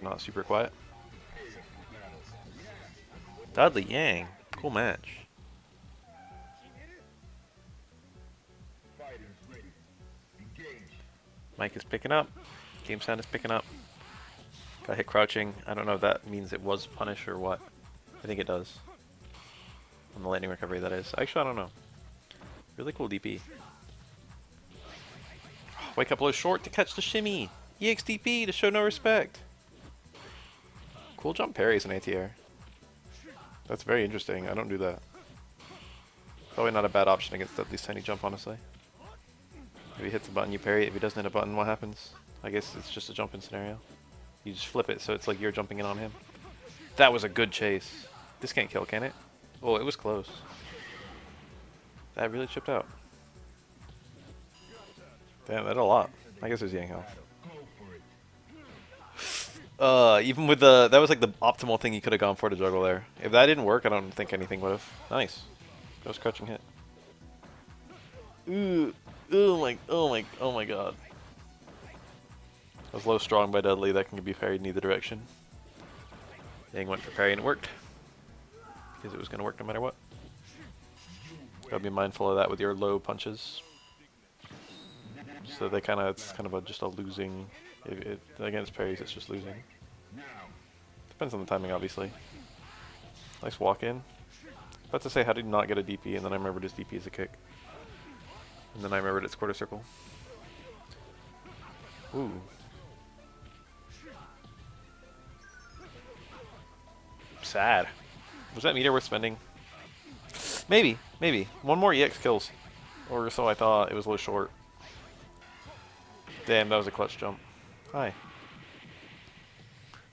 not super quiet. Dudley Yang. Cool match. Mike is picking up. Game sound is picking up. Got hit crouching. I don't know if that means it was punish or what. I think it does. On the lightning recovery, that is. Actually, I don't know. Really cool DP. Wake up low short to catch the shimmy. EXDP to show no respect. Cool jump parries in ATR. That's very interesting. I don't do that. Probably not a bad option against Dudley's tiny jump, honestly. If he hits a button, you parry it. If he doesn't hit a button, what happens? I guess it's just a jump in scenario. You just flip it, so it's like you're jumping in on him. That was a good chase. This can't kill, can it? Oh, it was close. That really chipped out. Damn, that did a lot. I guess it was Yang health. Even with the... That was like the optimal thing he could have gone for to juggle there. If that didn't work, I don't think anything would have. Nice. Ghost crouching hit. Ooh. Oh my god. That was low strong by Dudley. That can be parried in either direction. Yang went for parry and it worked. Because it was going to work no matter what. Gotta be mindful of that with your low punches. So they kind of, it's kind of just a losing. Against parries, it's just losing. Depends on the timing, obviously. Nice walk in. About to say, how did he not get a DP? And then I remembered his DP is a kick. And then I remembered it's quarter circle. Ooh. Sad. Was that meter worth spending? Maybe, maybe. One more EX kills. Or so I thought. It was a little short. Damn, that was a clutch jump. Hi.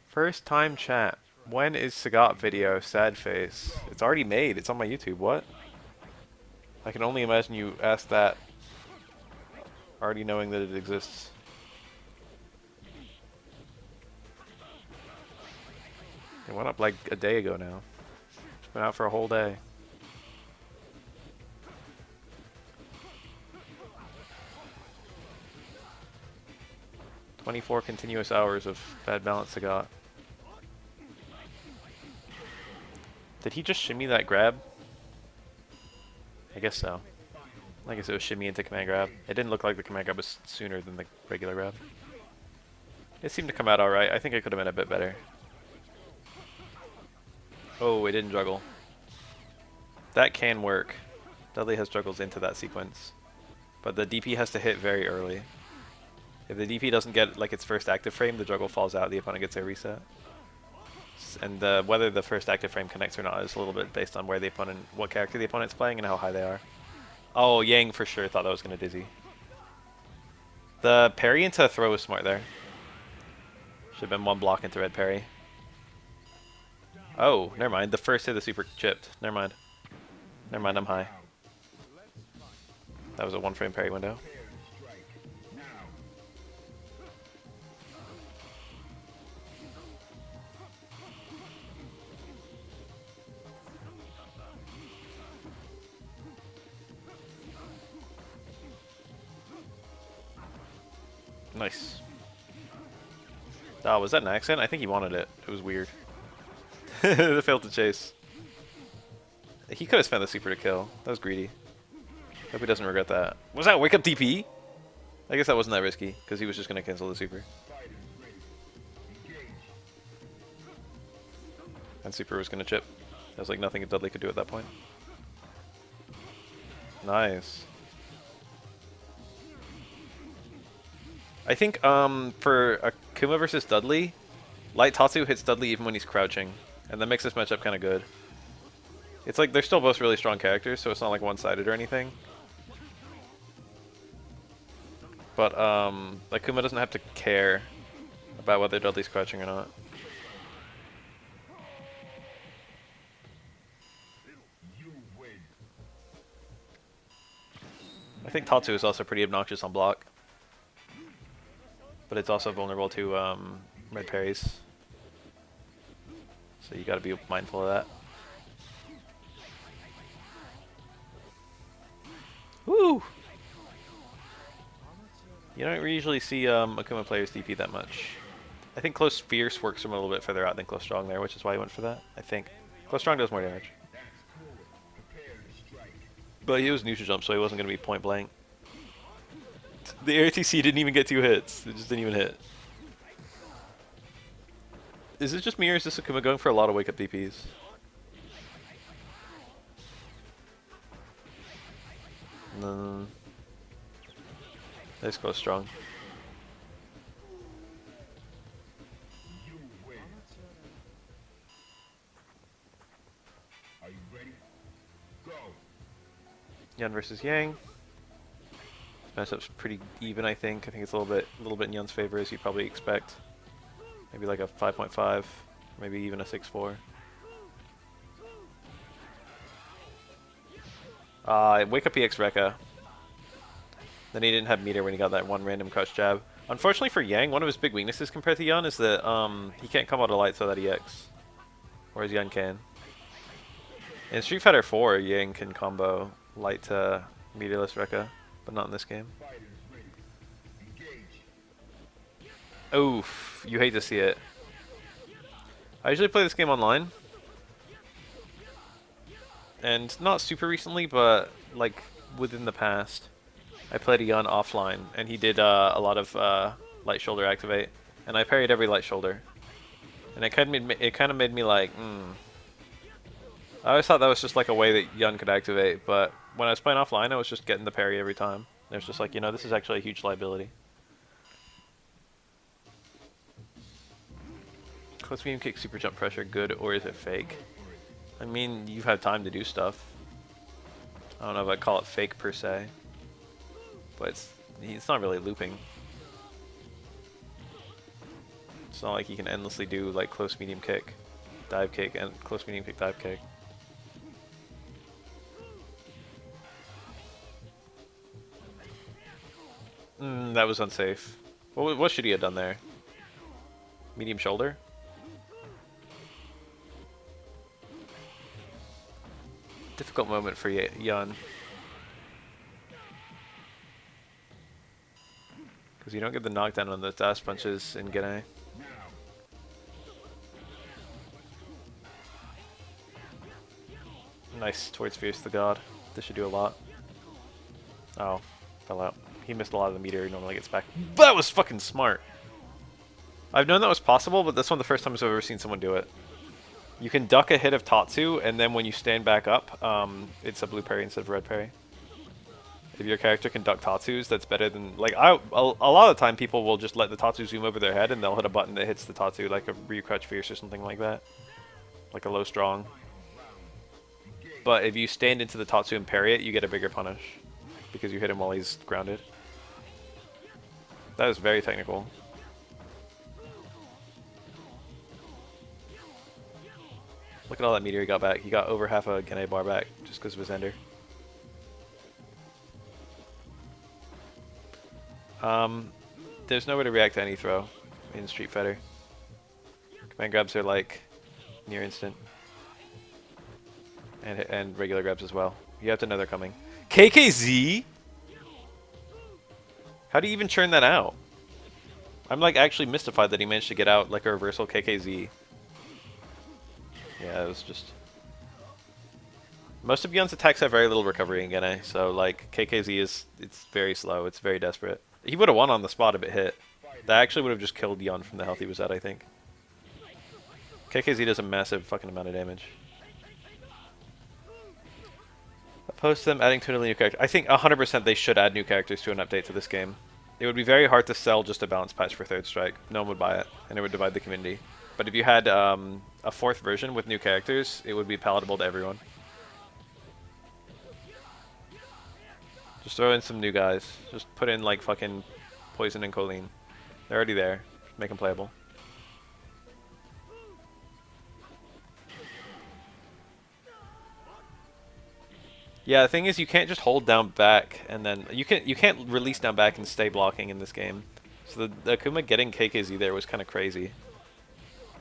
First time chat. When is Sagat video? Sad face. It's already made. It's on my YouTube. What? I can only imagine you asked that already knowing that it exists. It went up like a day ago now. It's been out for a whole day. "24 continuous hours of bad balance I got." Did he just shimmy that grab? I guess so. I guess it was shimmy into command grab. It didn't look like the command grab was sooner than the regular grab. It seemed to come out alright. I think it could have been a bit better. Oh, it didn't juggle. That can work. Dudley has juggles into that sequence. But the DP has to hit very early. If the DP doesn't get like its first active frame, the juggle falls out, the opponent gets a reset. And whether the first active frame connects or not is a little bit based on where the opponent, what character the opponent's playing and how high they are. Oh, Yang for sure thought that was going to dizzy. The parry into throw was smart there. Should have been one block into red parry. Oh, never mind. The first hit of the super chipped. Never mind. Never mind, I'm high. That was a one frame parry window. Nice. Oh, was that an accident? I think he wanted it. It was weird. It failed to chase. He could have spent the super to kill. That was greedy. Hope he doesn't regret that. Was that wake up DP? I guess that wasn't that risky, because he was just going to cancel the super. And super was going to chip. There was like nothing Dudley could do at that point. Nice. I think for Akuma versus Dudley, Light Tatsu hits Dudley even when he's crouching, and that makes this matchup kind of good. It's like they're still both really strong characters, so it's not like one-sided or anything. But Akuma doesn't have to care about whether Dudley's crouching or not. I think Tatsu is also pretty obnoxious on block. But it's also vulnerable to red parries. So you gotta be mindful of that. Woo! You don't usually see Akuma players DP that much. I think Close Fierce works from a little bit further out than Close Strong there, which is why he went for that, I think. Close Strong does more damage. But he was neutral jump, so he wasn't going to be point blank. The ARTC didn't even get 2 hits. It just didn't even hit. Is it just me or is this Akuma going for a lot of wake-up DPs? No. Nice Close Strong. Yun versus Yang. Matchup's pretty even, I think. I think it's a little bit in Yun's favor, as you'd probably expect. Maybe like a 5.5, maybe even a 6.4. Wake up EX Rekka. Then he didn't have meter when he got that one random crouch jab. Unfortunately for Yang, one of his big weaknesses compared to Yun is that he can't come out of light so that EX. Whereas Yun can. In Street Fighter 4, Yang can combo light to meterless Rekka, but not in this game. Oof, you hate to see it. I usually play this game online. And not super recently, but like within the past. I played a Yun offline, and he did a lot of light shoulder activate, and I parried every light shoulder. And it kind of made me like, I always thought that was just like a way that Yun could activate, but when I was playing offline, I was just getting the parry every time. And it was just like, you know, this is actually a huge liability. Close medium kick, super jump pressure, good, or is it fake? I mean, you've had time to do stuff. I don't know if I'd call it fake per se, but it's not really looping. It's not like you can endlessly do like close medium kick, dive kick, and close medium kick, dive kick. That was unsafe. What should he have done there? Medium shoulder? Difficult moment for Yun. Because you don't get the knockdown on the dash punches in Gene. Nice towards Fierce the God. This should do a lot. Oh, fell out. He missed a lot of the meter he normally gets back. That was fucking smart! I've known that was possible, but that's one of the first times I've ever seen someone do it. You can duck a hit of Tatsu, and then when you stand back up, it's a blue parry instead of red parry. If your character can duck Tatsus, that's better than... Like, a lot of the time people will just let the Tatsu zoom over their head, and they'll hit a button that hits the Tatsu, like a Ryu Crouch Fierce or something like that. Like a low strong. But if you stand into the Tatsu and parry it, you get a bigger punish. Because you hit him while he's grounded. That is very technical. Look at all that meter he got back. He got over half a Gene bar back just because of his ender. There's no way to react to any throw in Street Fighter. Command grabs are like near instant. And regular grabs as well. You have to know they're coming. KKZ? How do you even churn that out? I'm like actually mystified that he managed to get out like a reversal KKZ. Yeah, it was just... Most of Yun's attacks have very little recovery in Gene, so like KKZ it's very slow, it's very desperate. He would have won on the spot if it hit. That actually would have just killed Yun from the health he was at, I think. KKZ does a massive fucking amount of damage. Opposed to them adding 200 new characters. I think 100% they should add new characters to an update to this game. It would be very hard to sell just a balance patch for Third Strike. No one would buy it, and it would divide the community. But if you had a fourth version with new characters, it would be palatable to everyone. Just throw in some new guys. Just put in like fucking Poison and Colleen. They're already there. Make them playable. Yeah, the thing is you can't just hold down back and then you can't release down back and stay blocking in this game. So the Akuma getting KKZ there was kind of crazy.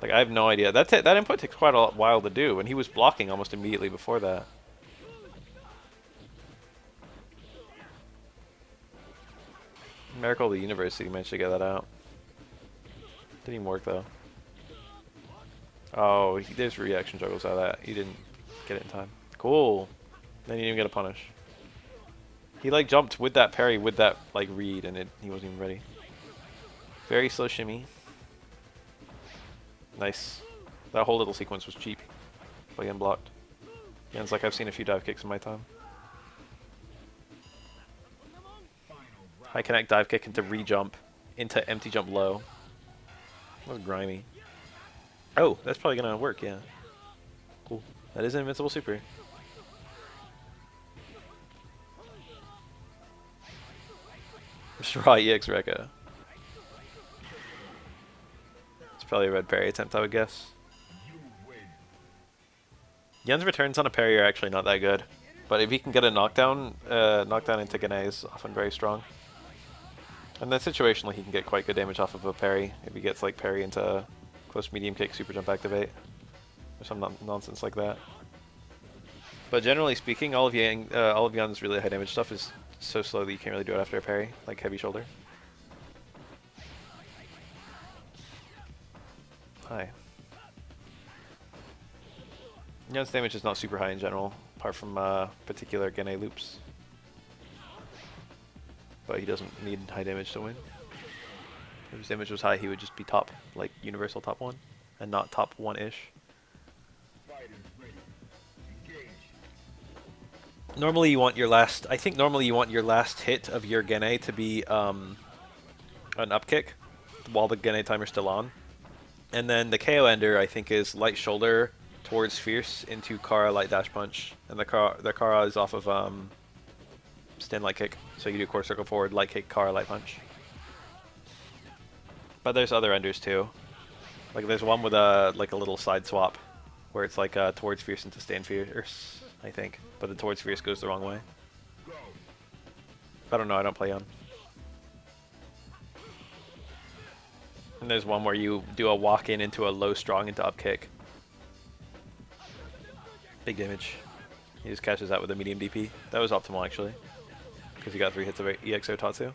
Like I have no idea. That input takes quite a while to do, and he was blocking almost immediately before that. Miracle of the Universe, he managed to get that out. Didn't even work though. Oh, there's reaction juggles out of that. He didn't get it in time. Cool. Then he didn't even get a punish. He like jumped with that parry with that like read, and he wasn't even ready. Very slow shimmy. Nice. That whole little sequence was cheap. By getting blocked. Yeah, it's like I've seen a few dive kicks in my time. High connect dive kick into re-jump into empty jump low. That was grimy. Oh, that's probably gonna work, yeah. Cool. That is an invincible super. Raw EX Rekka. It's probably a red parry attempt, I would guess. Yen's returns on a parry are actually not that good, but if he can get a knockdown, knockdown into Gane is often very strong. And then situationally, he can get quite good damage off of a parry if he gets like parry into close medium kick, super jump activate, or some nonsense like that. But generally speaking, all of Yen's really high damage stuff is so slow that you can't really do it after a parry, like heavy shoulder. Hi. Yen's damage is not super high in general, apart from particular Gane loops. But he doesn't need high damage to win. If his damage was high, he would just be top, like universal top 1, and not top 1-ish. Normally you want your last, I think normally you want your last hit of your Gane to be an up kick, while the Gane timer's still on. And then the KO ender, I think, is light shoulder towards Fierce into Kara light dash punch. And the Kara is off of stand light kick. So you do core circle forward, light kick, Kara light punch. But there's other enders too. Like there's one with a little side swap where it's like towards Fierce into stand Fierce, I think. But the towards Fierce goes the wrong way. I don't know, I don't play on. And there's one where you do a walk in into a low strong into up kick. Big damage. He just catches that with a medium DP. That was optimal actually. Because he got 3 hits of EXO Tatsu.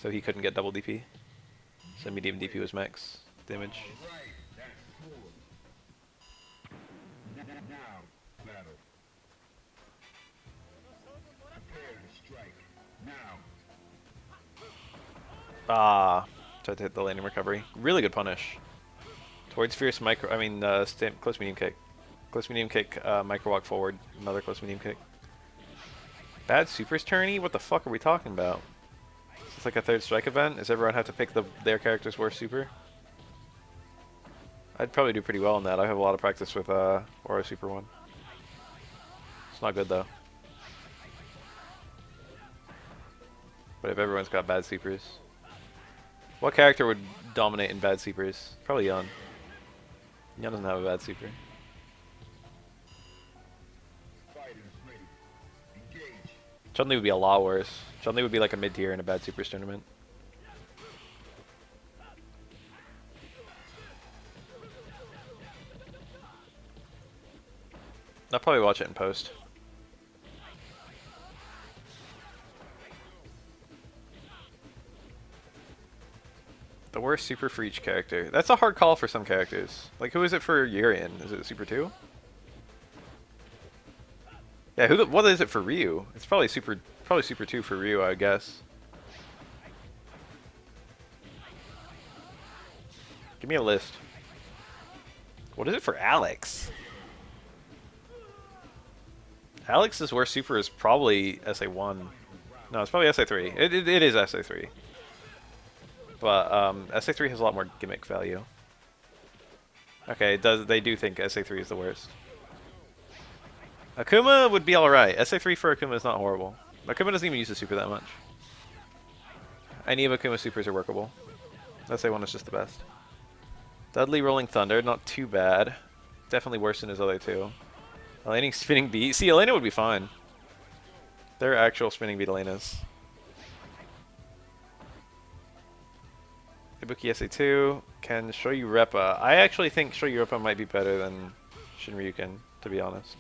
So he couldn't get double DP. So medium DP was max damage. Ah, tried to hit the landing recovery. Really good punish. Towards Fierce micro, close medium kick. Close medium kick, micro walk forward, another close medium kick. Bad supers tourney? What the fuck are we talking about? Is this like a third strike event? Does everyone have to pick their character's worst super? I'd probably do pretty well in that. I have a lot of practice with Aura Super 1. It's not good though. But if everyone's got bad supers. What character would dominate in bad supers? Probably Yan. Yan doesn't have a bad super. Chun-Li would be a lot worse. Chun-Li would be like a mid-tier in a bad supers tournament. I'll probably watch it in post. The worst super for each character. That's a hard call for some characters. Like, who is it for Urian? Is it Super 2? Yeah, what is it for Ryu? It's probably Super 2 for Ryu, I guess. Give me a list. What is it for Alex? Alex's worst super is probably SA1. No, it's probably SA3. It is SA3. But SA3 has a lot more gimmick value. Okay, they do think SA3 is the worst. Akuma would be alright. SA3 for Akuma is not horrible. Akuma doesn't even use the super that much. Any of Akuma's supers are workable. SA1 is just the best. Dudley Rolling Thunder, not too bad. Definitely worse than his other two. Elena Spinning Beat. See, Elena would be fine. They're actual Spinning Beat Elenas. Ibuki SA2. Can Shoyu Reppa. I actually think Shoyu Reppa might be better than Shinryuken, to be honest.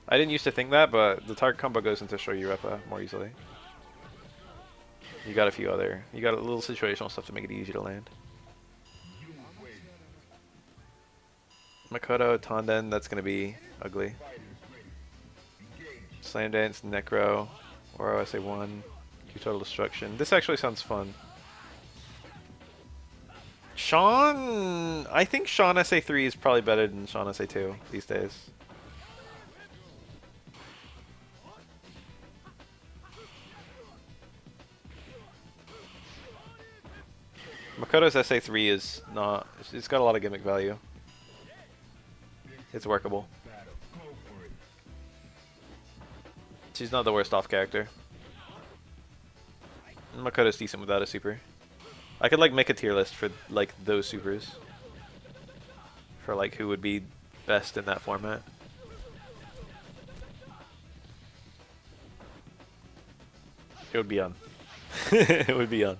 I didn't used to think that, but the target combo goes into Shoyu Reppa more easily. You got a little situational stuff to make it easy to land. Makoto, Tanden, that's gonna be ugly. Slam Dance, Necro, or OSA1, Q Total Destruction. This actually sounds fun. Sean, I think Sean SA3 is probably better than Sean SA2 these days. Makoto's SA3 is not, it's got a lot of gimmick value. It's workable. She's not the worst off character. Makoto's decent without a super. I could like make a tier list for like those supers. For like who would be best in that format. It would be on. It would be on.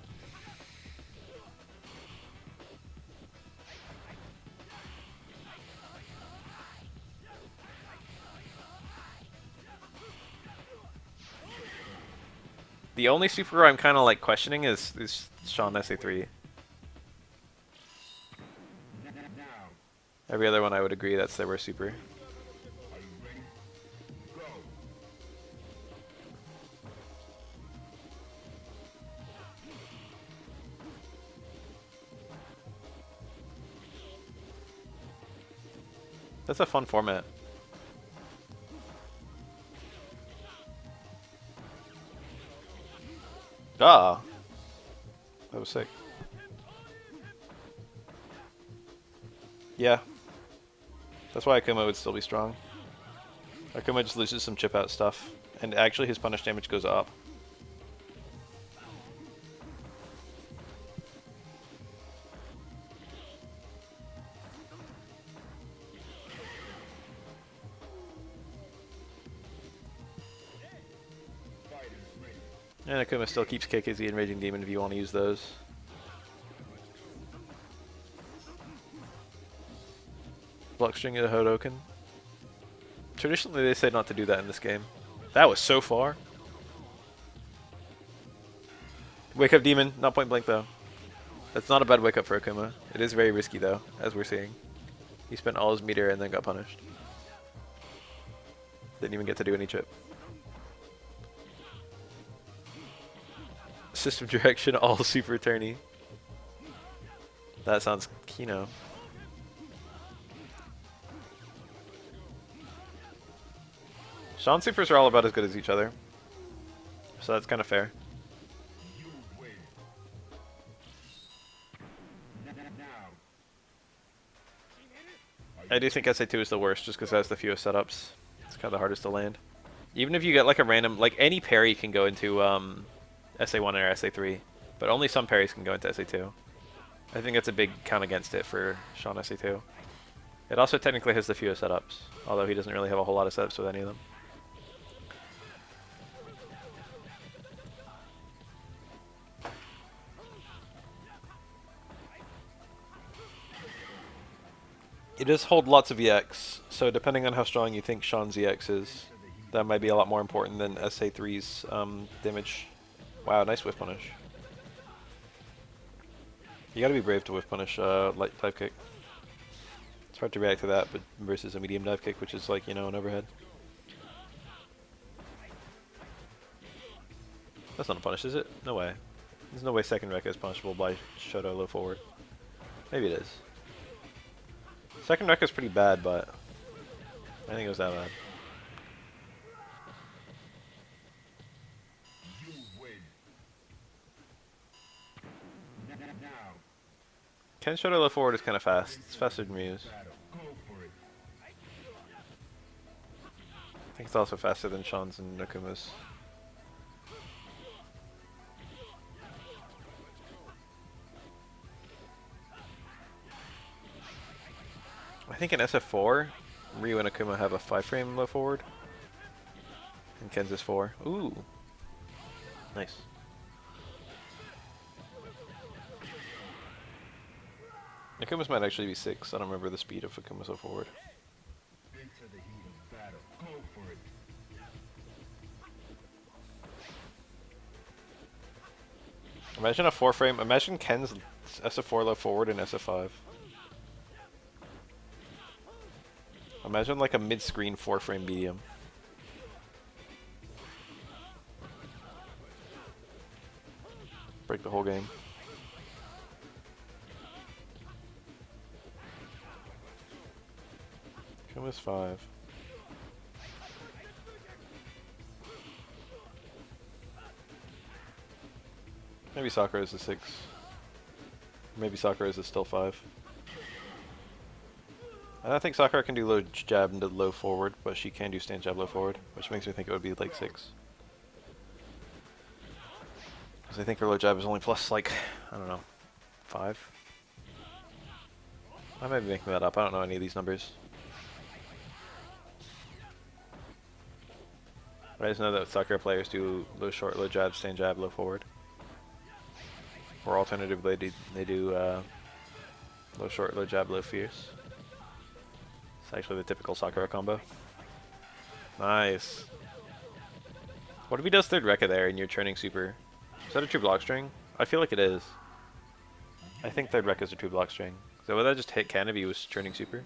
The only super I'm kind of like questioning is Sean SA3. Every other one I would agree that's their worst super. That's a fun format. Ah, that was sick. Yeah, that's why Akuma would still be strong. Akuma just loses some chip out stuff, and actually his punish damage goes up. And Akuma still keeps KKZ and Raging Demon if you want to use those. Block string of the Hodoken. Traditionally they say not to do that in this game. That was so far. Wake up Demon, not point blank though. That's not a bad wake up for Akuma. It is very risky though, as we're seeing. He spent all his meter and then got punished. Didn't even get to do any chip. System direction, all super tourney. That sounds Kino. Sean supers are all about as good as each other. So that's kind of fair. I do think SA2 is the worst just because it has the fewest setups. It's kind of the hardest to land. Even if you get like a random, like any parry can go into SA1 or SA3, but only some parries can go into SA2. I think that's a big count against it for Sean SA2. It also technically has the fewest setups, although he doesn't really have a whole lot of setups with any of them. It does hold lots of EX, so depending on how strong you think Sean's EX is, that might be a lot more important than SA3's damage. Wow, nice whiff punish. You gotta be brave to whiff punish light dive kick. It's hard to react to that, but versus a medium dive kick, which is like, you know, an overhead. That's not a punish, is it? No way. There's no way second Rekka is punishable by Shoto low forward. Maybe it is. Second Rekka is pretty bad, but I think it was that bad. Ken Shoto low forward is kind of fast. It's faster than Muse. I think it's also faster than Sean's and Nakuma's. I think in SF4, Ryu and Akuma have a 5-frame low forward. And Ken's is 4. Ooh. Nice. Akuma's might actually be 6. I don't remember the speed of Akuma's low forward. Imagine a 4-frame. Imagine Ken's SF4 low forward in SF5. Imagine like a mid-screen 4-frame medium. Break the whole game. Kuma's 5. Maybe Sakura is a 6. Maybe Sakura is still 5. I think Sakura can do low jab into low forward, but she can do stand jab low forward, which makes me think it would be like 6. Because I think her low jab is only plus like, I don't know, 5? I might be making that up, I don't know any of these numbers. But I just know that Sakura players do low short, low jab, stand jab, low forward. Or alternatively, they do low short, low jab, low fierce. It's actually the typical Sakura combo. Nice. What if he does third Rekka there and you're turning super? Is that a true block string? I feel like it is. I think third Rekka is a true block string. So would that just hit Ken if he was turning super?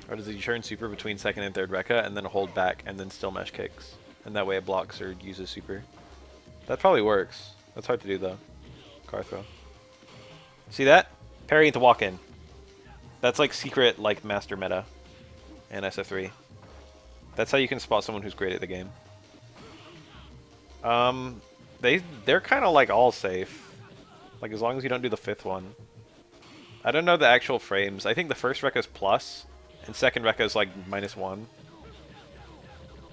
Or does he turn super between second and third Rekka and then hold back and then still mesh kicks? And that way it blocks or uses super. That probably works. That's hard to do though. Car throw. See that? Parry into walk in. That's like secret like master meta in SF3. That's how you can spot someone who's great at the game. They're kind of like all safe. Like as long as you don't do the 5th one. I don't know the actual frames. I think the first Rekka is plus, and second Rekka is like -1.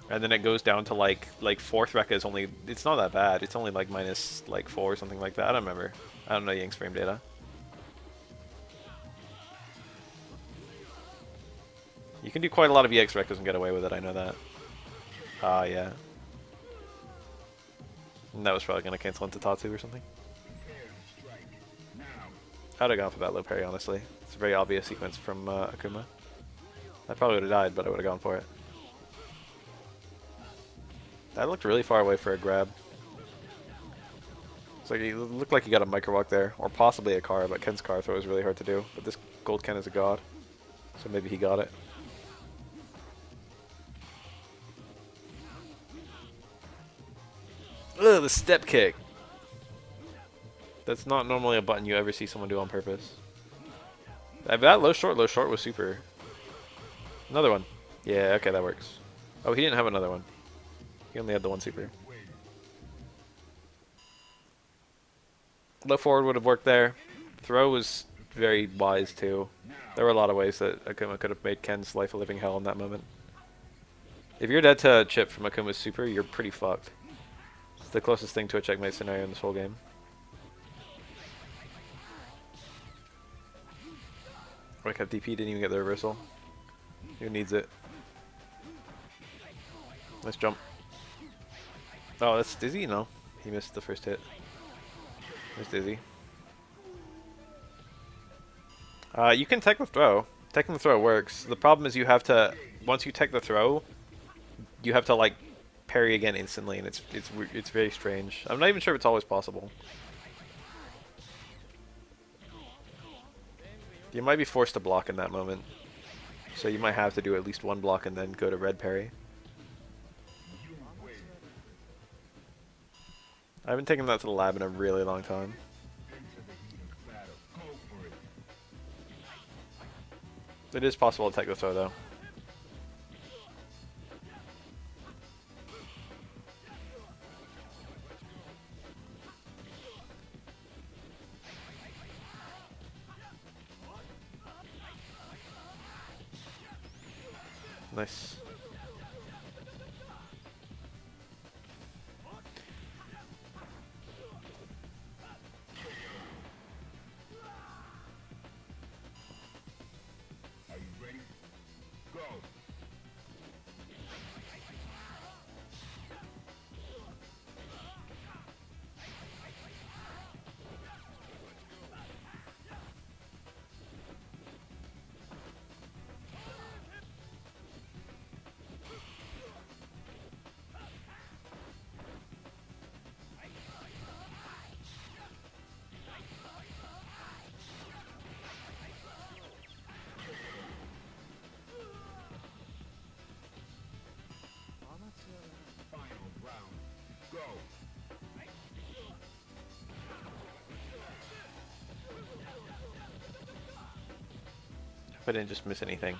And then it goes down to like 4th Rekka is only, it's not that bad. It's only like -4 or something like that. I don't remember. I don't know Yang's frame data. You can do quite a lot of EX Rekkas and get away with it, I know that. Ah, yeah. And that was probably going to cancel into Tatsu or something. I'd have gone for that low parry, honestly. It's a very obvious sequence from Akuma. I probably would have died, but I would have gone for it. That looked really far away for a grab. It's like it looked like he got a micro walk there, or possibly a car, but Ken's car throw is really hard to do. But this gold Ken is a god, so maybe he got it. Ugh, the step kick. That's not normally a button you ever see someone do on purpose. That low short was super. Another one. Yeah, okay, that works. Oh, he didn't have another one. He only had the one super. Low forward would have worked there. Throw was very wise too. There were a lot of ways that Akuma could have made Ken's life a living hell in that moment. If you're dead to a chip from Akuma's super, you're pretty fucked. It's the closest thing to a checkmate scenario in this whole game. Wake up DP didn't even get the reversal. Who needs it? Nice jump. Oh, that's Dizzy? No. He missed the first hit. There's Dizzy. You can tech the throw. Teching the throw works. The problem is you have to, once you tech the throw, you have to like parry again instantly, and it's very strange. I'm not even sure if it's always possible. You might be forced to block in that moment. So you might have to do at least one block and then go to red parry. I haven't taken that to the lab in a really long time. It is possible to take the throw though. Nice. Are you ready? Go. I didn't just miss anything.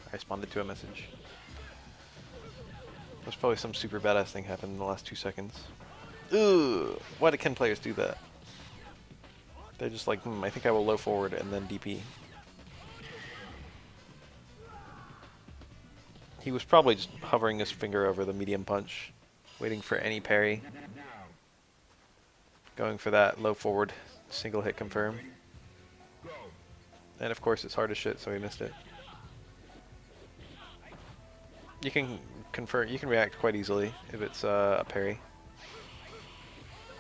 I responded to a message. There's probably some super badass thing happened in the last 2 seconds. Ugh! Why do Ken players do that? They're just like, I think I will low forward and then DP. He was probably just hovering his finger over the medium punch, waiting for any parry. Going for that low forward single hit confirm. And of course it's hard as shit, so he missed it. You can confirm, you can react quite easily if it's a parry.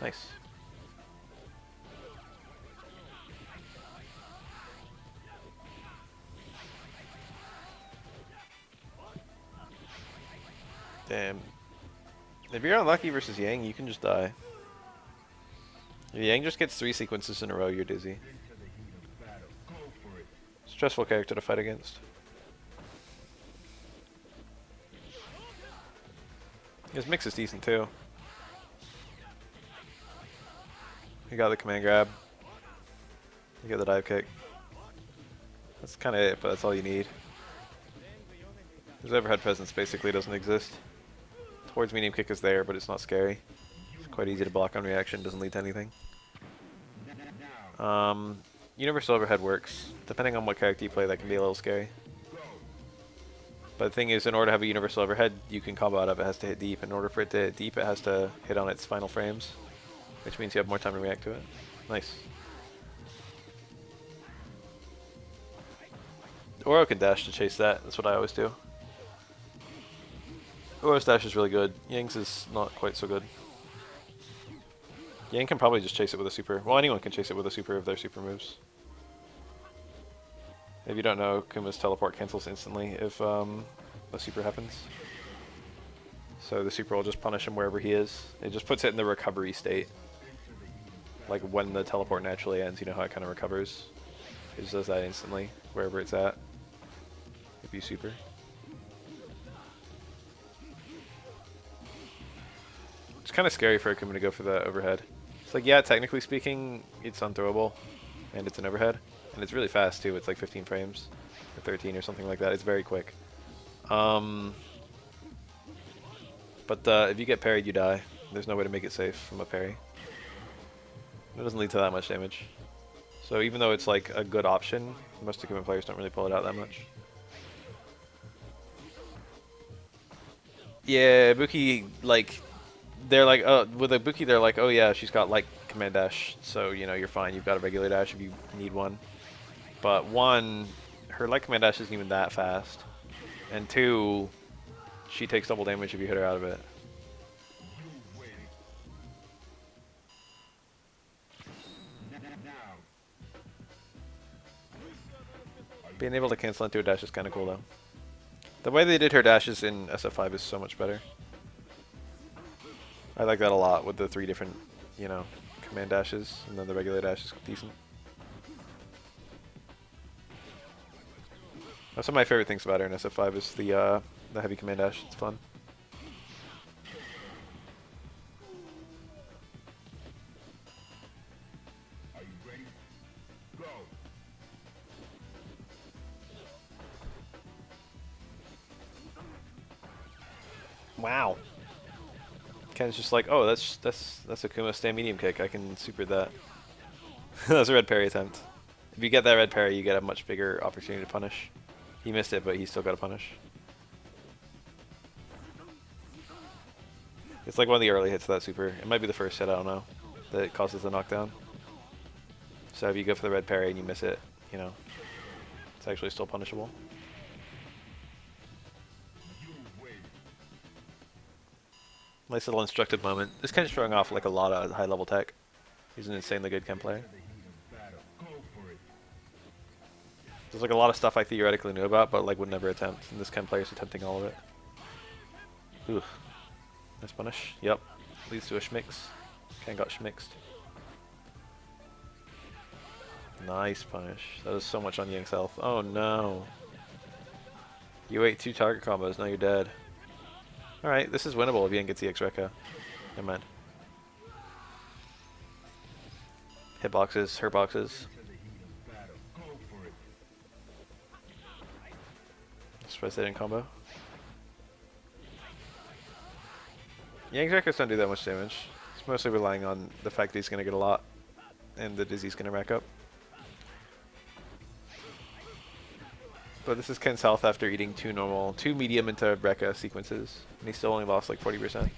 Nice. Damn. If you're unlucky versus Yang, you can just die. If Yang just gets 3 sequences in a row, you're dizzy. Stressful character to fight against. His mix is decent too. You got the command grab. You got the dive kick. That's kind of it, but that's all you need. His overhead presence basically doesn't exist. Towards medium kick is there, but it's not scary. It's quite easy to block on reaction, doesn't lead to anything. Universal overhead works. Depending on what character you play, that can be a little scary. But the thing is, in order to have a universal overhead, you can combo out of it, has to hit deep. In order for it to hit deep, it has to hit on its final frames, which means you have more time to react to it. Nice. Oro can dash to chase that. That's what I always do. Oro's dash is really good. Yang's is not quite so good. Yang can probably just chase it with a super. Well, anyone can chase it with a super if they're super moves. If you don't know, Kuma's teleport cancels instantly if a super happens. So the super will just punish him wherever he is. It just puts it in the recovery state. Like when the teleport naturally ends, you know how it kind of recovers. It just does that instantly, wherever it's at. If you super. It's kind of scary for Akuma to go for the overhead. It's like, yeah, technically speaking, it's unthrowable, and it's an overhead, and it's really fast too. It's like 15 frames, or 13 or something like that. It's very quick. But if you get parried, you die. There's no way to make it safe from a parry. It doesn't lead to that much damage. So even though it's like a good option, most Akuma players don't really pull it out that much. Yeah, Ibuki, like, they're like, with Ibuki, they're like, oh yeah, she's got like command dash, so you know you're fine. You've got a regular dash if you need one. But one, her light command dash isn't even that fast, and two, she takes double damage if you hit her out of it. Being able to cancel into a dash is kind of cool though. The way they did her dashes in SF5 is so much better. I like that a lot with the 3 different, you know, command dashes, and then the regular dash is decent. That's one of my favorite things about her in SF5 is the heavy command dash. It's fun. Are you ready? Go. Wow. Ken's just like, oh, that's Akuma stand medium kick. I can super that. That's a red parry attempt. If you get that red parry, you get a much bigger opportunity to punish. He missed it, but he still got a punish. It's like one of the early hits of that super. It might be the first hit, I don't know, that causes the knockdown. So if you go for the red parry and you miss it, you know, it's actually still punishable. Nice little instructive moment. This Ken's showing off like a lot of high level tech. He's an insanely good Ken player. There's like a lot of stuff I theoretically knew about, but like would never attempt. And this Ken player's attempting all of it. Ooh. Nice punish. Yep. Leads to a schmix. Ken got schmixed. Nice punish. That was so much on Yang's health. Oh no. You ate 2 target combos, now you're dead. Alright, this is winnable if Yang gets the X-Rekka. Never mind. Hitboxes, hurtboxes. surprised they didn't combo. Yang's records don't do that much damage. It's mostly relying on the fact that he's going to get a lot, and the Dizzy's going to rack up. But this is Ken's health after eating two medium into Rekka sequences, and he still only lost like 40%.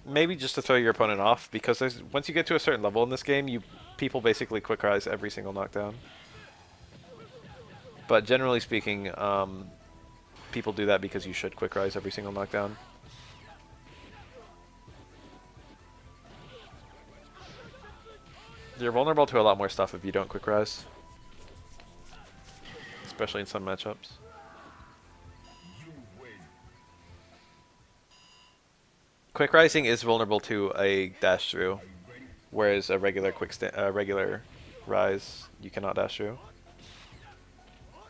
Maybe just to throw your opponent off, because once you get to a certain level in this game, people basically quick rise every single knockdown. But generally speaking, people do that because you should quick rise every single knockdown. You're vulnerable to a lot more stuff if you don't quick rise, especially in some matchups. Quick rising is vulnerable to a dash through, whereas a regular regular rise you cannot dash through,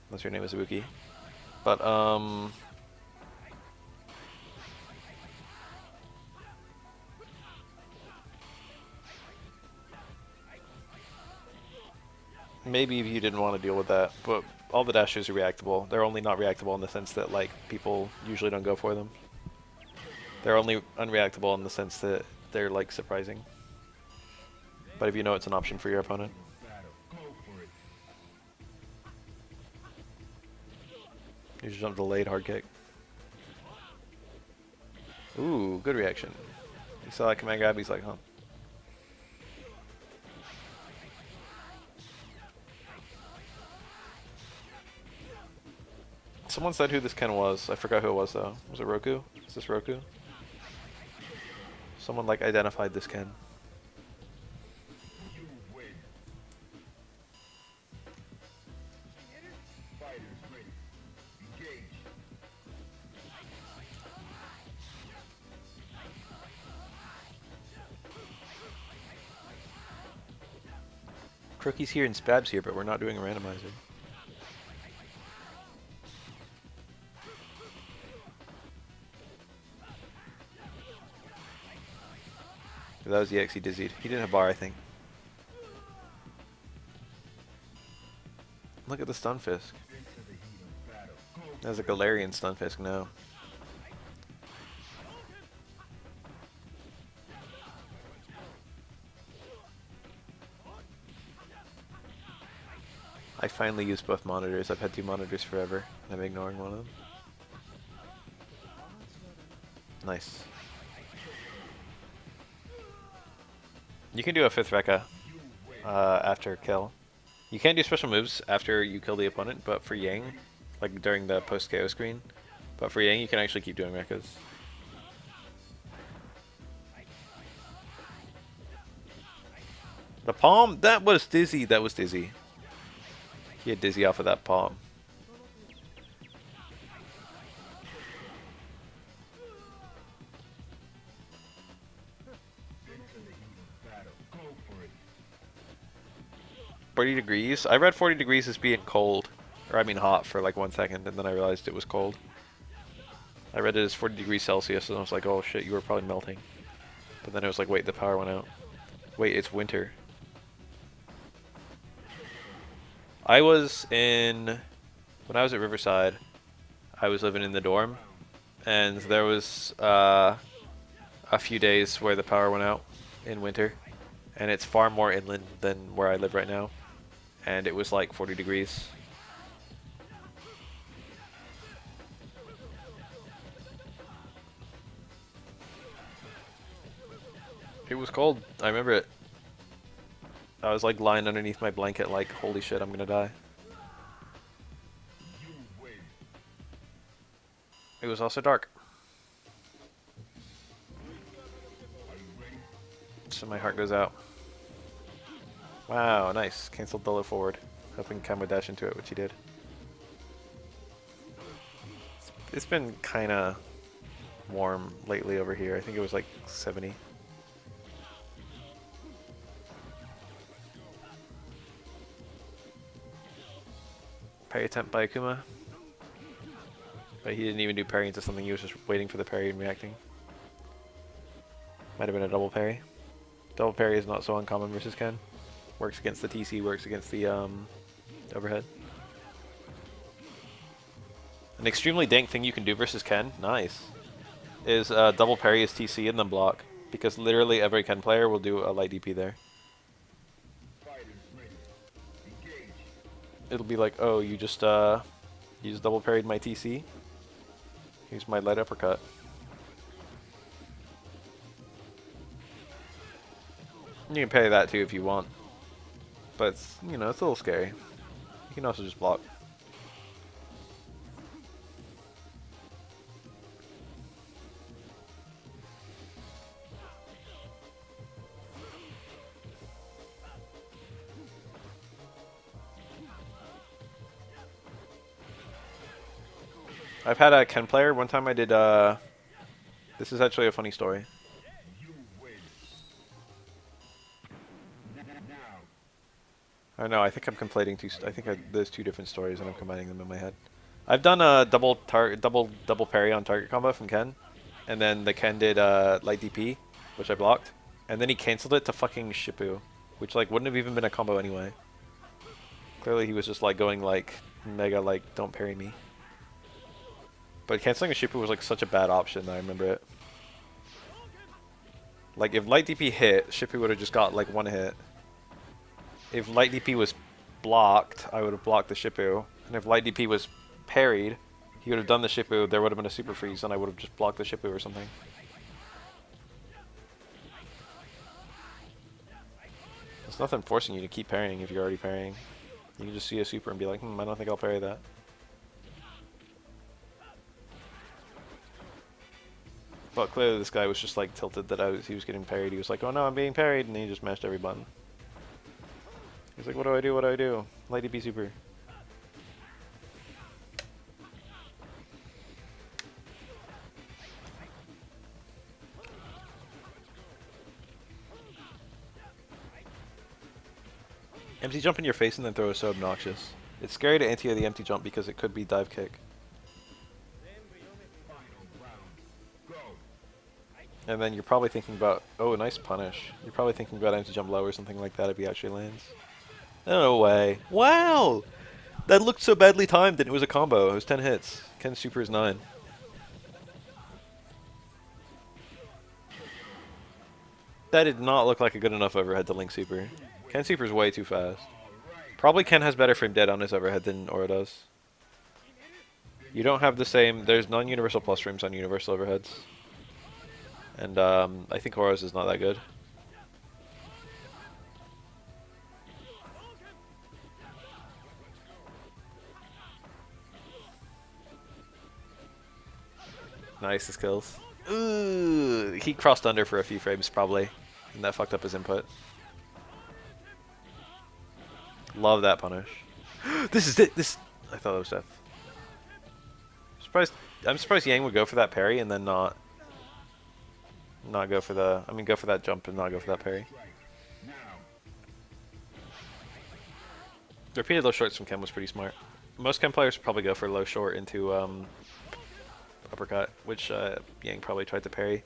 unless your name is Ibuki. But maybe if you didn't want to deal with that, but all the dashes are reactable. They're only not reactable in the sense that like people usually don't go for them. They're only unreactable in the sense that they're like surprising. But if you know it's an option for your opponent. You just jump delayed hard kick. Ooh, good reaction. You saw that command grab, he's like, huh. Someone said who this Ken was. I forgot who it was though. Was it Roku? Is this Roku? Someone like identified this Ken. Crookie's here and Spab's here, but we're not doing a randomizer. That was the X he dizzied. He didn't have bar, I think. Look at the Stunfisk. That's a Galarian Stunfisk now. I finally used both monitors. I've had two monitors forever, and I'm ignoring one of them. Nice. You can do a 5th Rekka after kill. You can't do special moves after you kill the opponent, but for Yang, like during the post-KO screen, but for Yang you can actually keep doing Rekkas. The palm? That was Dizzy, that was Dizzy. He had Dizzy off of that palm. $40. I read 40 degrees as being cold, or I mean hot for like 1 second, and then I realized it was cold. I read it as 40 degrees Celsius, and I was like, oh shit, you were probably melting. But then it was like, wait, the power went out. Wait, it's winter. When I was at Riverside, I was living in the dorm, and there was a few days where the power went out in winter, and it's far more inland than where I live right now, and it was like 40 degrees. It was cold. I remember it. I was like lying underneath my blanket like, holy shit, I'm gonna die. It was also dark. So my heart goes out. Wow, nice. Canceled the low forward. Hoping Ken would dash into it, which he did. It's been kinda warm lately over here. I think it was like 70. Parry attempt by Akuma. But he didn't even do parry into something, he was just waiting for the parry and reacting. Might have been a double parry. Double parry is not so uncommon versus Ken. Works against the TC, works against the overhead. An extremely dank thing you can do versus Ken, nice, is double parry his TC and then block. Because literally every Ken player will do a light DP there. Fighters ready. Engage. It'll be like, oh, you just double parried my TC. Here's my light uppercut. You can parry that too if you want. But it's, you know, it's a little scary. You can also just block. I've had a Ken player. One time I did, this is actually a funny story. You win. Now. I don't know, I think I'm conflating two, there's two different stories and I'm combining them in my head. I've done a double parry on target combo from Ken. And then the Ken did light DP, which I blocked. And then he canceled it to fucking Shippu, which like wouldn't have even been a combo anyway. Clearly he was just like going like mega like don't parry me. But canceling a Shippu was like such a bad option that I remember it. Like if light DP hit, Shippu would have just got like one hit. If light DP was blocked, I would have blocked the Shippu. And if light DP was parried, he would have done the Shippu, there would have been a super freeze and I would have just blocked the Shippu or something. There's nothing forcing you to keep parrying if you're already parrying. You can just see a super and be like, I don't think I'll parry that. But clearly this guy was just like tilted that he was getting parried. He was like, oh no, I'm being parried, and he just mashed every button. He's like, what do I do, what do I do? Light DP super. Empty jump in your face and then throw is so obnoxious. It's scary to anti the empty jump because it could be dive kick. Final round. Go. And then you're probably thinking about, oh, nice punish. You're probably thinking about empty jump low or something like that if he actually lands. No way. Wow! That looked so badly timed and it was a combo. It was 10 hits. Ken's super is 9. That did not look like a good enough overhead to link super. Ken's super is way too fast. Probably Ken has better frame dead on his overhead than Aura does. You don't have the same, there's non-universal plus frames on universal overheads. And I think Aura's is not that good. Nice, his kills. Ooh, he crossed under for a few frames probably, and that fucked up his input. Love that punish. This is it. I thought that was death. I'm surprised Yang would go for that parry and then not go for the. I mean, go for that jump and not go for that parry. Now. The repeated low shorts from Ken was pretty smart. Most Ken players would probably go for low short into uppercut, which Yang probably tried to parry.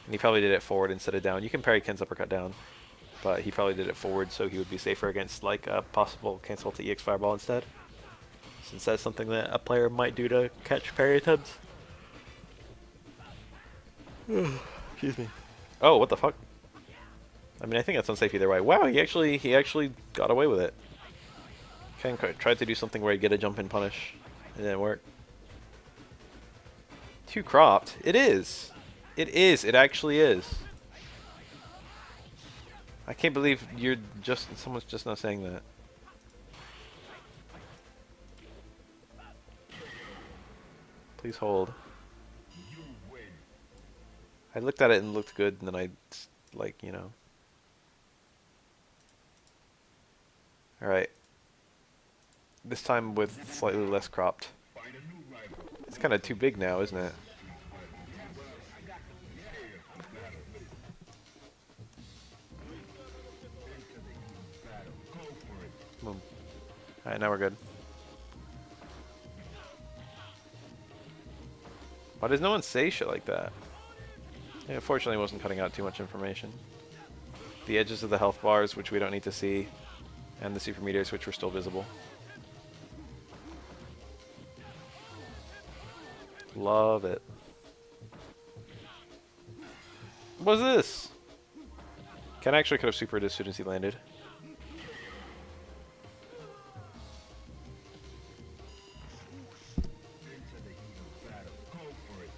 And he probably did it forward instead of down. You can parry Ken's uppercut down, but he probably did it forward so he would be safer against like a possible cancel to EX Fireball instead. Since that's something that a player might do to catch parry attempts. Excuse me. Oh, what the fuck? I mean, I think that's unsafe either way. Wow, he actually got away with it. Ken tried to do something where he'd get a jump and punish. It didn't work. Too cropped. It is. It is. It actually is. I can't believe someone's just not saying that. Please hold. You win. I looked at it and looked good, and then I, like, you know. Alright. This time with slightly less cropped. Find a new rival. It's kind of too big now, isn't it? Enter the heat of battle. Go for it. Boom. Alright, now we're good. Why does no one say shit like that? Yeah, fortunately, it wasn't cutting out too much information. The edges of the health bars, which we don't need to see, and the super meters, which were still visible. Love it. What's this? Ken actually could have supered as soon as he landed. Into the heat of battle. Go for it.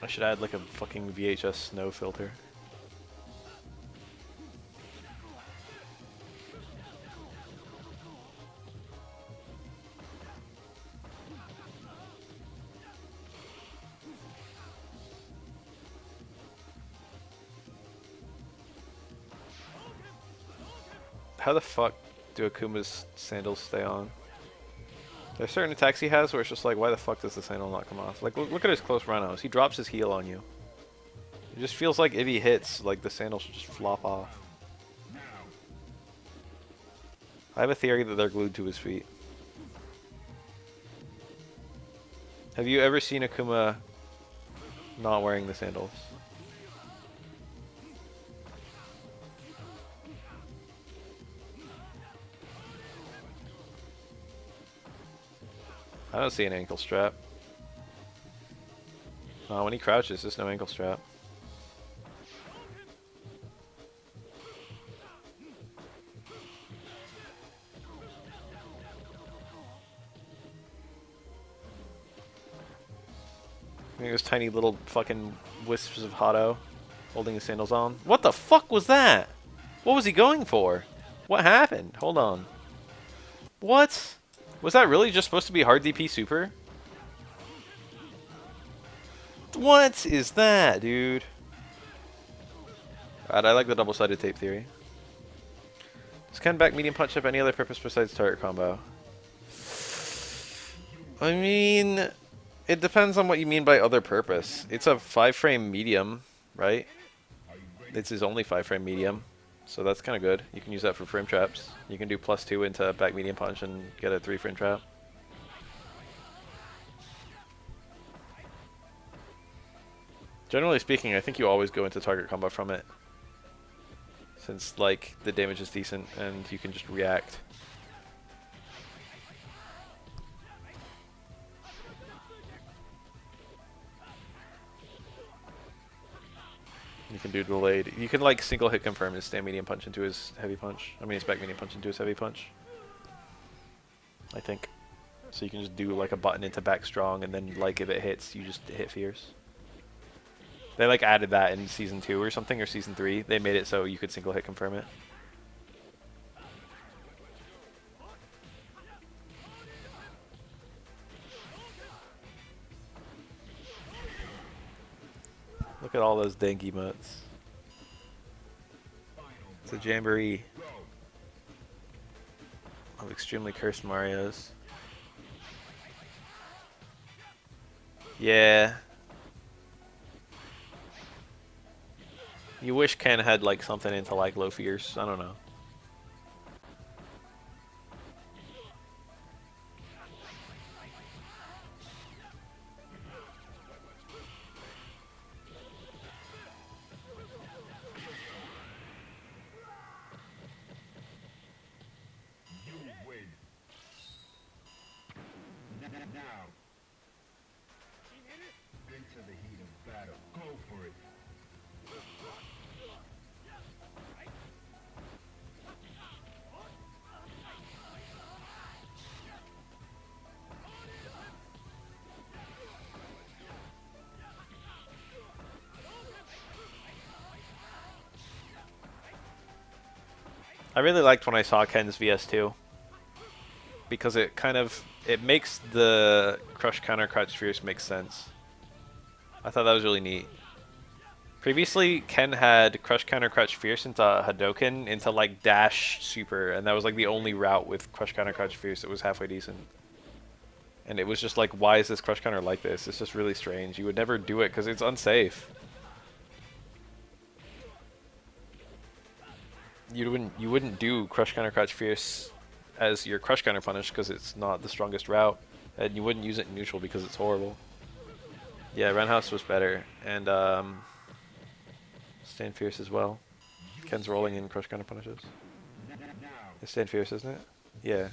I should add like a fucking VHS snow filter. How the fuck do Akuma's sandals stay on? There's certain attacks he has where it's just like, why the fuck does the sandal not come off? Like, look at his close run-outs. He drops his heel on you. It just feels like if he hits, like the sandal should just flop off. I have a theory that they're glued to his feet. Have you ever seen Akuma not wearing the sandals? I don't see an ankle strap. No, when he crouches, there's no ankle strap. I think there's tiny little fucking wisps of Hotto holding his sandals on. What the fuck was that? What was he going for? What happened? Hold on. What? Was that really just supposed to be hard DP super? What is that, dude? God, I like the double-sided tape theory. Does Ken back medium punch have any other purpose besides target combo? I mean, it depends on what you mean by other purpose. It's a 5-frame medium, right? It's his only 5-frame medium. So that's kind of good. You can use that for frame traps. You can do +2 into back medium punch and get a 3-frame trap. Generally speaking, I think you always go into target combo from it. Since, like, the damage is decent and you can just react. You can do delayed. You can like single hit confirm his stand medium punch into his heavy punch. I mean his back medium punch into his heavy punch. I think. So you can just do like a button into back strong and then like if it hits, you just hit fierce. They like added that in season 2 or something, or season 3. They made it so you could single hit confirm it. Look at all those dang emotes. It's a jamboree of extremely cursed Marios. Yeah. You wish Ken had like something into like low fierce. I don't know. You win. Now. Into the heat of battle. Go for it. I really liked when I saw Ken's VS2 because it kind of it makes the crush counter crouch fierce make sense. I thought that was really neat. Previously, Ken had crush counter crouch fierce into Hadoken into like dash super, and that was like the only route with crush counter crouch fierce that was halfway decent. And it was just like, why is this crush counter like this? It's just really strange. You would never do it because it's unsafe. You wouldn't do crush counter crouch fierce as your crush counter punish because it's not the strongest route. And you wouldn't use it in neutral because it's horrible. Yeah, Roundhouse was better. And Stand Fierce as well. Ken's rolling in crush counter punishes. Now, It's Stand Fierce, isn't it? Yeah.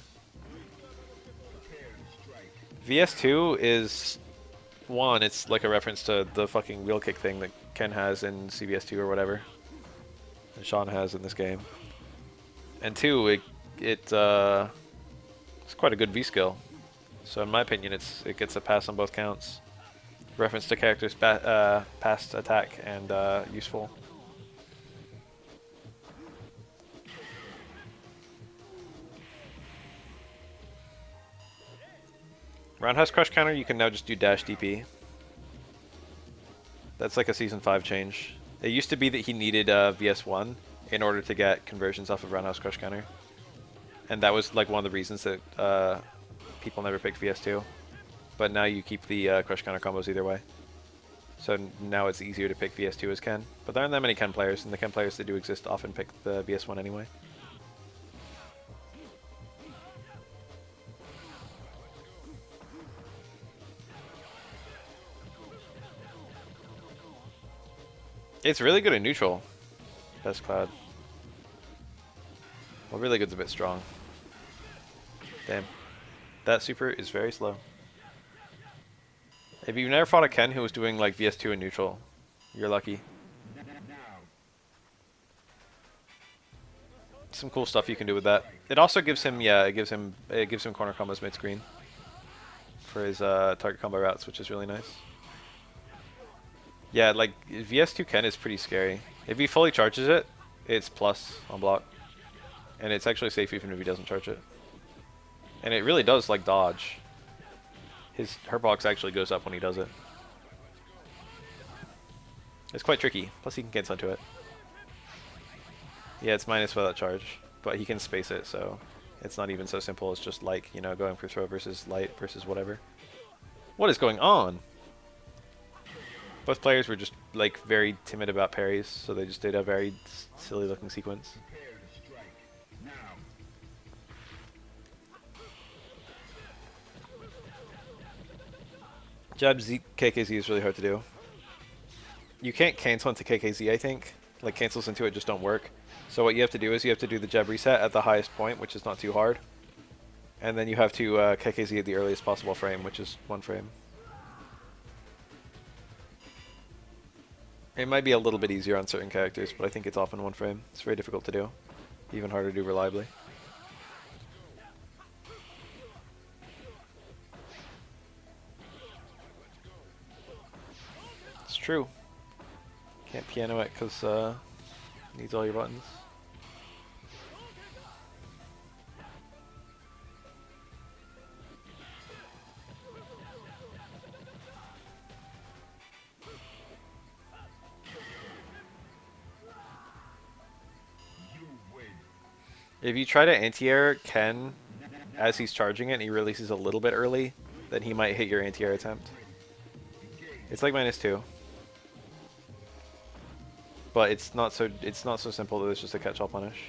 prepare to strike. VS2 is one, it's like a reference to the fucking wheel kick thing that Ken has in CBS2 or whatever. And Sean has in this game. And two, it's quite a good V skill. So in my opinion, it gets a pass on both counts. Reference to characters' past attack and useful. Roundhouse crush counter, you can now just do dash DP. That's like a season 5 change. It used to be that he needed VS1 in order to get conversions off of Roundhouse crush counter. And that was like one of the reasons that people never picked VS2. But now you keep the crush counter combos either way. So now it's easier to pick VS2 as Ken. But there aren't that many Ken players, and the Ken players that do exist often pick the VS1 anyway. It's really good in neutral. Best Cloud. Well, really good's a bit strong. Damn. That super is very slow. If you've never fought a Ken who was doing like VS2 in neutral, you're lucky. Now, Some cool stuff you can do with that. It also gives him, yeah, it gives him corner combos mid-screen for his target combo routes, which is really nice. Yeah, like VS2 Ken is pretty scary. If he fully charges it, it's plus on block, and it's actually safe even if he doesn't charge it. And it really does like dodge. His hurt box actually goes up when he does it. It's quite tricky. Plus he can cancel into it. Yeah, it's minus without charge, but he can space it, so it's not even so simple. It's just like, you know, going for throw versus light versus whatever. What is going on? Both players were just like very timid about parries, so they just did a very silly looking sequence. prepare to strike. Now, Jab Z KKZ is really hard to do. You can't cancel into KKZ, I think. Like cancels into it just don't work. So what you have to do is you have to do the jab reset at the highest point, which is not too hard. And then you have to KKZ at the earliest possible frame, which is 1 frame. It might be a little bit easier on certain characters, but I think it's often 1 frame. It's very difficult to do. Even harder to do reliably. It's true. Can't piano it because it needs all your buttons. you win. If you try to anti-air Ken as he's charging it and he releases a little bit early, then he might hit your anti-air attempt. It's like -2. But it's not so simple that it's just a catch-all punish.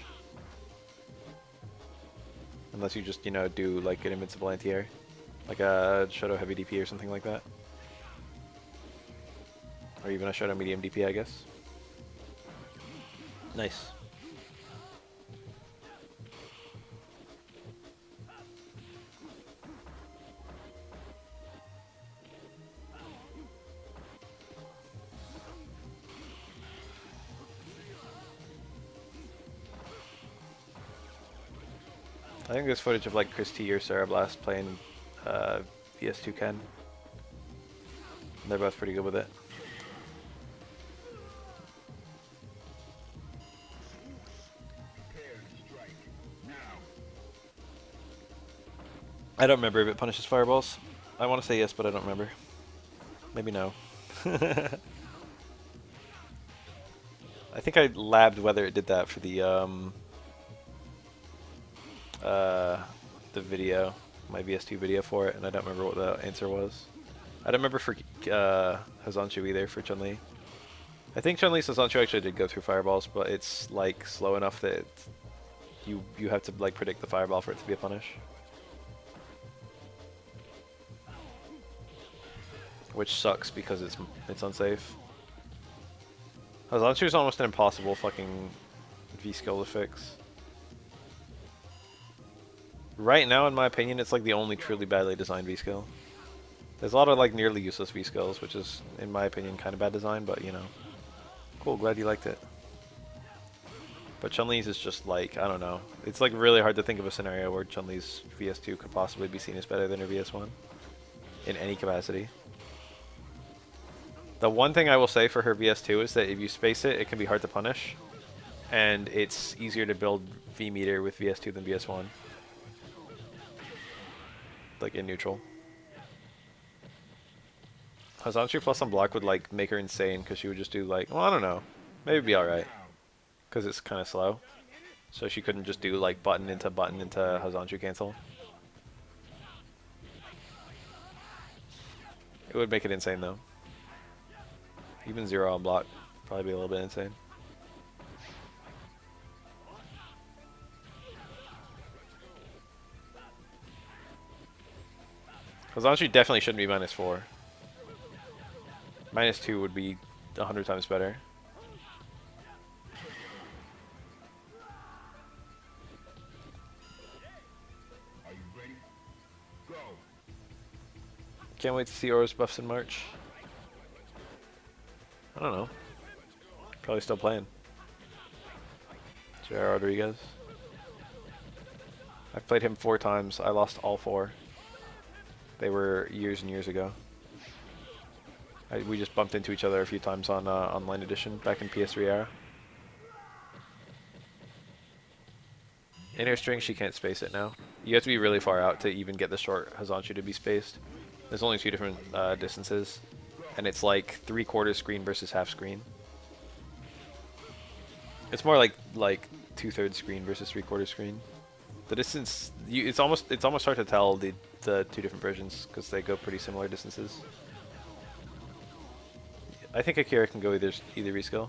Unless you just, you know, do like an invincible anti-air. Like a Shoto heavy DP or something like that. Or even a Shoto medium DP, I guess. Nice. I think there's footage of like Chris T or Sarah Blast playing VS2 Ken. They're both pretty good with it. Prepare to strike. Now, I don't remember if it punishes fireballs. I want to say yes, but I don't remember. Maybe no. I think I labbed whether it did that for the video, my VS2 video for it, and I don't remember what the answer was. I don't remember for Hazanshu either for Chun-Li. I think Chun-Li's Hazanshu actually did go through fireballs, but it's like slow enough that you have to like predict the fireball for it to be a punish. which sucks because it's unsafe. Hazanchu is almost an impossible fucking V skill to fix. Right now, in my opinion, it's like the only truly badly designed V skill. There's a lot of like nearly useless V skills, which is, in my opinion, kind of bad design, but you know. Cool, glad you liked it. But Chun-Li's is just like, I don't know. It's like really hard to think of a scenario where Chun-Li's VS2 could possibly be seen as better than her VS1 in any capacity. The one thing I will say for her VS2 is that if you space it, it can be hard to punish. And it's easier to build V meter with VS2 than VS1. Like in neutral. Hazanchu plus on block would like make her insane because she would just do like, well, I don't know. Maybe it'd be alright. Because it's kind of slow. So she couldn't just do like button into Hazanchu cancel. It would make it insane though. Even 0 on block, probably be a little bit insane. Hazanchu definitely shouldn't be -4. -2 would be 100 times better. Are you ready? Go. Can't wait to see Aura's buffs in March. I don't know. Probably still playing. J.R. Rodriguez. I've played him 4 times. I lost all 4. They were years and years ago. We just bumped into each other a few times on Online Edition back in PS3 era. In her string, she can't space it now. You have to be really far out to even get the short Hazanchu to be spaced. There's only 2 different distances, and it's like 3/4 screen versus half screen. It's more like 2/3 screen versus 3/4 screen. The distance, it's almost hard to tell the 2 different versions because they go pretty similar distances. I think Akira can go either reskill.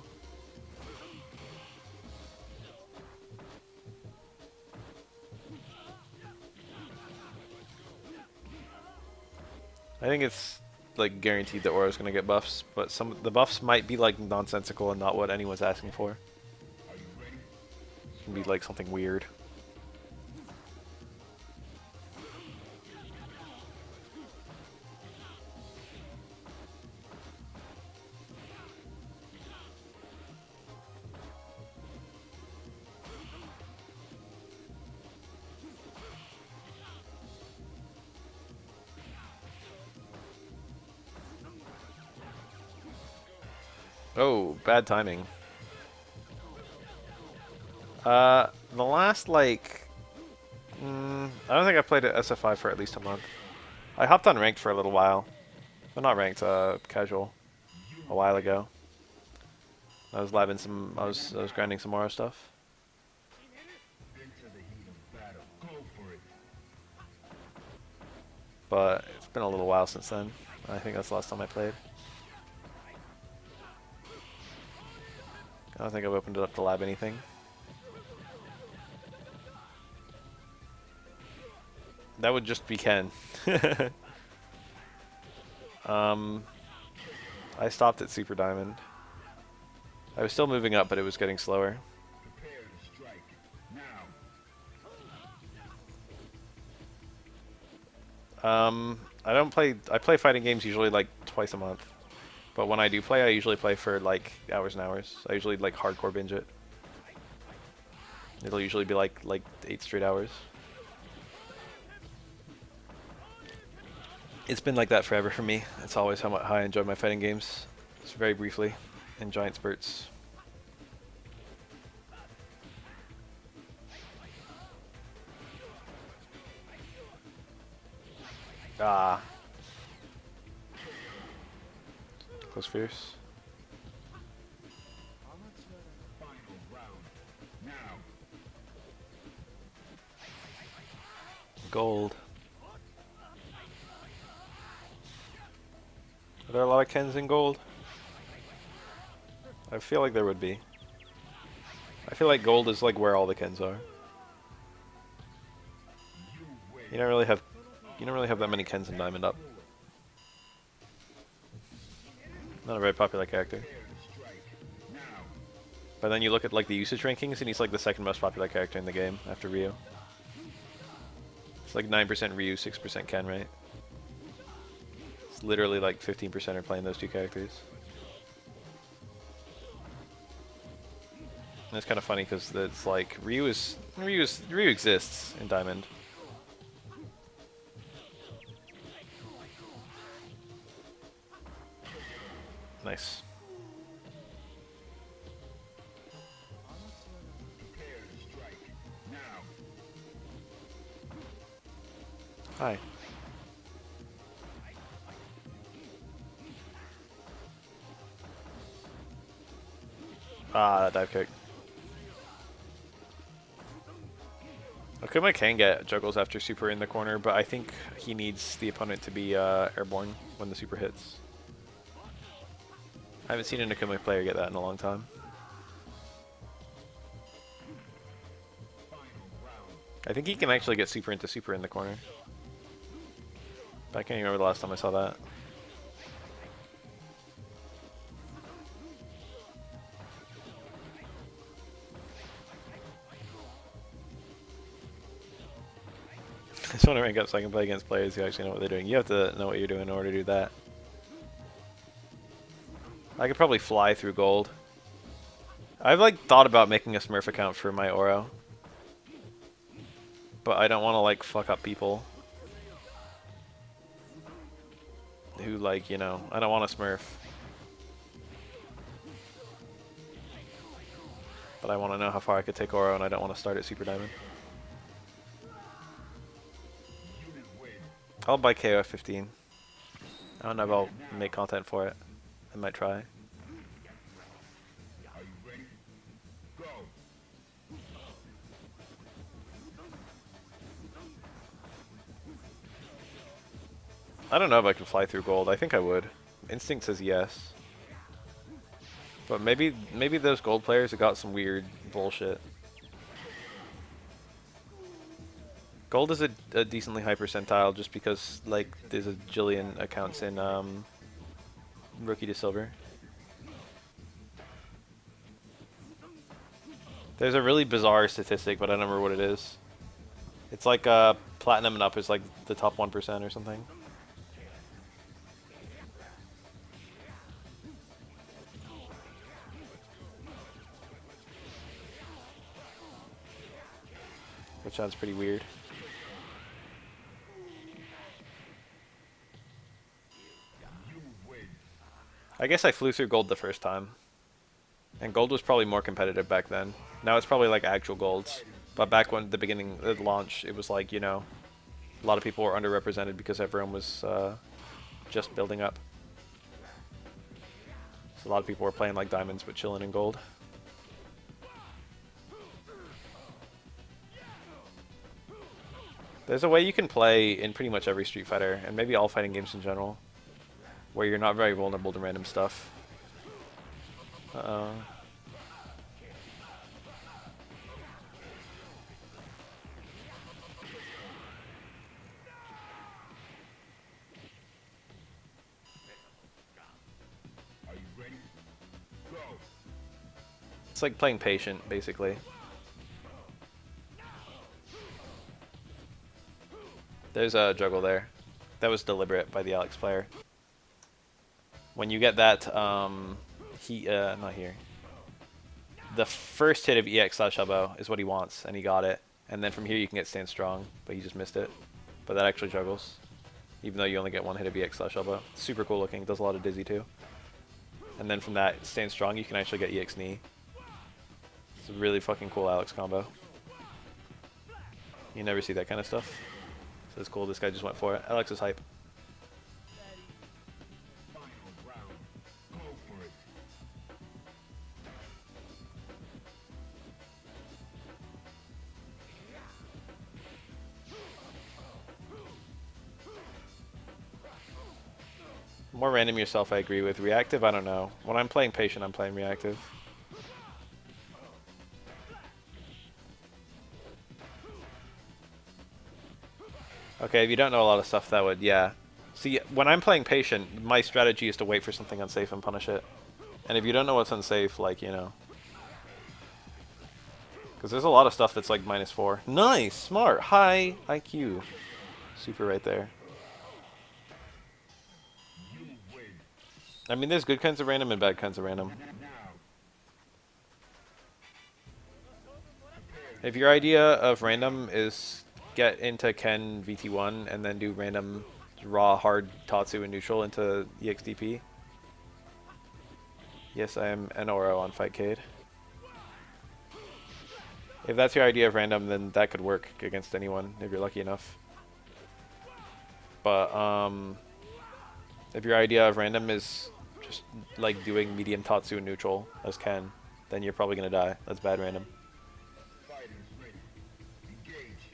I think it's like guaranteed that Aura's gonna get buffs, but some the buffs might be like nonsensical and not what anyone's asking for. It can be like something weird. Oh, bad timing. The last like, I don't think I played at SF3 for at least a month. I hopped on ranked for a little while, but not ranked, casual, a while ago. I was labbing some, I was grinding some more stuff. Into the heat of battle. Go for it. But it's been a little while since then. I think that's the last time I played. I don't think I've opened it up to lab anything. That would just be Ken. I stopped at Super Diamond. I was still moving up, but it was getting slower. Prepare to strike. Now. I play fighting games usually like twice a month. But when I do play, I usually play for like hours and hours. I usually like hardcore binge it. It'll usually be like 8 straight hours. It's been like that forever for me. It's always how I enjoy my fighting games. It's very briefly, in giant spurts. Ah. Close fierce. Final round. Now. Gold. Are there a lot of Kens in gold? I feel like there would be. I feel like gold is like where all the Kens are. You don't really have that many Kens in Diamond Up. Not a very popular character. Prepare to strike. Now. But then you look at like the usage rankings, and he's like the second most popular character in the game after Ryu. It's like 9% Ryu, 6% Ken, right? It's literally like 15% are playing those two characters. And it's kind of funny because it's like Ryu exists in Diamond. Nice. Prepare to strike. Now. Hi. Ah, that dive kick. Akuma can get juggles after super in the corner, but I think he needs the opponent to be airborne when the super hits. I haven't seen an Akuma player get that in a long time. I think he can actually get super into super in the corner. But I can't remember the last time I saw that. I just want to rank up so I can play against players who actually know what they're doing. You have to know what you're doing in order to do that. I could probably fly through gold. I've like thought about making a Smurf account for my Oro. But I don't want to like fuck up people. Who like, you know, I don't want a Smurf. But I want to know how far I could take Oro and I don't want to start at Super Diamond. I'll buy KO 15. I don't know if I'll make content for it. I might try. Are you ready? Go. I don't know if I can fly through gold. I think I would. Instinct says yes. But maybe those gold players have got some weird bullshit. Gold is a decently high percentile just because like there's a jillion accounts in Rookie to Silver. There's a really bizarre statistic, but I don't remember what it is. It's like platinum and up is like the top 1% or something. Which sounds pretty weird. I guess I flew through gold the first time. And gold was probably more competitive back then. Now it's probably like actual golds. But back when the beginning, the launch, it was like, you know, a lot of people were underrepresented because everyone was just building up. So a lot of people were playing like diamonds but chilling in gold. There's a way you can play in pretty much every Street Fighter, and maybe all fighting games in general, where you're not very vulnerable to random stuff. Uh-oh. Are you ready? Go. It's like playing patient, basically. There's a juggle there. That was deliberate by the Alex player. When you get that, not here. The first hit of EX/elbow is what he wants, and he got it. And then from here you can get stand strong, but he just missed it. But that actually juggles, even though you only get one hit of EX/elbow. Super cool looking, does a lot of dizzy too. And then from that stand strong you can actually get EX knee. It's a really fucking cool Alex combo. You never see that kind of stuff. So it's cool, this guy just went for it. Alex is hype. Final round. Go for it. More random yourself, I agree with. Reactive, I don't know. When I'm playing patient, I'm playing reactive. Okay, if you don't know a lot of stuff, that would, yeah. See, when I'm playing patient, my strategy is to wait for something unsafe and punish it. And if you don't know what's unsafe, like, you know. Because there's a lot of stuff that's like -4. Nice! Smart! High IQ. Super right there. You win. I mean, there's good kinds of random and bad kinds of random. Now, If your idea of random is get into Ken VT1 and then do random raw hard Tatsu and neutral into EXDP. Yes, I am an Oro on Fightcade. If that's your idea of random, then that could work against anyone if you're lucky enough. But if your idea of random is just like doing medium Tatsu and neutral as Ken, then you're probably gonna die. That's bad random. fighters ready. Engage.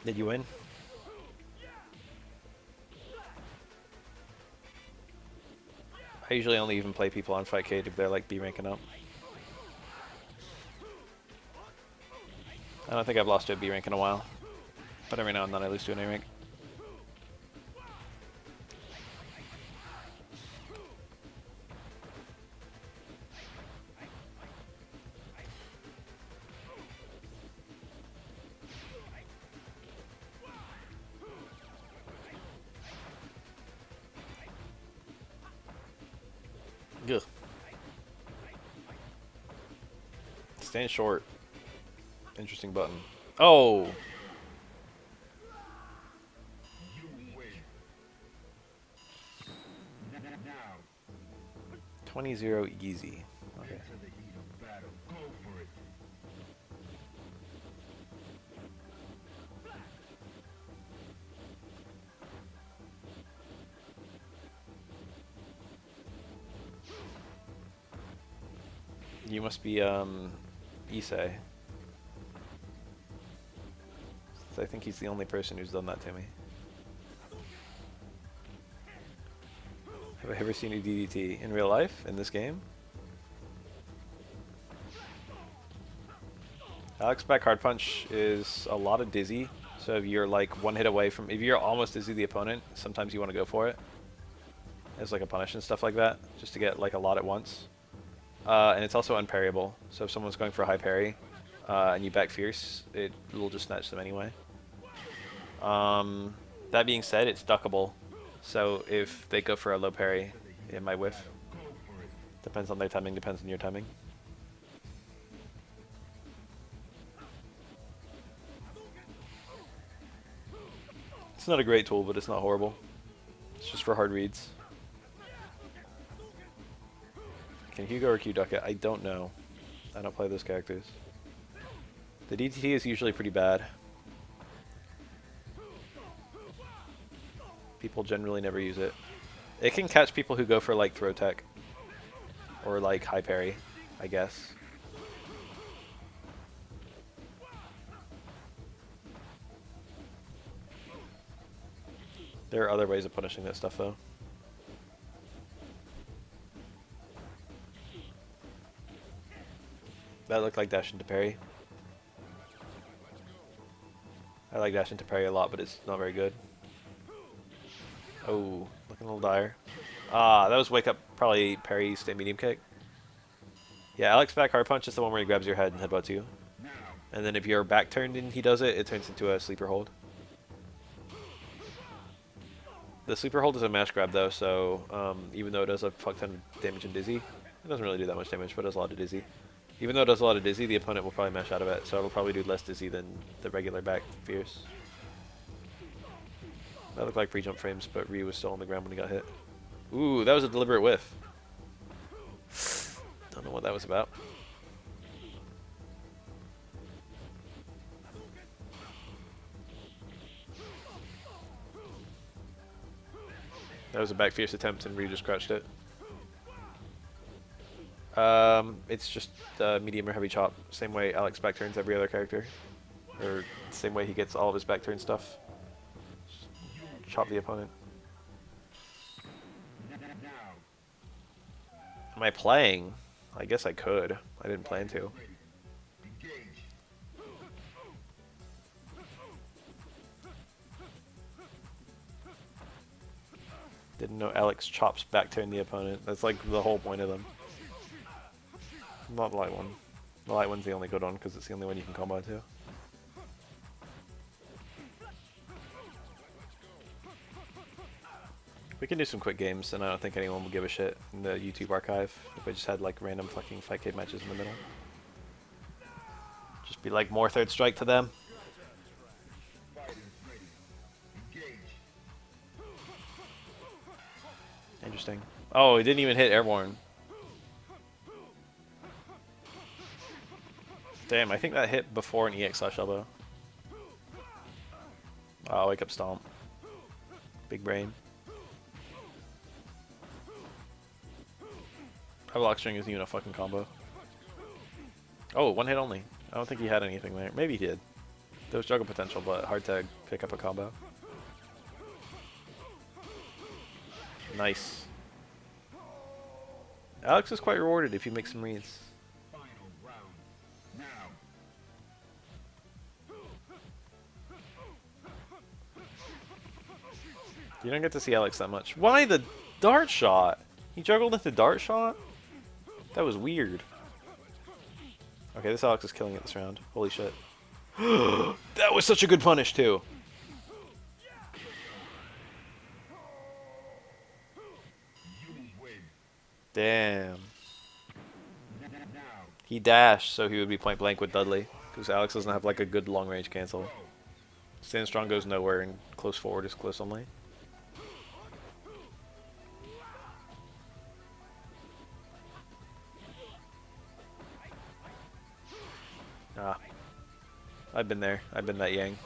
Did you win? I usually only even play people on Fightcade if they're like B ranking up. I don't think I've lost to a B rank in a while, but every now and then I lose to an A rank. Ugh. Stand short. Interesting button. Oh! You win. Now, 20-0 easy. Okay. into the heat of battle. Go for it. You must be, Issei. I think he's the only person who's done that to me. Have I ever seen a DDT in real life, in this game? Alex back hard punch is a lot of dizzy, so if you're like one hit away from, if you're almost dizzy the opponent, sometimes you want to go for it. As like a punish and stuff like that, just to get like a lot at once. And it's also unparryable, so if someone's going for a high parry, and you back fierce, it will just snatch them anyway. That being said, it's duckable, so if they go for a low parry, it might whiff. Go for it. Depends on their timing, depends on your timing. It's not a great tool, but it's not horrible. It's just for hard reads. Can Hugo or Q duck it? I don't know. I don't play those characters. The DTT is usually pretty bad. People generally never use it. It can catch people who go for like throw tech. Or like high parry, I guess. There are other ways of punishing that stuff though. That looked like dash into parry. I like dash into parry a lot, but it's not very good. Oh, looking a little dire. Ah, that was wake up, probably parry, stay medium kick. Yeah, Alex back hard punch is the one where he grabs your head and headbutts you. Now, And then if you're back turned and he does it, it turns into a sleeper hold. The sleeper hold is a mash grab though, so even though it does a fuck ton of damage and dizzy, it doesn't really do that much damage, but it does a lot of dizzy. Even though it does a lot of dizzy, the opponent will probably mash out of it, so it'll probably do less dizzy than the regular back fierce. That looked like pre-jump frames, but Ryu was still on the ground when he got hit. Ooh, that was a deliberate whiff. Don't know what that was about. That was a back fierce attempt and Ryu just crouched it. It's just medium or heavy chop. Same way Alex back turns every other character. Or same way he gets all of his back turn stuff. Chop the opponent. now, Am I playing? I guess I could. I didn't plan to. ready. Engage. Didn't know Alex chops back turn the opponent. That's like the whole point of them. Not the light one. The light one's the only good one because it's the only one you can combo to. We can do some quick games, and I don't think anyone will give a shit in the YouTube archive if I just had like random fucking 5K matches in the middle. Just be like more third strike to them. Interesting. Oh, he didn't even hit airborne. Damn, I think that hit before an EX/elbow. Oh, wake up stomp. Big brain. Our block string isn't even a fucking combo. Oh, one hit only. I don't think he had anything there. Maybe he did. There was juggle potential, but hard to pick up a combo. Nice. Alex is quite rewarded if you make some reads. You don't get to see Alex that much. Why the dart shot? He juggled into dart shot? That was weird. Okay, this Alex is killing it this round. Holy shit. That was such a good punish, too. Damn. He dashed, so he would be point blank with Dudley. Because Alex doesn't have like a good long range cancel. Stand strong goes nowhere, and close forward is close only. Ah. I've been there. I've been that Yang.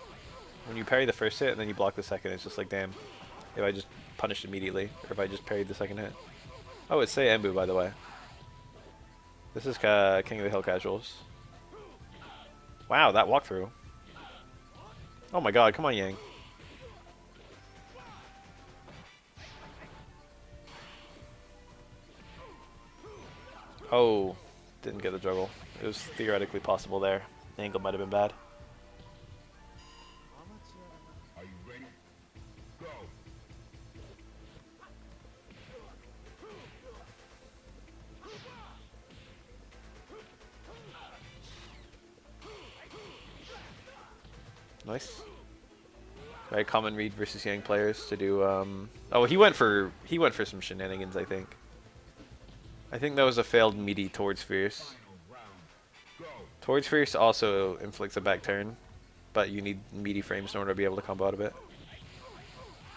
When you parry the first hit and then you block the second, it's just like, damn. If I just punished immediately, or if I just parried the second hit. Oh, it's Say Embu, by the way. This is King of the Hill Casuals. Wow, that walkthrough. Oh my god, come on, Yang. Oh, didn't get the juggle. It was theoretically possible there. The angle might have been bad. Are you ready? Go. Nice. Very common read versus Yang players to do. Oh, he went for some shenanigans. I think. I think that was a failed meaty towards Fierce. Towards Fierce also inflicts a back turn, but you need meaty frames in order to be able to combo out of it.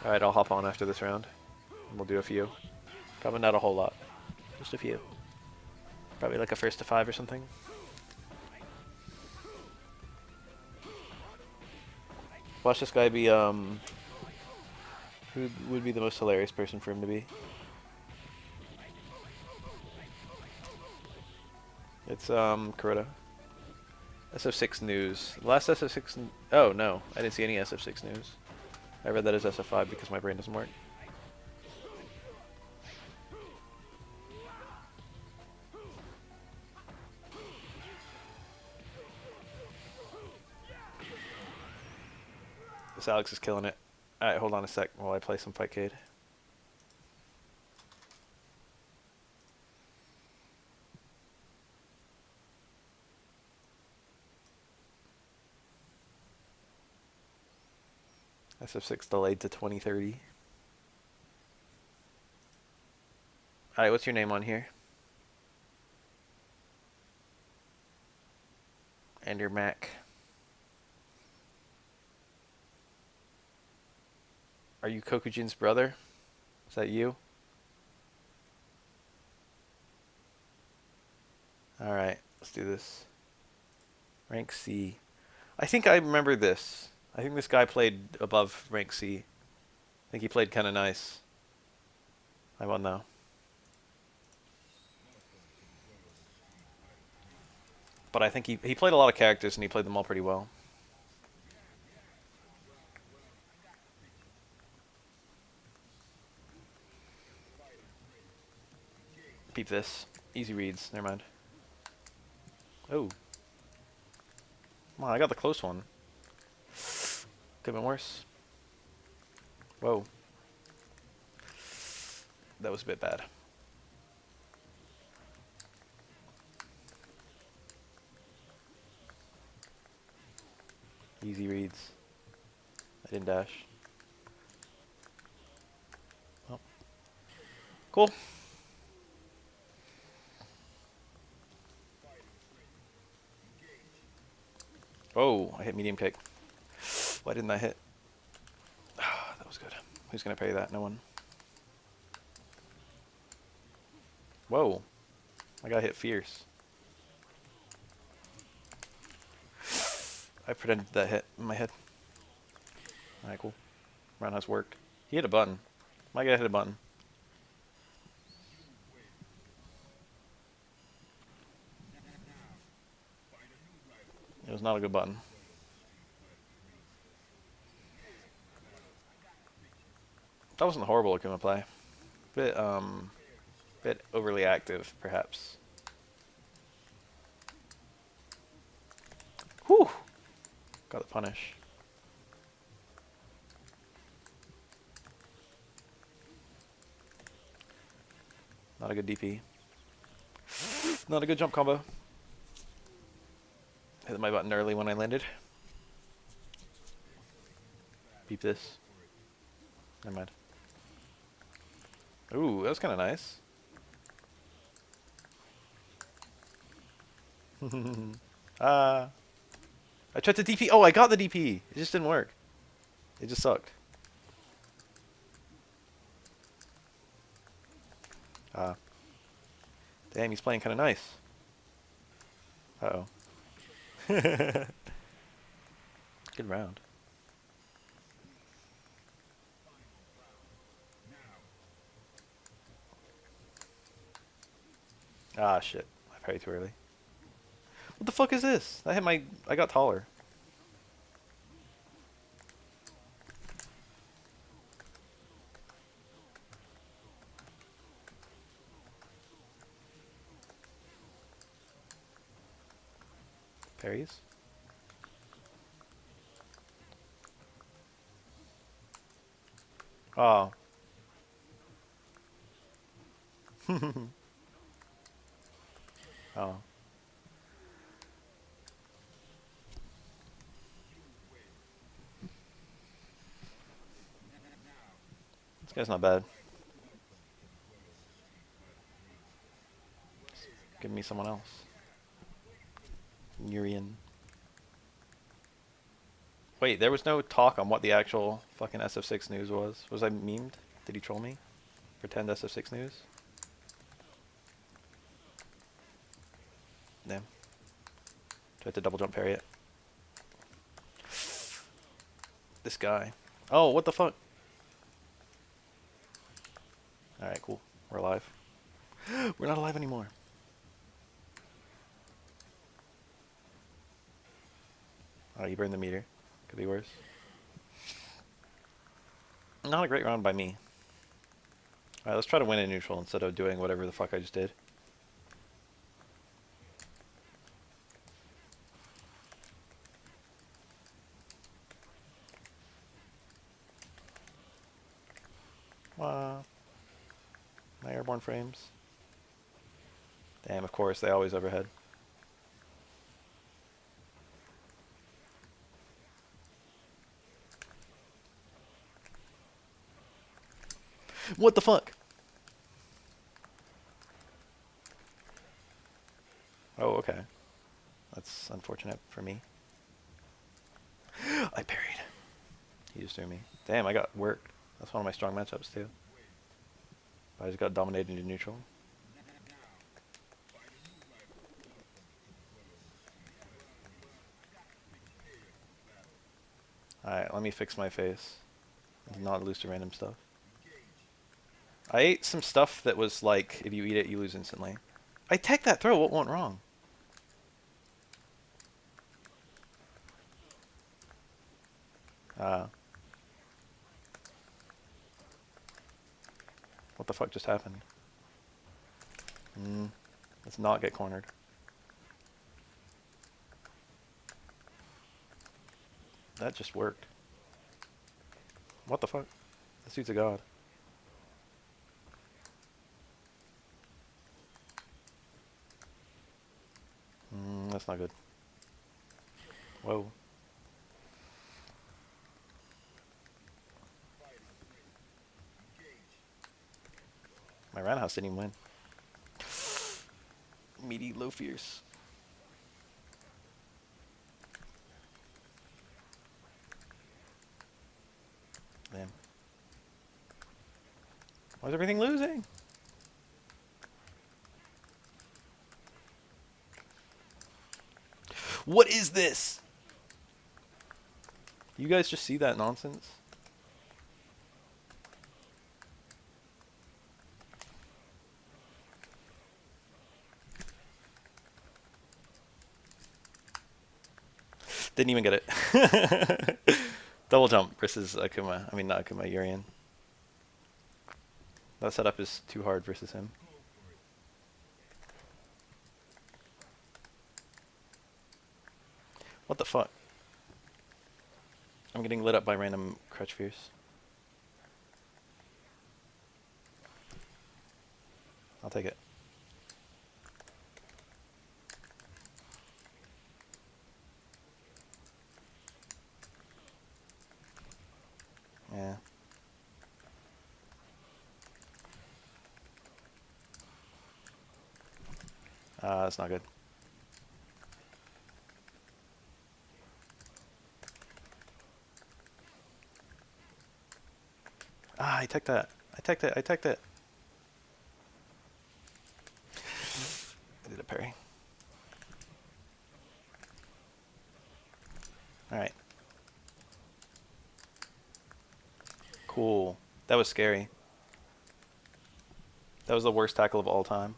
Alright, I'll hop on after this round. And we'll do a few. Probably not a whole lot. Just a few. Probably like a first to 5 or something. Watch this guy be, who would be the most hilarious person for him to be? It's, Kuroda. SF6 news. Last SF6... Oh, no. I didn't see any SF6 news. I read that as SF5 because my brain doesn't work. This Alex is killing it. Alright, hold on a sec while I play some Fightcade. SF6 delayed to 2030. Alright, what's your name on here? And your Mac. Are you Kokujin's brother? Is that you? Alright, let's do this. Rank C. I think I remember this. I think this guy played above rank C. I think he played kind of nice. I won though. But I think he played a lot of characters and he played them all pretty well. Peep this. Easy reads. Never mind. Oh. Come on, I got the close one. Could have been worse. Whoa. That was a bit bad. Easy reads. I didn't dash. Oh. Cool. Oh, I hit medium kick. Why didn't I hit? That was good. Who's gonna parry that? No one. Whoa. I got hit fierce. I pretended that hit in my head. Alright, cool. Roundhouse worked. He hit a button. My guy hit a button. It was not a good button. That wasn't a horrible Akuma play. Bit overly active, perhaps. Whew! Got the punish. Not a good DP. Not a good jump combo. Hit my button early when I landed. Beep this. Never mind. Ooh, that was kind of nice. I tried to DP. Oh, I got the DP. It just didn't work. It just sucked. Damn, he's playing kind of nice. Uh-oh. Good round. Ah, shit. I parried too early. What the fuck is this? I hit my... I got taller. Parries? Oh. Oh. This guy's not bad. Give me someone else. Urian. Wait, there was no talk on what the actual fucking SF6 news was. Was I memed? Did he troll me? Pretend SF6 news? Damn. Tried to double jump parry it. This guy. Oh, what the fuck? Alright, cool. We're alive. We're not alive anymore. Oh, you burned the meter. Could be worse. Not a great round by me. Alright, let's try to win in neutral instead of doing whatever the fuck I just did. Wow. My airborne frames. Damn, of course, they always overhead. What the fuck? Oh, okay. That's unfortunate for me. I parried. He just threw me. Damn, I got worked. That's one of my strong matchups, too. But I just got dominated into neutral. Alright, let me fix my face. Not lose to random stuff. I ate some stuff that was like, if you eat it, you lose instantly. I tech that throw, what went wrong? What the fuck just happened? Let's not get cornered. That just worked. What the fuck? This dude's a god. that's not good. Whoa. My roundhouse didn't even win. Meaty low fierce. Damn. Why is everything losing? What is this? You guys just see that nonsense? Didn't even get it. Double jump versus Akuma. I mean, not Akuma, Urian. That setup is too hard versus him. What the fuck? I'm getting lit up by random crutch fears. I'll take it. Yeah. That's not good. Ah, I teched that. I teched it. I teched it. I did a parry. Alright. Cool. That was scary. That was the worst tackle of all time.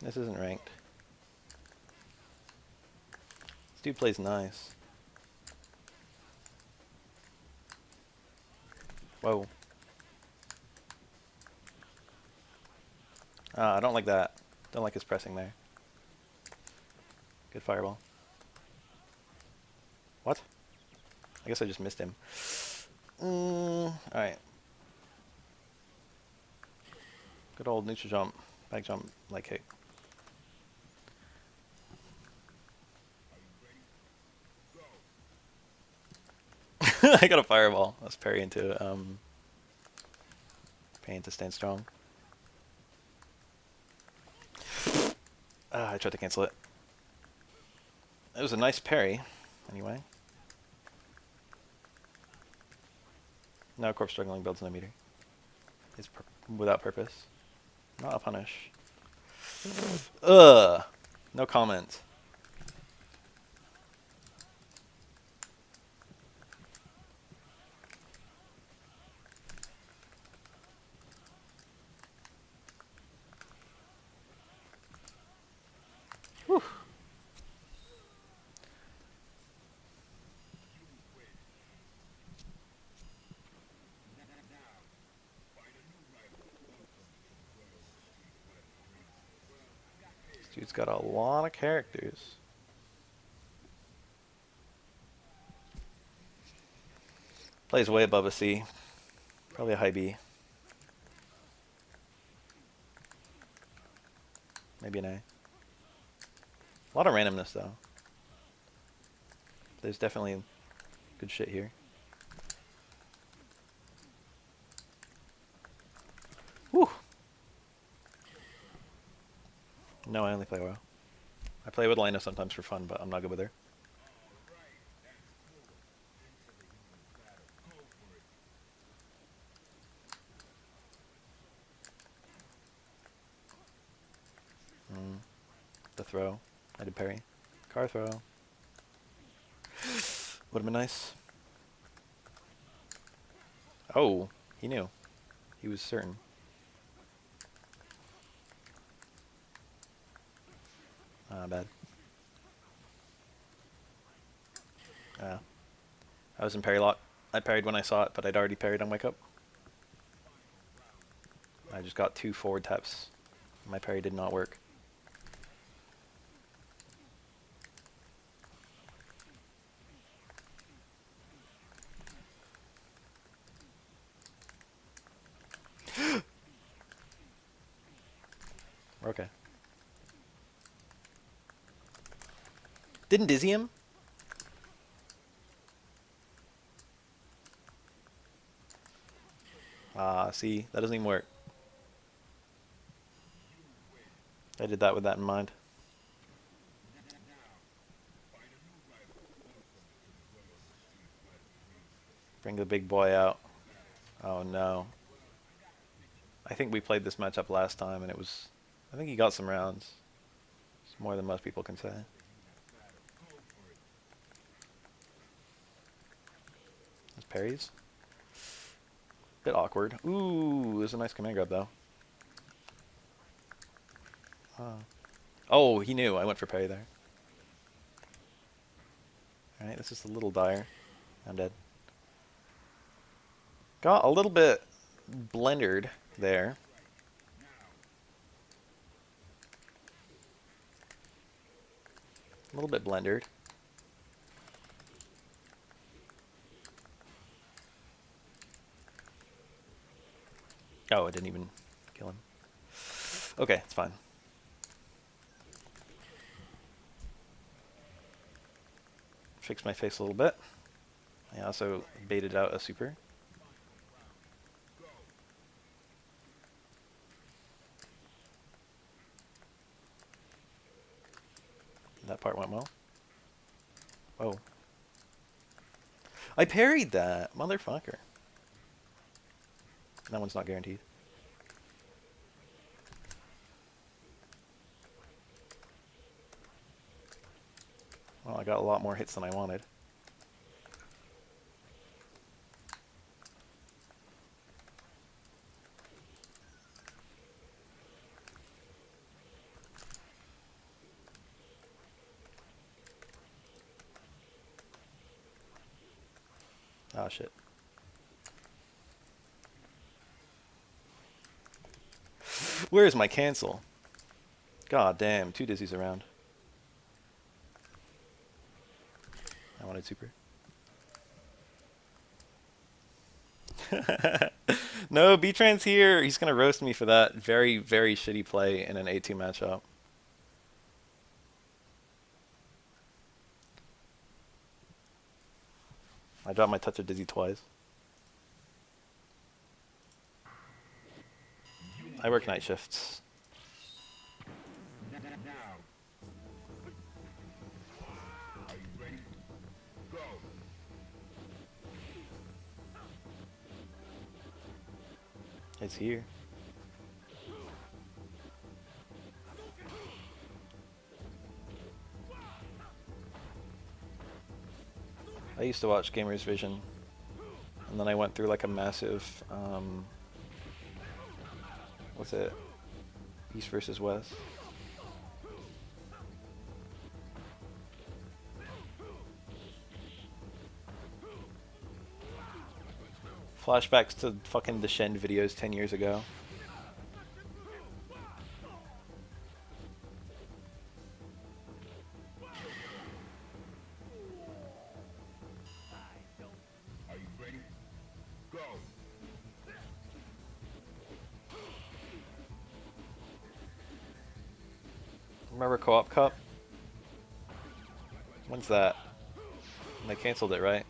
This isn't ranked. This dude plays nice. Whoa. I don't like that. Don't like his pressing there. Good fireball. What? I guess I just missed him. Alright. Good old neutral jump. Back jump, leg kick. I got a fireball. Let's parry into stand strong. I tried to cancel it. It was a nice parry, anyway. Now corpse struggling builds no meter. It's without purpose. Not a punish. Ugh. No comment. Whew. This dude's got a lot of characters. Plays way above a C. Probably a high B. Maybe an A. A lot of randomness, though. There's definitely good shit here. Whew. No, I only play WoW. I play with Lina sometimes for fun, but I'm not good with her. The throw. I did parry. Car throw. Would have been nice. Oh, he knew. He was certain. Bad. I was in parry lock. I parried when I saw it, but I'd already parried on wake up. I just got 2 forward taps. My parry did not work. Okay. Didn't dizzy him? Ah, see, that doesn't even work. I did that with that in mind. Bring the big boy out. Oh no. I think we played this matchup last time and it was... I think he got some rounds. It's more than most people can say. That's parries. Bit awkward. Ooh, there's a nice command grab though. Oh, he knew. I went for parry there. Alright, this is a little dire. I'm dead. Got a little bit blendered there. A little bit blendered. Oh, it didn't even kill him. Okay, it's fine. Fix my face a little bit. I also baited out a super. That part went well. Oh. I parried that! Motherfucker. That one's not guaranteed. Well, I got a lot more hits than I wanted. Ah, shit. Where's my cancel? God damn, 2 dizzies around. I wanted super. No, B-Tran's here. He's gonna roast me for that very, very shitty play in an A2 matchup. I dropped my touch of dizzy twice. I work night shifts. Are you ready? Go. It's here. I used to watch Gamers Vision, and then I went through like a massive, what's it? East versus West. Flashbacks to fucking the Shen videos 10 years ago. Are you ready? Go. Remember Co-op Cup? When's that? And they canceled it, right?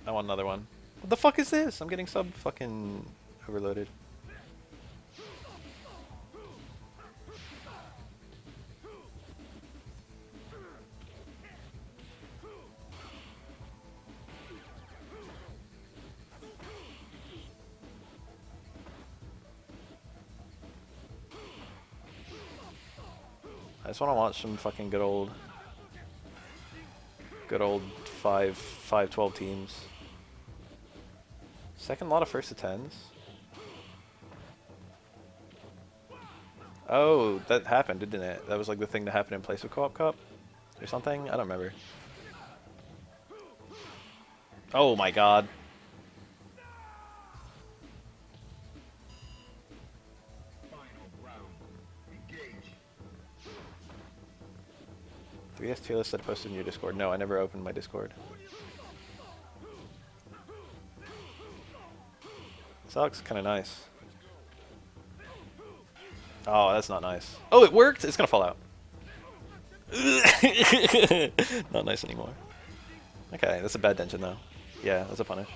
I want another one. What the fuck is this? I'm getting sub fucking overloaded. I just want to watch some fucking good old 5-12 teams. Second lot of first to 10s. Oh, that happened, didn't it? That was like the thing that happened in place of Co-op Cup? Or something? I don't remember. Oh my god. Final round. Engage. 3S tier list that I posted in your Discord. No, I never opened my Discord. This looks kind of nice. Oh, that's not nice. Oh, it worked? It's gonna fall out. Not nice anymore. Okay, that's a bad dension though. Yeah, that's a punish.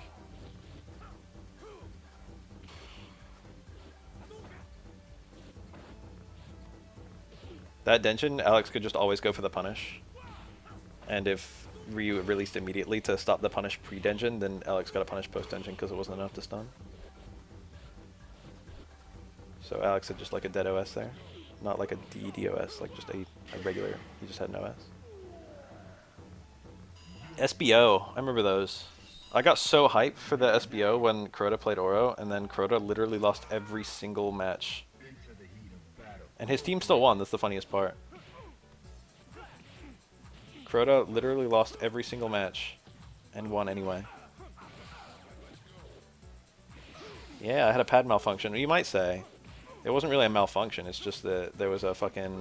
That dension, Alex could just always go for the punish. And if Ryu released immediately to stop the punish pre-dension, then Alex got a punish post-dension because it wasn't enough to stun. So Alex had just like a dead OS there. Not like a DDoS, like just a regular, he just had no S. SBO, I remember those. I got so hyped for the SBO when Crota played Oro, and then Crota literally lost every single match. Into the heat of battle. And his team still won, that's the funniest part. Crota literally lost every single match and won anyway. Yeah, I had a pad malfunction. You might say. It wasn't really a malfunction, it's just that there was a fucking,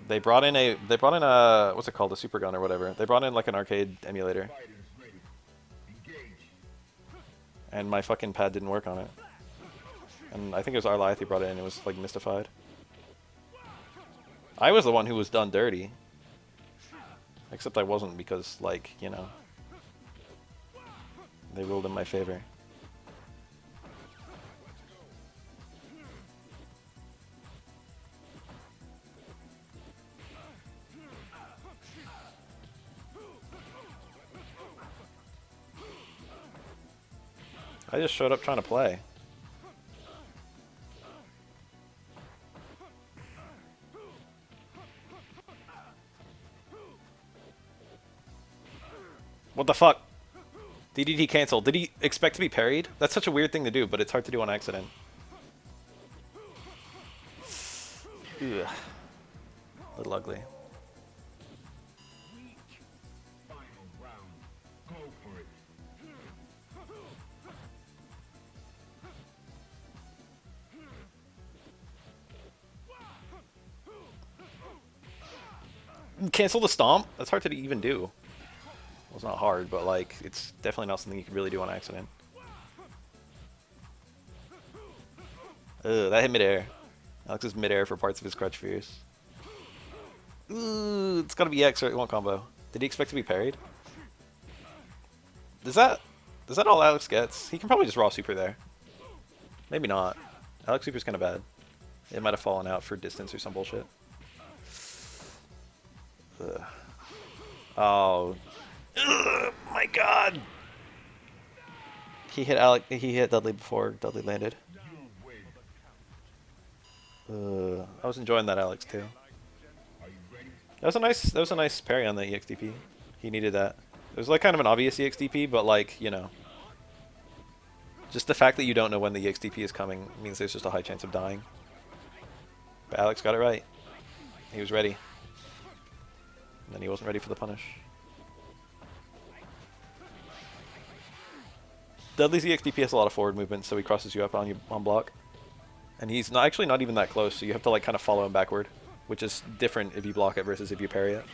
they brought in a, what's it called, a super gun or whatever. They brought in like an arcade emulator. Fighters ready. Engage. And my fucking pad didn't work on it. And I think it was Arliath who brought it in, it was like mystified. I was the one who was done dirty. Except I wasn't because, like, you know, they ruled in my favor. I just showed up trying to play. What the fuck? DDT canceled. Did he expect to be parried? That's such a weird thing to do, but it's hard to do on accident. Ugh. A little ugly. Final round. Go for it. Cancel the stomp? That's hard to even do. Well, it's not hard, but like, it's definitely not something you can really do on accident. Ugh, that hit midair. Alex is midair for parts of his crutch fierce. Ooh, it's gotta be X or it won't combo. Did he expect to be parried? Is that all Alex gets? He can probably just raw super there. Maybe not. Alex super's kind of bad. It might have fallen out for distance or some bullshit. Ugh. Oh. Ugh, my god! He hit Dudley before Dudley landed. I was enjoying that Alex too. Are you ready? That was a nice parry on the EXDP. He needed that. It was like kind of an obvious EXDP, but like, you know. Just the fact that you don't know when the EXDP is coming means there's just a high chance of dying. But Alex got it right. He was ready. And then he wasn't ready for the punish. Dudley's EXDP has a lot of forward movement, so he crosses you up on block. And he's actually not even that close, so you have to like kind of follow him backward, which is different if you block it versus if you parry it.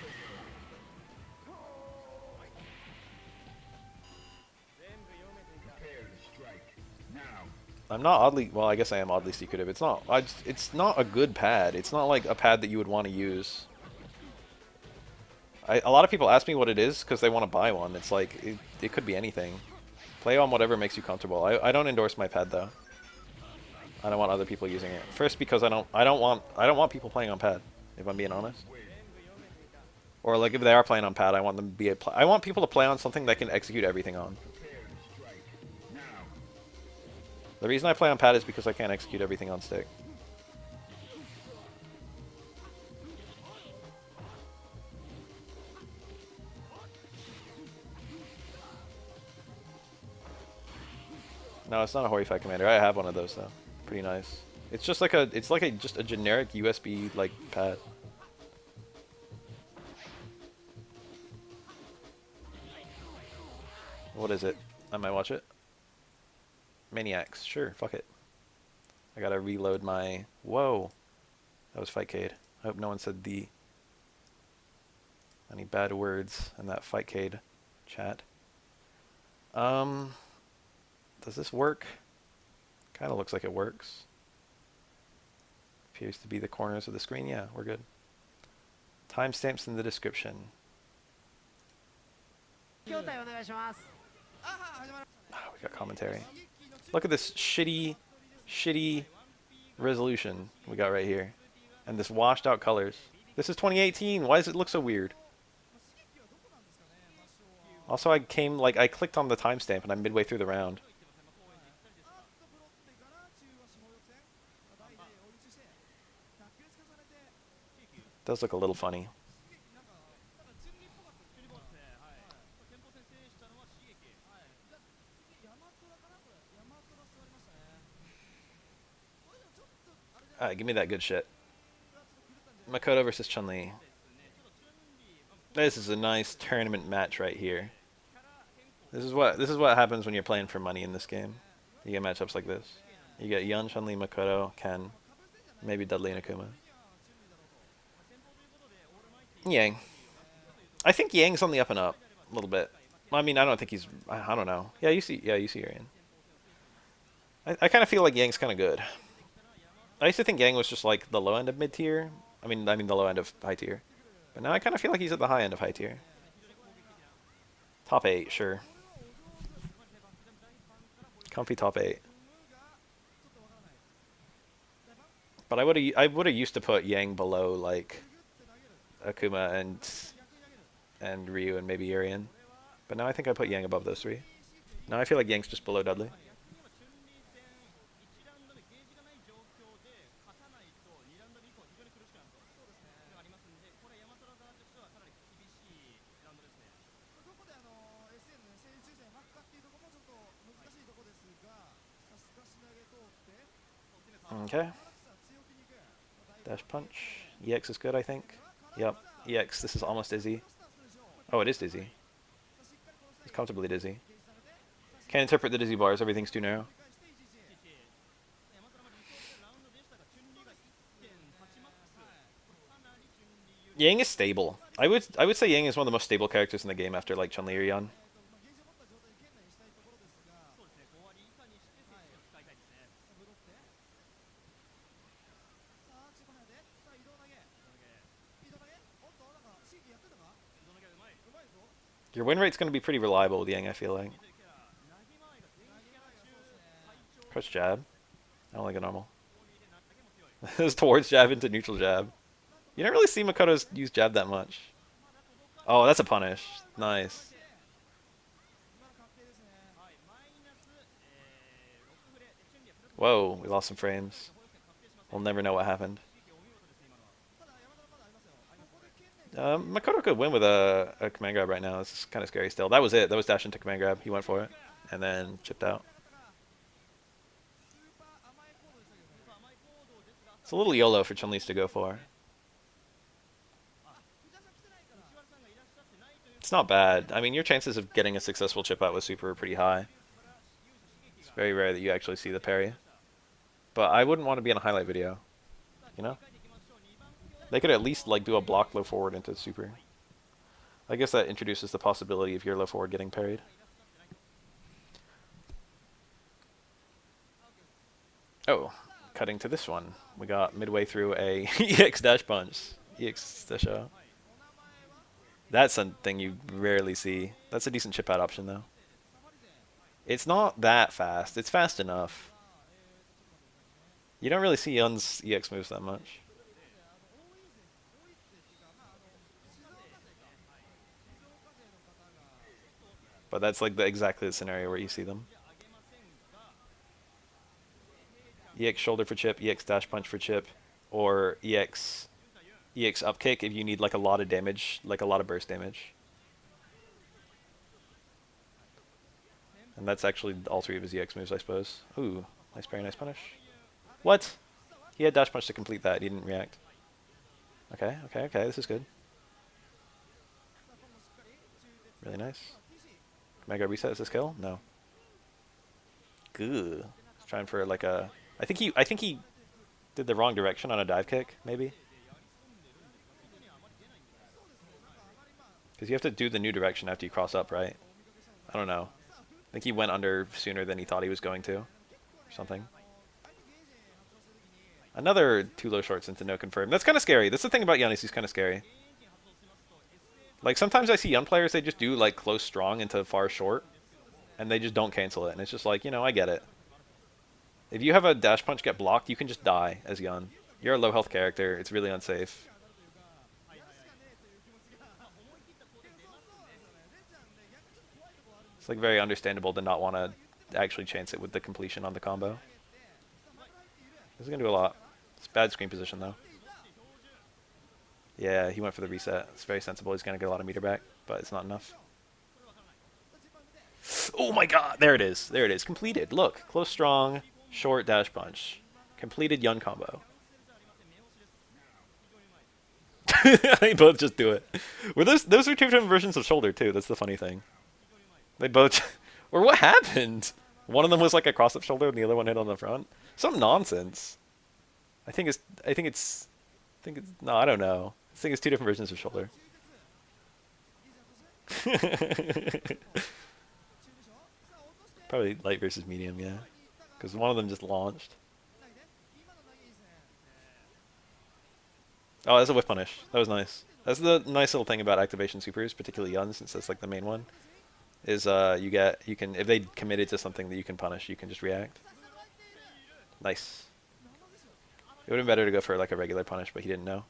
Prepare to strike. Now. I'm not oddly, well, I guess I am oddly secretive. It's not, it's not a good pad. It's not like a pad that you would want to use. A lot of people ask me what it is because they want to buy one. It's like, it could be anything. Play on whatever makes you comfortable. I don't endorse my pad though. I don't want other people using it. First, because I don't want people playing on pad, if I'm being honest. Or like if they are playing on pad, I want them to be I want people to play on something they can execute everything on. Prepare to strike. Now. The reason I play on pad is because I can't execute everything on stick. No, it's not a Horify commander. I have one of those though. Pretty nice. It's just like just a generic USB like pad. What is it? I might watch it. Maniacs. Sure, fuck it. I gotta reload my... Whoa. That was Fightcade. I hope no one said the... any bad words in that Fightcade chat. Does this work? Kind of looks like it works. Appears to be the corners of the screen. Yeah, we're good. Timestamps in the description. Oh, we got commentary. Look at this shitty resolution we got right here. And this washed out colors. This is 2018. Why does it look so weird? Also, I clicked on the timestamp and I'm midway through the round. Does look a little funny. Alright, give me that good shit. Makoto versus Chun-Li. This is a nice tournament match right here. This is what happens when you're playing for money in this game. You get matchups like this. You get Yun, Chun-Li, Makoto, Ken, maybe Dudley and Akuma. Yang. I think Yang's on the up and up a little bit. I mean, I don't think he's. I don't know. Yeah, you see Arian. I kind of feel like Yang's kind of good. I used to think Yang was just like the low end of mid tier. I mean the low end of high tier. But now I kind of feel like he's at the high end of high tier. Top 8, sure. Comfy top 8. But I would have used to put Yang below like Akuma and Ryu and maybe Arian. But now I think I put Yang above those three. Now I feel like Yang's just below Dudley. Okay. Dash punch. EX is good, I think. Yep. EX, this is almost dizzy. Oh, it is dizzy. It's comfortably dizzy. Can't interpret the dizzy bars, everything's too narrow. Yang is stable. I would say Yang is one of the most stable characters in the game after like Chun-Li or Yun. Your win rate's going to be pretty reliable with Yang, I feel like. Crush jab. I don't like a normal. This is towards jab into neutral jab. You don't really see Makoto's use jab that much. Oh, that's a punish. Nice. Whoa, we lost some frames. We'll never know what happened. Makoto could win with a command grab right now. It's kind of scary still. That was it. That was dash into command grab. He went for it. And then chipped out. It's a little YOLO for Chun-Li's to go for. It's not bad. I mean, your chances of getting a successful chip out with super are pretty high. It's very rare that you actually see the parry. But I wouldn't want to be in a highlight video. You know? They could at least like do a block low forward into super. I guess that introduces the possibility of your low forward getting parried. Oh, cutting to this one. We got midway through a EX dash punch. EX dash out. That's something you rarely see. That's a decent chip out option though. It's not that fast. It's fast enough. You don't really see Yun's EX moves that much. But that's like exactly the scenario where you see them. EX shoulder for chip, EX dash punch for chip, or EX up kick if you need like a lot of damage, like a lot of burst damage. And that's actually all three of his EX moves, I suppose. Ooh, nice parry, nice punish. What? He had dash punch to complete that. He didn't react. Okay, okay, okay. This is good. Really nice. Mega reset is this kill? No. Good. He's trying for like a. I think he did the wrong direction on a dive kick, maybe. Because you have to do the new direction after you cross up, right? I don't know. I think he went under sooner than he thought he was going to, or something. Another too low shorts into no confirm. That's kind of scary. That's the thing about Yanis. He's kind of scary. Like sometimes I see young players, they just do like close strong into far short, and they just don't cancel it. And it's just like, I get it. If you have a dash punch get blocked, you can just die as Yun. You're a low health character. It's really unsafe. It's like very understandable to not want to actually chance it with the completion on the combo. This is gonna do a lot. It's bad screen position though. Yeah, he went for the reset. It's very sensible. He's gonna get a lot of meter back, but it's not enough. Oh my god, there it is. There it is. Completed. Look, close strong, short dash punch. Completed Yun combo. They both just do it. Were those were two different versions of shoulder too? That's the funny thing. They both or what happened? One of them was like a cross up shoulder and the other one hit on the front. Some nonsense. I think it's no, I don't know. I think it's two different versions of shoulder. Probably light versus medium, yeah. Because one of them just launched. Oh, that's a whiff punish. That was nice. That's the nice little thing about activation supers, particularly Yun, since that's like the main one. Is you can if they committed to something that you can punish, you can just react. Nice. It would have been better to go for like a regular punish, but he didn't know.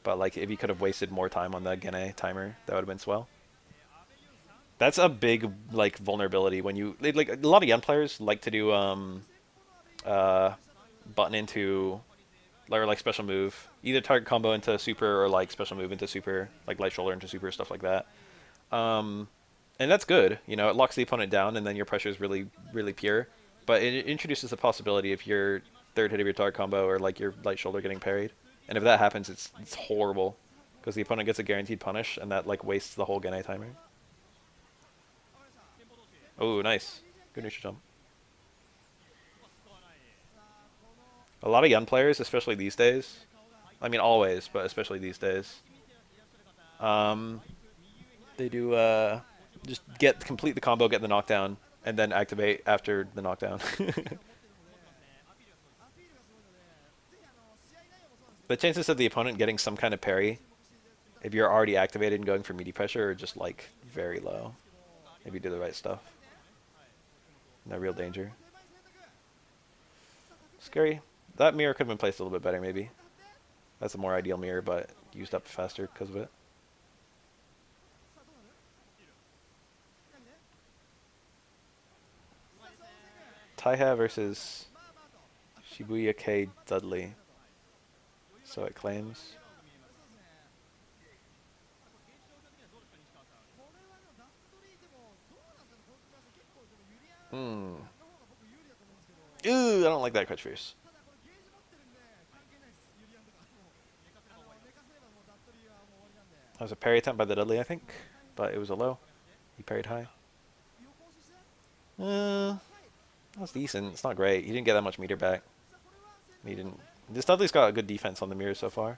But like if he could have wasted more time on the Gene timer, that would have been swell. That's a big like vulnerability when you like a lot of Yun players like to do button into or like special move, either target combo into super or like special move into super, like light shoulder into super, stuff like that. And that's good. It locks the opponent down, and then your pressure is really, really pure. But it introduces the possibility of your third hit of your target combo or like your light shoulder getting parried. And if that happens, it's horrible because the opponent gets a guaranteed punish, and that like wastes the whole Gene timer. Oh, nice. Good neutral jump. A lot of Yun players, especially these days, I mean always, but especially these days, they do just complete the combo, get the knockdown, and then activate after the knockdown. The chances of the opponent getting some kind of parry, if you're already activated and going for meaty pressure, are just like very low. If you do the right stuff. No real danger. Scary. That mirror could have been placed a little bit better, maybe. That's a more ideal mirror, but used up faster because of it. Taiha versus Shibuya K. Dudley. So it claims. Ooh, I don't like that Crutch Fierce. That was a parry attempt by the Dudley, I think, but it was a low. He parried high. That was decent. It's not great. He didn't get that much meter back. He didn't. This Dudley's got a good defense on the mirror so far,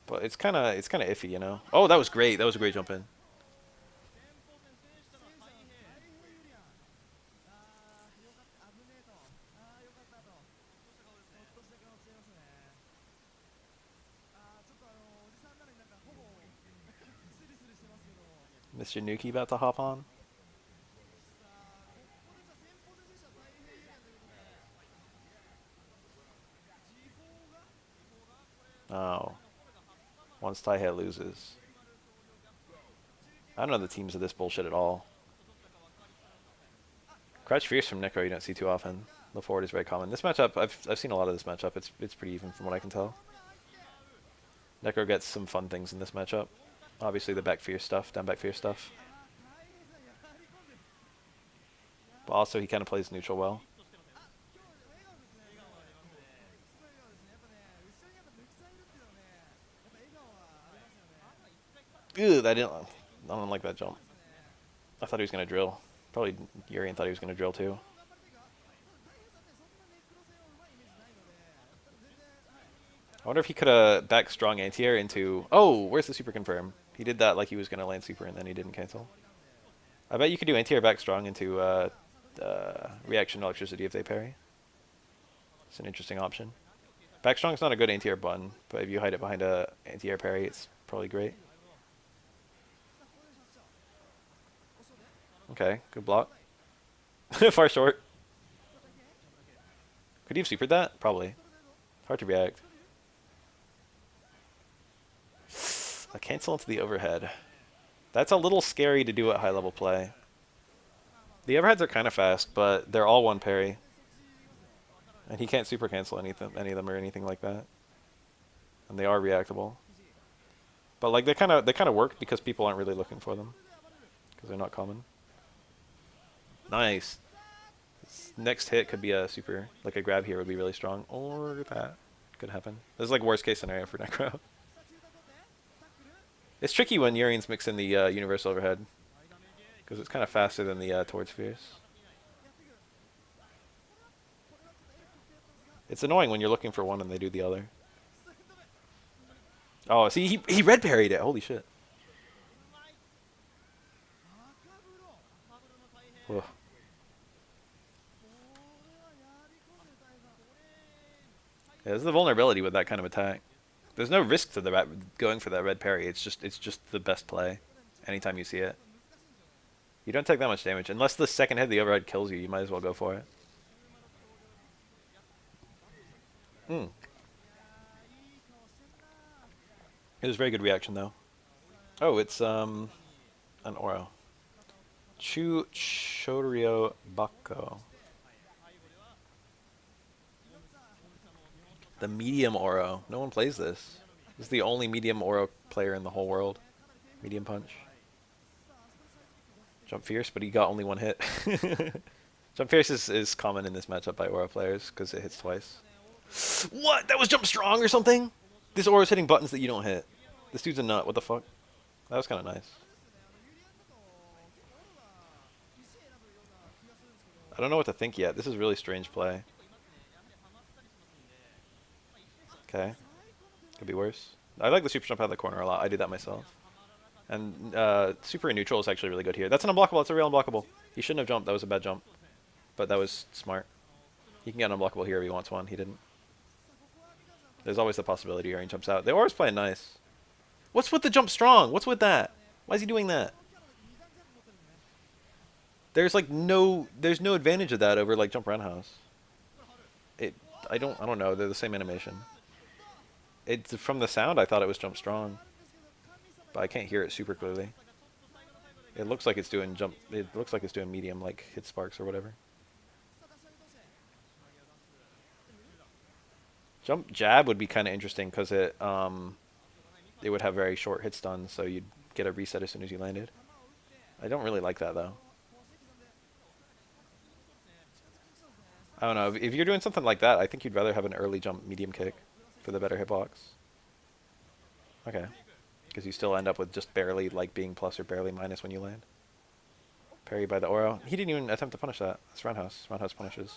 but it's kind of iffy, Oh, that was great. That was a great jump in. Mr. Nuki about to hop on. Oh. Once Taihe loses. I don't know the teams of this bullshit at all. Crouch Fierce from Necro you don't see too often. The forward is very common. This matchup, I've seen a lot of this matchup. It's pretty even from what I can tell. Necro gets some fun things in this matchup. Obviously the back Fierce stuff, down back Fierce stuff. But also he kind of plays neutral well. Ew, I don't like that jump. I thought he was going to drill. Probably Urian thought he was going to drill too. I wonder if he could have back strong anti-air into... Oh, where's the super confirm? He did that like he was going to land super and then he didn't cancel. I bet you could do anti-air back strong into reaction electricity if they parry. It's an interesting option. Backstrong's not a good anti-air button, but if you hide it behind a anti-air parry, it's probably great. Okay, good block. Far short. Could he have supered that? Probably. Hard to react. A cancel into the overhead. That's a little scary to do at high level play. The overheads are kind of fast, but they're all one parry. And he can't super cancel any of them or anything like that. And they are reactable. But like they kind of work because people aren't really looking for them. Because they're not common. Nice. This next hit could be a super, like a grab here would be really strong. Or that could happen. This is like worst case scenario for Necro. It's tricky when Urians mix in the universal overhead. Because it's kind of faster than the Toward Spheres. It's annoying when you're looking for one and they do the other. Oh, see, he red parried it. Holy shit. Whoa. Yeah, there's the vulnerability with that kind of attack. There's no risk to the going for that red parry. It's just the best play. Anytime you see it, you don't take that much damage unless the second hit of the overhead kills you. You might as well go for it. Hmm. It was very good reaction though. Oh, it's an Oro. Chorio Bako. The medium Oro. No one plays this. This is the only medium Oro player in the whole world. Medium punch. Jump fierce, but he got only one hit. Jump fierce is common in this matchup by Oro players because it hits twice. What? That was jump strong or something? This Oro's hitting buttons that you don't hit. This dude's a nut. What the fuck? That was kind of nice. I don't know what to think yet. This is really strange play. Okay. Could be worse. I like the super jump out of the corner a lot. I do that myself. And super neutral is actually really good here. That's an unblockable. That's a real unblockable. He shouldn't have jumped. That was a bad jump. But that was smart. He can get an unblockable here if he wants one. He didn't. There's always the possibility Urian jumps out. The Aura's playing nice. What's with the jump strong? What's with that? Why is he doing that? There's like there's no advantage of that over like jump roundhouse. I don't know. They're the same animation. It's from the sound. I thought it was jump strong, but I can't hear it super clearly. It looks like it's doing jump. It looks like it's doing medium, like hit sparks or whatever. Jump jab would be kind of interesting because it would have very short hit stun, so you'd get a reset as soon as you landed. I don't really like that though. I don't know. If you're doing something like that, I think you'd rather have an early jump medium kick for the better hitbox. Okay. Because you still end up with just barely like being plus or barely minus when you land. Parry by the Oro. He didn't even attempt to punish that. That's Roundhouse. Roundhouse punishes.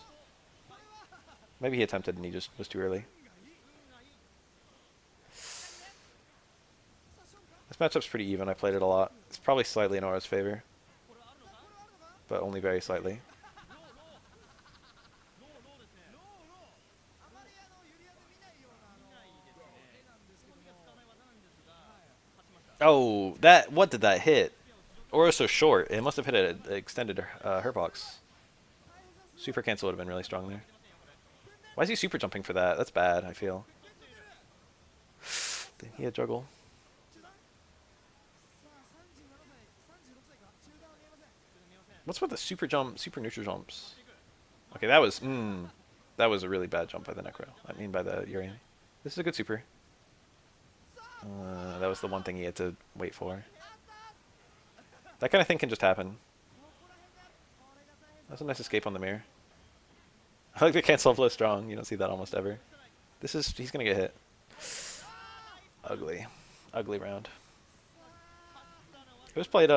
Maybe he attempted and he just was too early. This matchup's pretty even. I played it a lot. It's probably slightly in Oro's favor. But only very slightly. Oh, what did that hit? Oro's so short. It must have hit an extended hurt box. Super cancel would have been really strong there. Why is he super jumping for that? That's bad, I feel. He had juggle. What's with the super jump, super neutral jumps? Okay, that was a really bad jump by the Necro. I mean by the Urian. This is a good super. That was the one thing he had to wait for. That kind of thing can just happen. That's a nice escape on the mirror. I like the cancel flow strong. You don't see that almost ever. He's gonna get hit. Ugly. Ugly round. It was played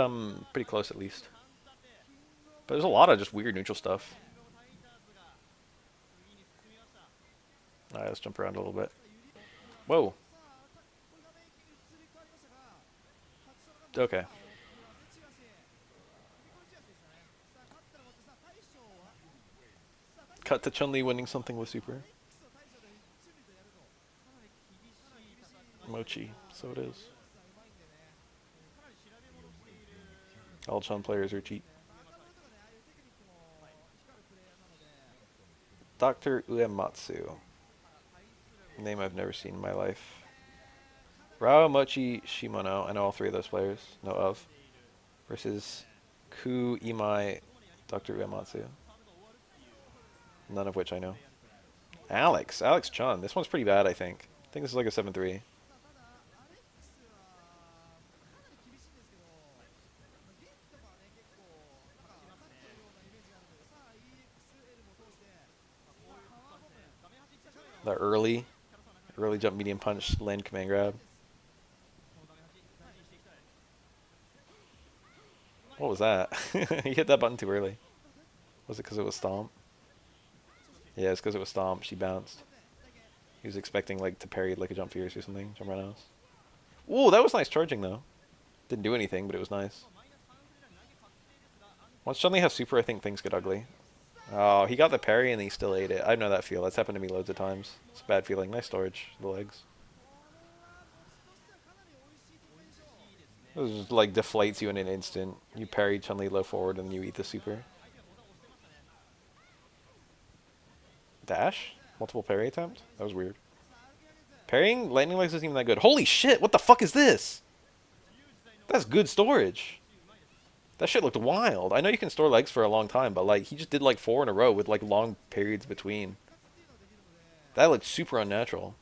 pretty close at least. But there's a lot of just weird neutral stuff. Alright, let's jump around a little bit. Whoa. Okay. Cut to Chun-Li winning something with super. Mochi. So it is. All Chun players are cheap. Dr. Uematsu. Name I've never seen in my life. Rao, Mochi, Shimono. I know all three of those players. Know of. Versus Ku, Imai, Dr. Uematsu. None of which I know. Alex Chun. This one's pretty bad, I think. I think this is like a 7-3. The early jump medium punch, land command grab. What was that? He hit that button too early. Was it because it was stomp? Yeah, it's because it was stomp. She bounced. He was expecting like to parry like a jump fierce or something. Jump roundhouse. Ooh, that was nice charging though. Didn't do anything, but it was nice. Once Chun-Li has super, I think things get ugly. Oh, he got the parry and he still ate it. I know that feel. That's happened to me loads of times. It's a bad feeling. Nice storage. The legs. It just like deflates you in an instant. You parry Chun-Li low forward and then you eat the super. Dash? Multiple parry attempt? That was weird. Parrying lightning legs isn't even that good. Holy shit, what the fuck is this? That's good storage. That shit looked wild. I know you can store legs for a long time, but like he just did like 4 in a row with like long periods between. That looked super unnatural.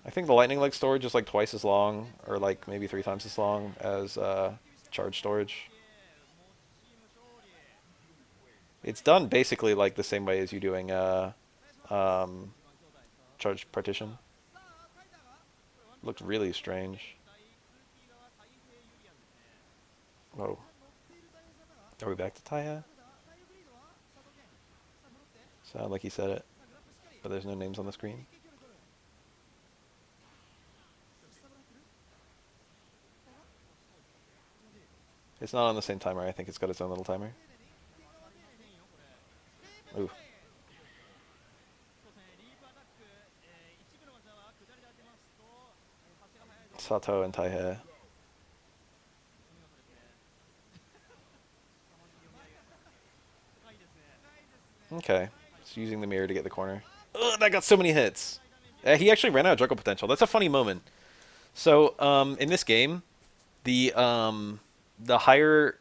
I think the lightning leg storage is like twice as long, or like maybe 3 times as long as charge storage. It's done basically like the same way as you doing um, charge partition. Looked really strange. Oh. Are we back to Taiha? Sound like he said it, but there's no names on the screen. It's not on the same timer. I think it's got its own little timer. Ooh. Sato and Taihe. Okay. Just using the mirror to get the corner. Ugh, that got so many hits. He actually ran out of juggle potential. That's a funny moment. So, in this game, the higher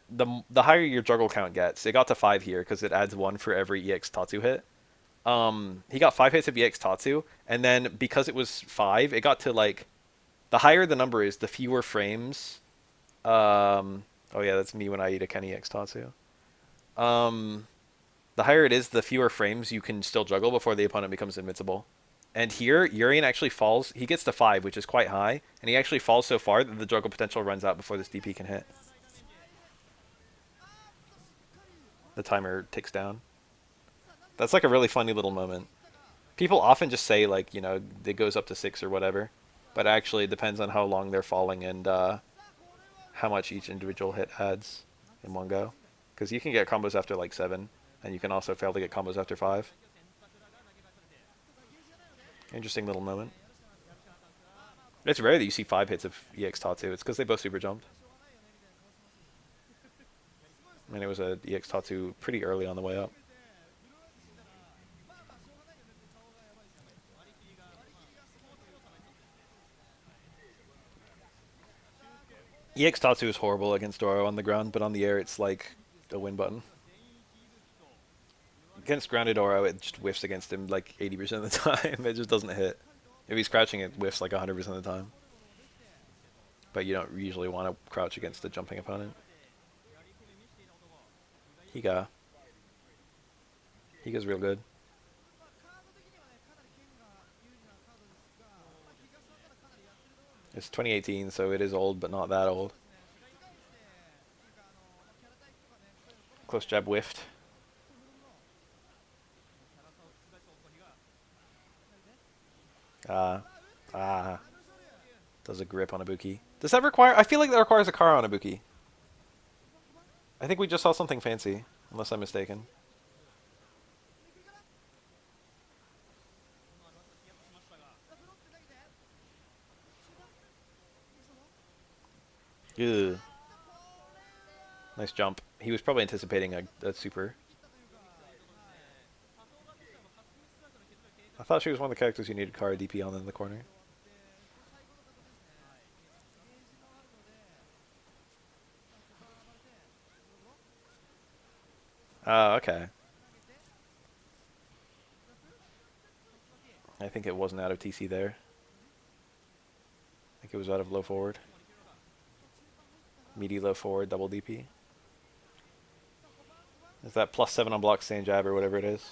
your juggle count gets, it got to 5 here because it adds 1 for every EX Tatsu hit. He got 5 hits of EX Tatsu, and then because it was 5, it got to like the higher the number is, the fewer frames. Oh yeah, that's me when I eat a Kenny EX Tatsu. The higher it is, the fewer frames you can still juggle before the opponent becomes invincible. And here, Urian actually falls. He gets to 5, which is quite high, and he actually falls so far that the juggle potential runs out before this DP can hit. The timer ticks down. That's like a really funny little moment. People often just say like, it goes up to 6 or whatever, but actually it depends on how long they're falling and how much each individual hit adds in one go. Because you can get combos after like 7, and you can also fail to get combos after 5. Interesting little moment. It's rare that you see 5 hits of EX Tatsu. It's because they both super jumped. I mean, it was a EX Tatsu pretty early on the way up. EX Tatsu is horrible against Doro on the ground, but on the air it's like a win button. Against grounded Oro, it just whiffs against him like 80% of the time. It just doesn't hit. If he's crouching, it whiffs like 100% of the time. But you don't usually want to crouch against a jumping opponent. Higa's real good. It's 2018, so it is old, but not that old. Close jab whiffed. Does a grip on Ibuki. Does that require... I feel like that requires a car on Ibuki. I think we just saw something fancy, unless I'm mistaken. Ugh. Nice jump. He was probably anticipating a super. I thought she was one of the characters you needed Kara DP on in the corner. Oh, okay. I think it wasn't out of TC there. I think it was out of low forward. Meaty low forward, double DP. Is that +7 on block stand jab or whatever it is?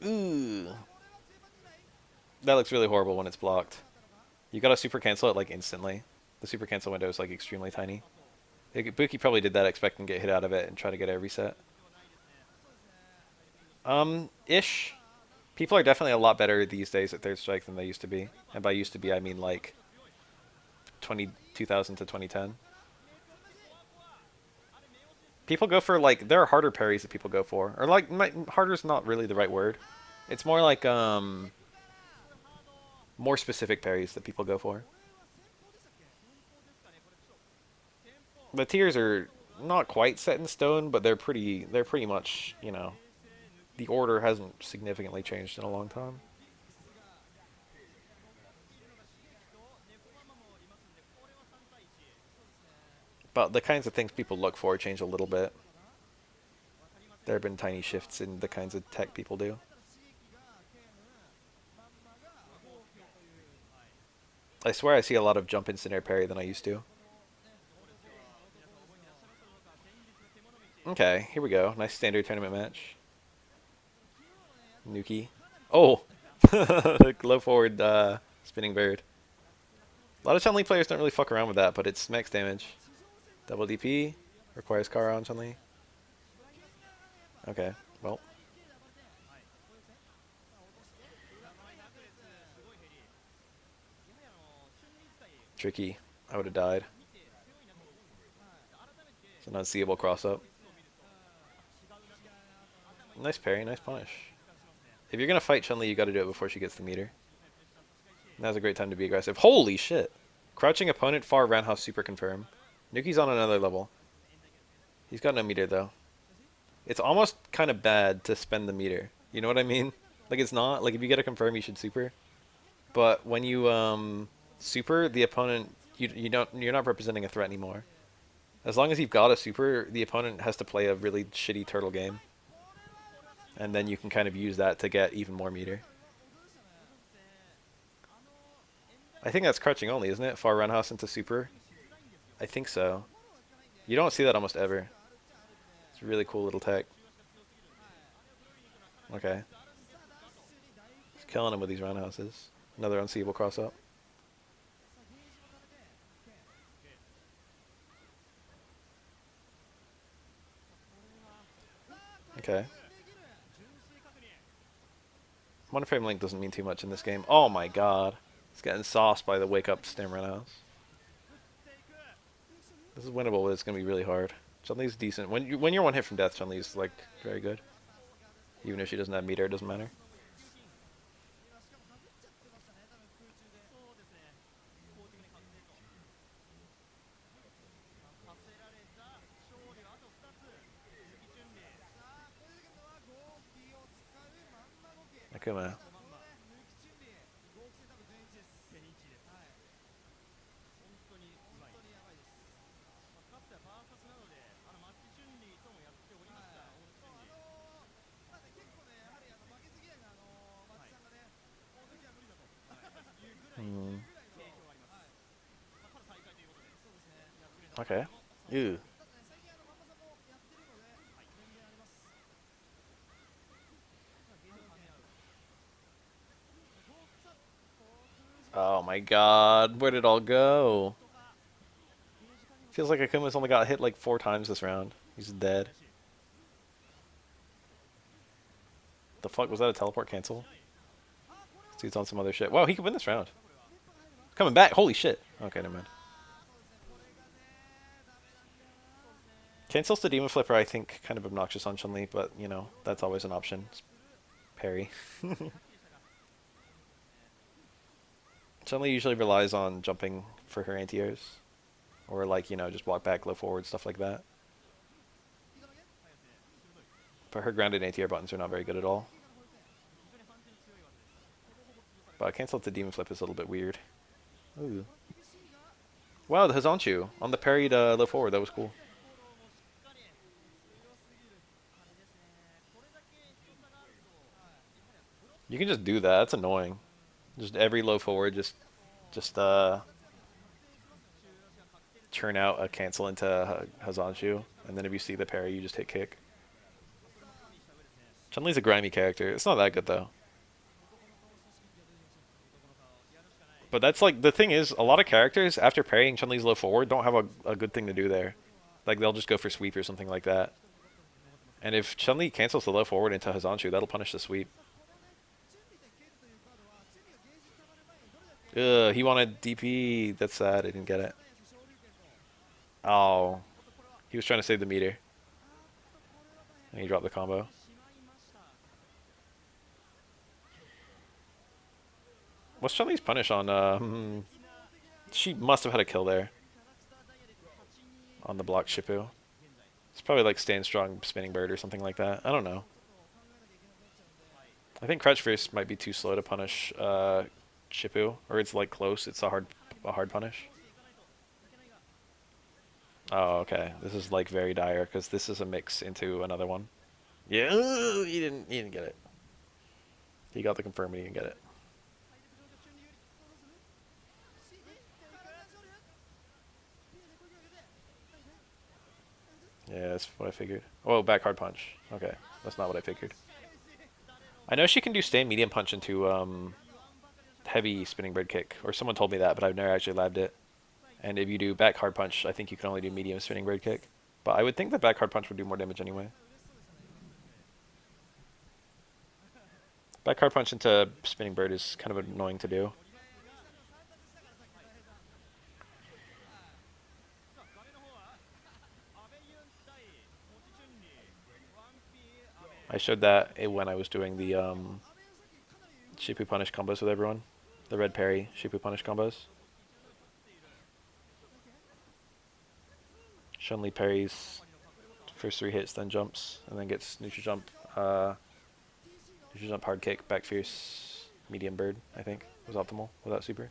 Ooh. That looks really horrible when it's blocked. You gotta super cancel it like instantly. The super cancel window is like extremely tiny. Buki probably did that expecting to get hit out of it and try to get a reset. Ish. People are definitely a lot better these days at third strike than they used to be. And by used to be, I mean like 2000 to 2010. People go for like, there are harder parries that people go for. Or like, harder's not really the right word. It's more like, more specific parries that people go for. The tiers are not quite set in stone, but they're pretty much, you know, the order hasn't significantly changed in a long time. But the kinds of things people look for change a little bit. There have been tiny shifts in the kinds of tech people do. I swear I see a lot of jump instant air parry than I used to. Okay, here we go. Nice standard tournament match. Nuki. Oh! Low forward spinning bird. A lot of Chun-Li players don't really fuck around with that, but it's max damage. Double DP. Requires Kara on Chun-Li. Okay, well. Tricky. I would have died. It's an unseeable cross-up. Nice parry, nice punish. If you're going to fight Chun-Li, you got to do it before she gets the meter. Now's a great time to be aggressive. Holy shit! Crouching opponent, far roundhouse super confirm. Nuki's on another level. He's got no meter, though. It's almost kind of bad to spend the meter. You know what I mean? Like, it's not. Like, if you get a confirm, you should super. But when you, super, the opponent, you're not representing a threat anymore. As long as you've got a super, the opponent has to play a really shitty turtle game. And then you can kind of use that to get even more meter. I think that's crouching only, isn't it? Far roundhouse into super? I think so. You don't see that almost ever. It's a really cool little tech. Okay. He's killing him with these roundhouses. Another unseeable cross-up. Okay. One frame length doesn't mean too much in this game. Oh my god. He's getting sauced by the wake-up stem roundhouse. This is winnable, but it's going to be really hard. Chun-Li's decent. When you're one hit from death, Chun-Li's like very good. Even if she doesn't have meter, it doesn't matter. Akuma. Hmm. Okay. Ew. Oh my god, where did it all go? Feels like Akuma's only got hit like 4 times this round. He's dead. The fuck, was that a teleport cancel? This dude's on some other shit. Wow, he could win this round. Coming back, holy shit. Okay, never mind. Cancels the Demon Flipper, I think, kind of obnoxious on Chun-Li, but, you know, that's always an option. It's parry. Chun-Li usually relies on jumping for her anti-airs. Or like, just walk back, low forward, stuff like that. But her grounded anti-air buttons are not very good at all. But cancel to demon flip is a little bit weird. Ooh. Wow, the Hazanchu on the parried low forward. That was cool. You can just do that. That's annoying. Just every low forward, just churn out a cancel into Hazanchu, and then if you see the parry, you just hit kick. Chun-Li's a grimy character. It's not that good though. But that's like the thing is, a lot of characters after parrying Chun-Li's low forward don't have a good thing to do there. Like they'll just go for sweep or something like that. And if Chun-Li cancels the low forward into Hazanchu, that'll punish the sweep. Ugh, he wanted DP. That's sad. I didn't get it. Oh, he was trying to save the meter. And he dropped the combo. What's Chun-Li's punish on? She must have had a kill there. On the block Shippu. It's probably like stand strong spinning bird or something like that. I don't know. I think crouch first might be too slow to punish Shippu, or it's like close. It's a hard punish. Oh, okay. This is like very dire because this is a mix into another one. Yeah, he didn't get it. He got the confirm, but he didn't get it. Yeah, that's what I figured. Oh, back hard punch. Okay, that's not what I figured. I know she can do stand medium punch into heavy spinning bird kick, or someone told me that, but I've never actually labbed it. And if you do back hard punch, I think you can only do medium spinning bird kick. But I would think that back hard punch would do more damage anyway. Back hard punch into spinning bird is kind of annoying to do. I showed that when I was doing the Shippu punish combos with everyone. The red parry Shippu punish combos. Chun-Li parries first 3 hits, then jumps, and then gets neutral jump hard kick, back fierce, medium bird, I think, was optimal without super.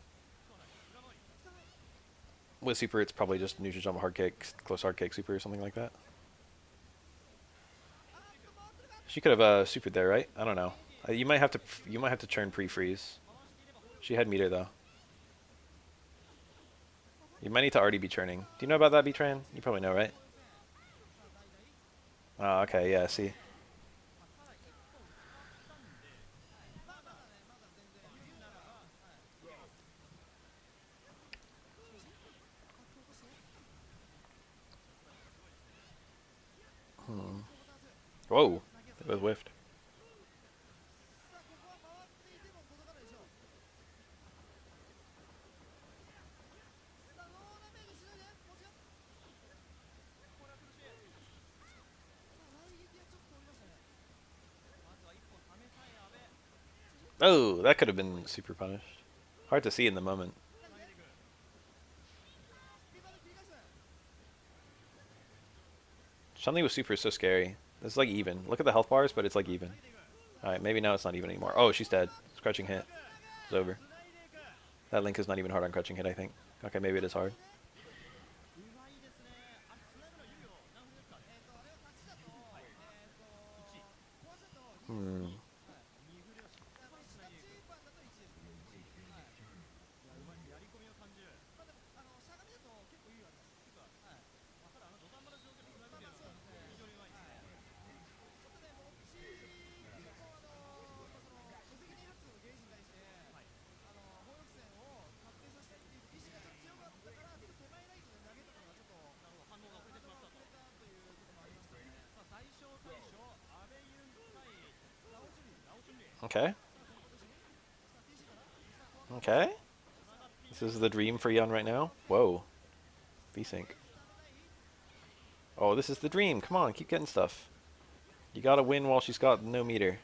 With super, it's probably just neutral jump hard kick, close hard kick, super, or something like that. She could have supered there, right? I don't know. You might have to churn pre-freeze. She had meter though. You might need to already be churning. Do you know about that, B-Tran? You probably know, right? Oh, okay, yeah, see. Whoa, it was whiffed. Oh, that could have been super punished. Hard to see in the moment. Chun-Li with super is so scary. It's like even. Look at the health bars, but it's like even. Alright, maybe now it's not even anymore. Oh, she's dead. Crouching hit. It's over. That link is not even hard on crouching hit, I think. Okay, maybe it is hard. Hmm. Okay. Okay. This is the dream for Yun right now. Whoa. V-Sync. Oh, this is the dream. Come on, keep getting stuff. You gotta win while she's got no meter.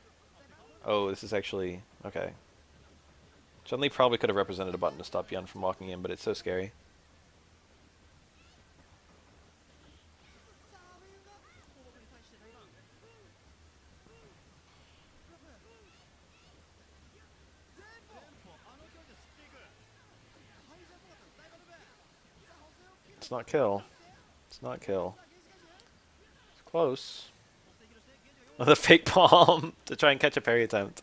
Oh, this is actually... Okay. Chun-Li probably could have represented a button to stop Yun from walking in, but it's so scary. It's not kill. It's not kill. It's close. The fake palm to try and catch a parry attempt.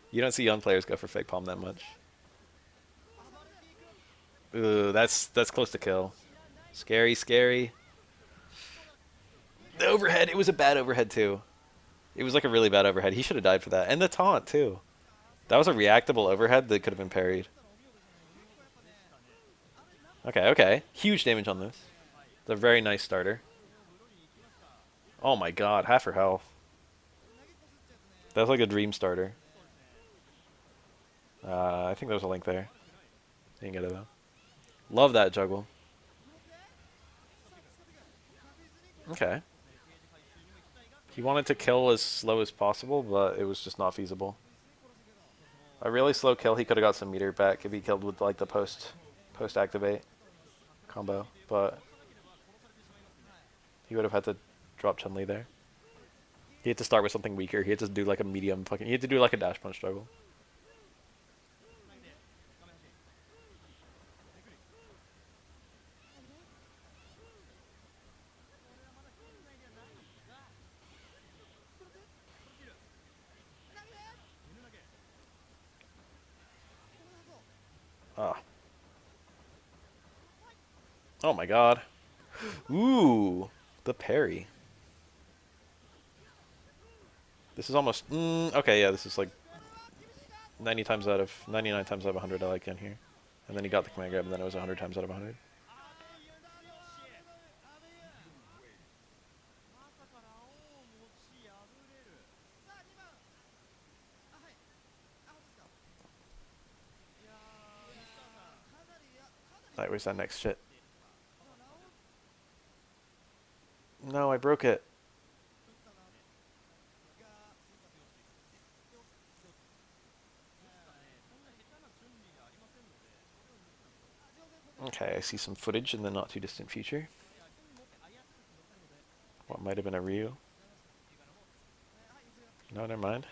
You don't see young players go for fake palm that much. Ooh, that's close to kill. Scary, scary. The overhead, it was a bad overhead too. It was like a really bad overhead. He should have died for that. And the taunt too. That was a reactable overhead that could have been parried. Okay, okay. Huge damage on this. It's a very nice starter. Oh my god, half her health. That's like a dream starter. I think there was a link there. Didn't get it though. Love that juggle. Okay. He wanted to kill as slow as possible, but it was just not feasible. A really slow kill, he could have got some meter back if he killed with like the post activate combo, but he would have had to drop Chun-Li there. He had to start with something weaker. He had to do like a medium fucking. He had to do like a dash punch juggle. Ah. Oh my god. Ooh, the parry. This is almost. Okay, yeah, this is like 99 times out of 100 I like in here. And then he got the command grab, and then it was 100 times out of 100. Alright, where's that next shit? No, I broke it. Okay, I see some footage in the not too distant future. What might have been a Ryu. No, never mind.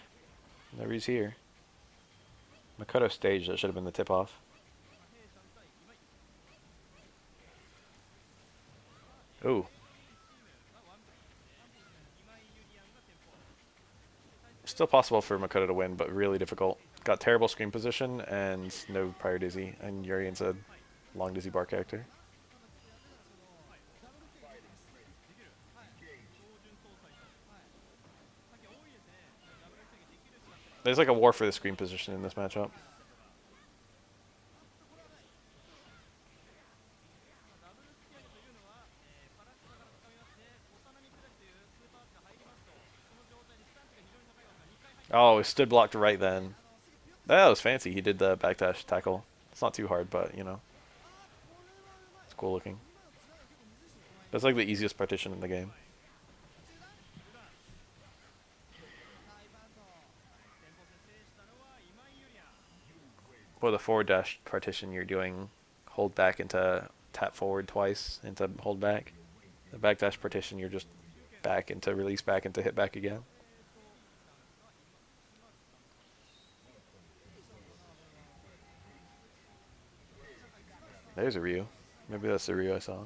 No Ryu's here. Makoto stage, that should have been the tip off. Ooh. Still possible for Makoto to win, but really difficult. Got terrible screen position and no prior dizzy, and Urian's a long dizzy bar character. There's like a war for the screen position in this matchup. Oh, it stood blocked right then. That was fancy. He did the backdash tackle. It's not too hard, but, you know. It's cool looking. That's like the easiest partition in the game. For the forward dash partition, you're doing hold back into tap forward twice into hold back. The backdash partition, you're just back into release back into hit back again. There's a Ryu. Maybe that's the Ryu I saw.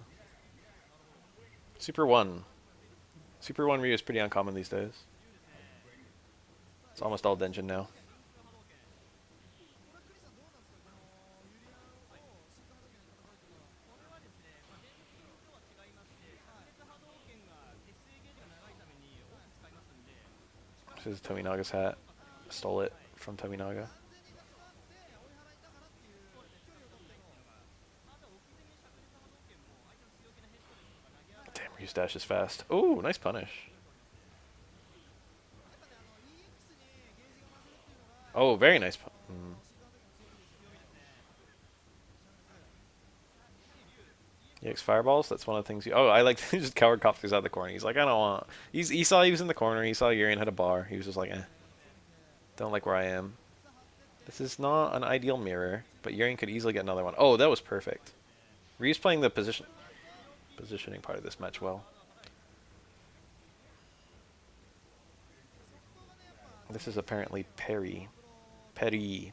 Super 1. Super 1 Ryu is pretty uncommon these days. It's almost all Denjin now. This is Tominaga's hat. Stole it from Tominaga. Damn, Ryu's dash is fast. Ooh, nice punish. Oh, very nice. EX fireballs. That's one of the things. Oh, I like to just coward copters out of the corner. He's like, I don't want. He saw he was in the corner. He saw Urian had a bar. He was just like, eh. Don't like where I am. This is not an ideal mirror, but Yurian could easily get another one. Oh, that was perfect. Ryu's playing the positioning part of this match well. This is apparently Perry. Perry,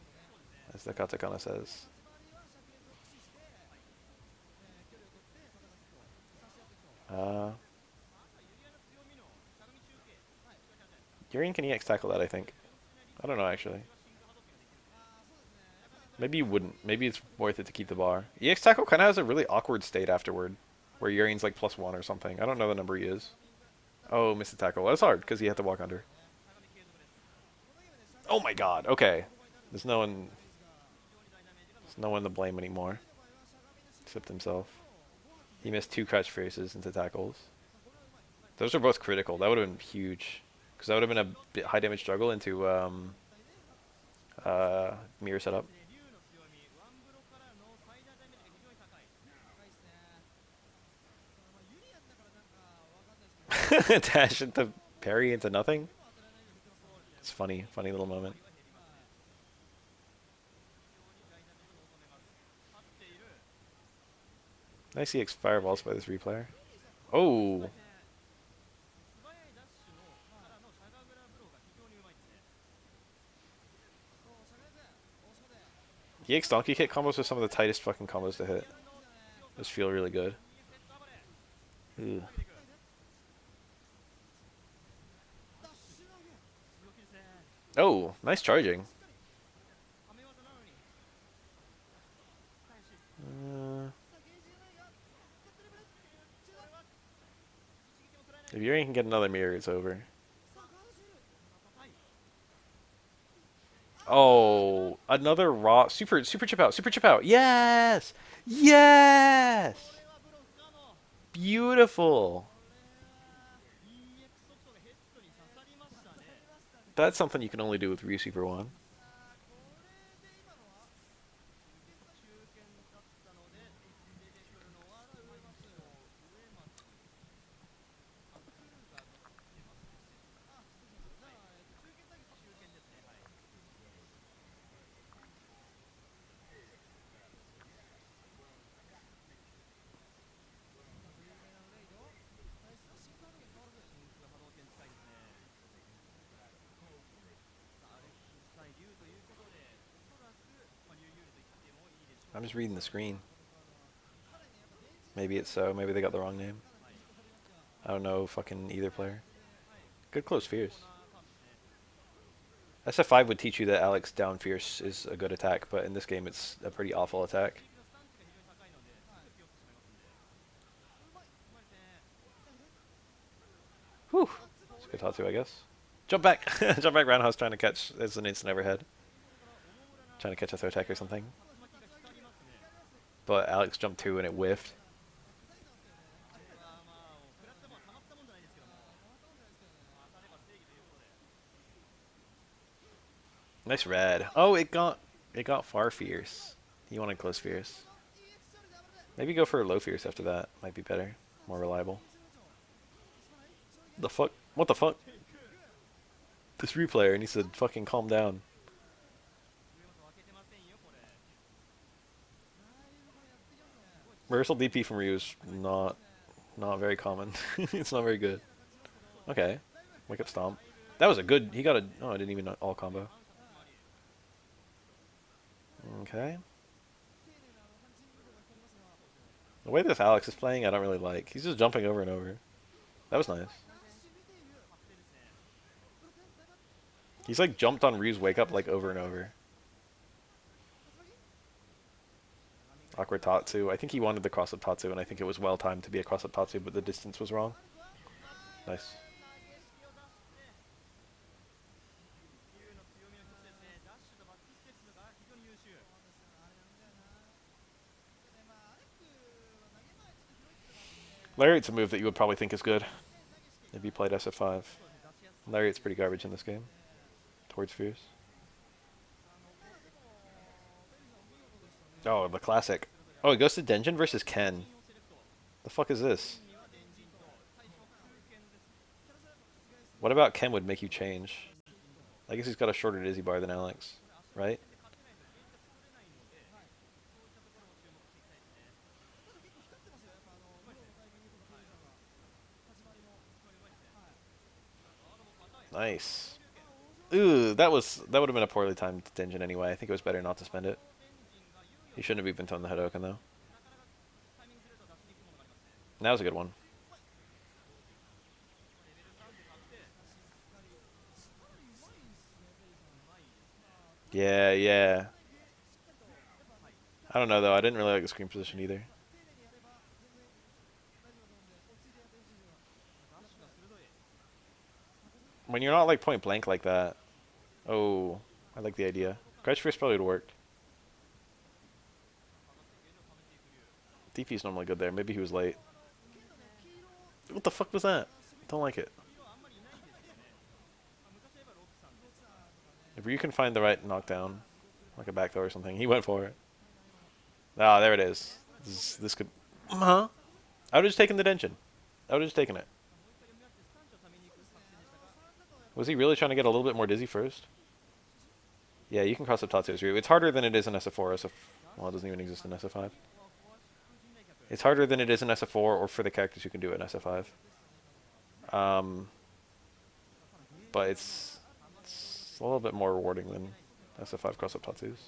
as the katakana says. Yurian can EX tackle that, I think. I don't know, actually. Maybe you wouldn't. Maybe it's worth it to keep the bar. EX tackle kind of has a really awkward state afterward, where Yurian's like +1 or something. I don't know the number he is. Oh, missed the tackle. That's hard, because he had to walk under. Oh my god, okay. There's no one... There's no one to blame anymore. Except himself. He missed 2 crouch faces into tackles. Those are both critical. That would have been huge. Because that would have been a bit high damage struggle into mirror setup. Dash into parry into nothing. It's funny. Funny little moment. Nice EX fireballs by this replayer. Oh! EX donkey kick combos are some of the tightest fucking combos to hit. Those feel really good. Ew. Oh, nice charging. If Yuri can get another mirror, it's over. Oh, another raw super chip out, super chip out. Yes, yes, beautiful. That's something you can only do with Ryu Super One. I'm just reading the screen. Maybe it's so. Maybe they got the wrong name. I don't know fucking either player. Good close fierce. SF5 would teach you that Alex down fierce is a good attack, but in this game it's a pretty awful attack. Whew. It's a good Tatsu, I guess. Jump back! Jump back roundhouse trying to catch. It's an instant overhead. Trying to catch a throw attack or something. But Alex jumped 2 and it whiffed. Nice red. Oh, it got far fierce. He wanted close fierce. Maybe go for low fierce after that. Might be better. More reliable. The fuck? What the fuck? This replayer needs to fucking calm down. Reversal DP from Ryu is not very common. It's not very good. Okay. Wake up stomp. That was a good... He got a... Oh, I didn't even all combo. Okay. The way this Alex is playing, I don't really like. He's just jumping over and over. That was nice. He's like jumped on Ryu's wake up like over and over. Awkward Tatsu. I think he wanted the cross-up Tatsu, and I think it was well timed to be a cross-up Tatsu, but the distance was wrong. Nice. Lariat's a move that you would probably think is good if you played SF5. Lariat's pretty garbage in this game. Towards Fierce. Oh, the classic. Oh, it goes to Denjin versus Ken. The fuck is this? What about Ken would make you change? I guess he's got a shorter Dizzy bar than Alex, right? Nice. Ooh, that would have been a poorly timed Tenjin anyway. I think it was better not to spend it. He shouldn't have even thrown the Hadoken though. That was a good one. Yeah, yeah. I don't know though. I didn't really like the screen position either. When you're not like point blank like that. Oh, I like the idea. Crouch first probably would have worked. DP's normally good there. Maybe he was late. What the fuck was that? Don't like it. If you can find the right knockdown, like a back throw or something, he went for it. Ah, there it is. This could. Huh? I would have just taken the Denshin. I would have just taken it. Was he really trying to get a little bit more dizzy first? Yeah, you can cross up Tatsu's Ryu. It's harder than it is in SF4. Well, it doesn't even exist in SF5. It's harder than it is in SF4 or for the characters who can do it in SF5. Um, but it's a little bit more rewarding than SF5 cross-up Tatsus.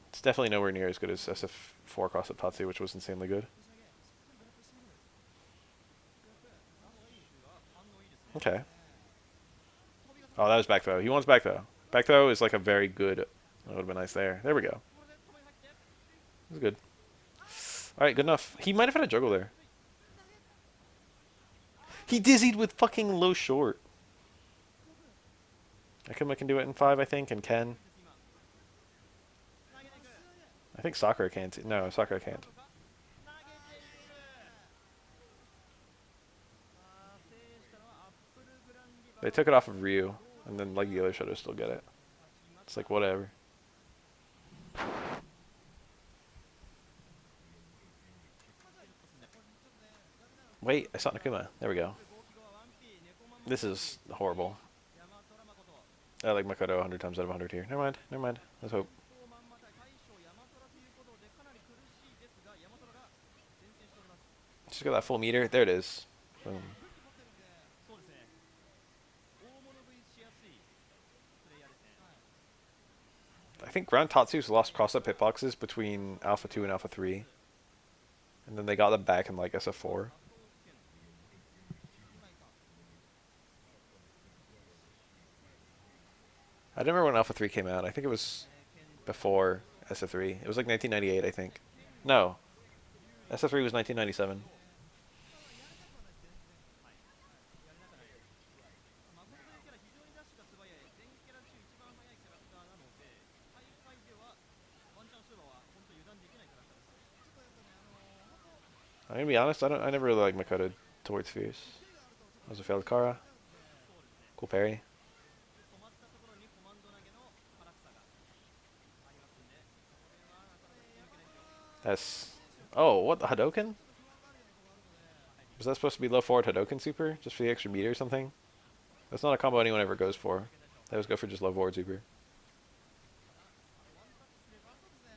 It's definitely nowhere near as good as SF4 cross-up Tatsu, which was insanely good. Okay. Oh, that was back throw. He wants back throw. Back throw is like a very good. That would have been nice there. There we go. It was good. All right, good enough. He might have had a juggle there. He dizzied with fucking low short. Akuma can do it in 5, I think, and Ken. I think Sakura can't. No, Sakura can't. They took it off of Ryu, and then like the other shadows still get it. It's like whatever. Wait, I saw Nakuma. There we go. This is horrible. I like Makoto 100 times out of 100 here. Never mind, never mind. Let's hope. Just got that full meter. There it is. Boom. I think Ground Tatsu's lost cross-up hitboxes between Alpha 2 and Alpha 3. And then they got them back in like SF4. I don't remember when Alpha 3 came out. I think it was before SF3. It was like 1998, I think. No. SF3 was 1997. I'm gonna be honest, I never really liked Makoto towards Fierce. That was a failed Kara. Cool parry. That's... Oh, what, the Hadoken? Was that supposed to be low forward Hadoken super? Just for the extra meter or something? That's not a combo anyone ever goes for. They always go for just low forward super.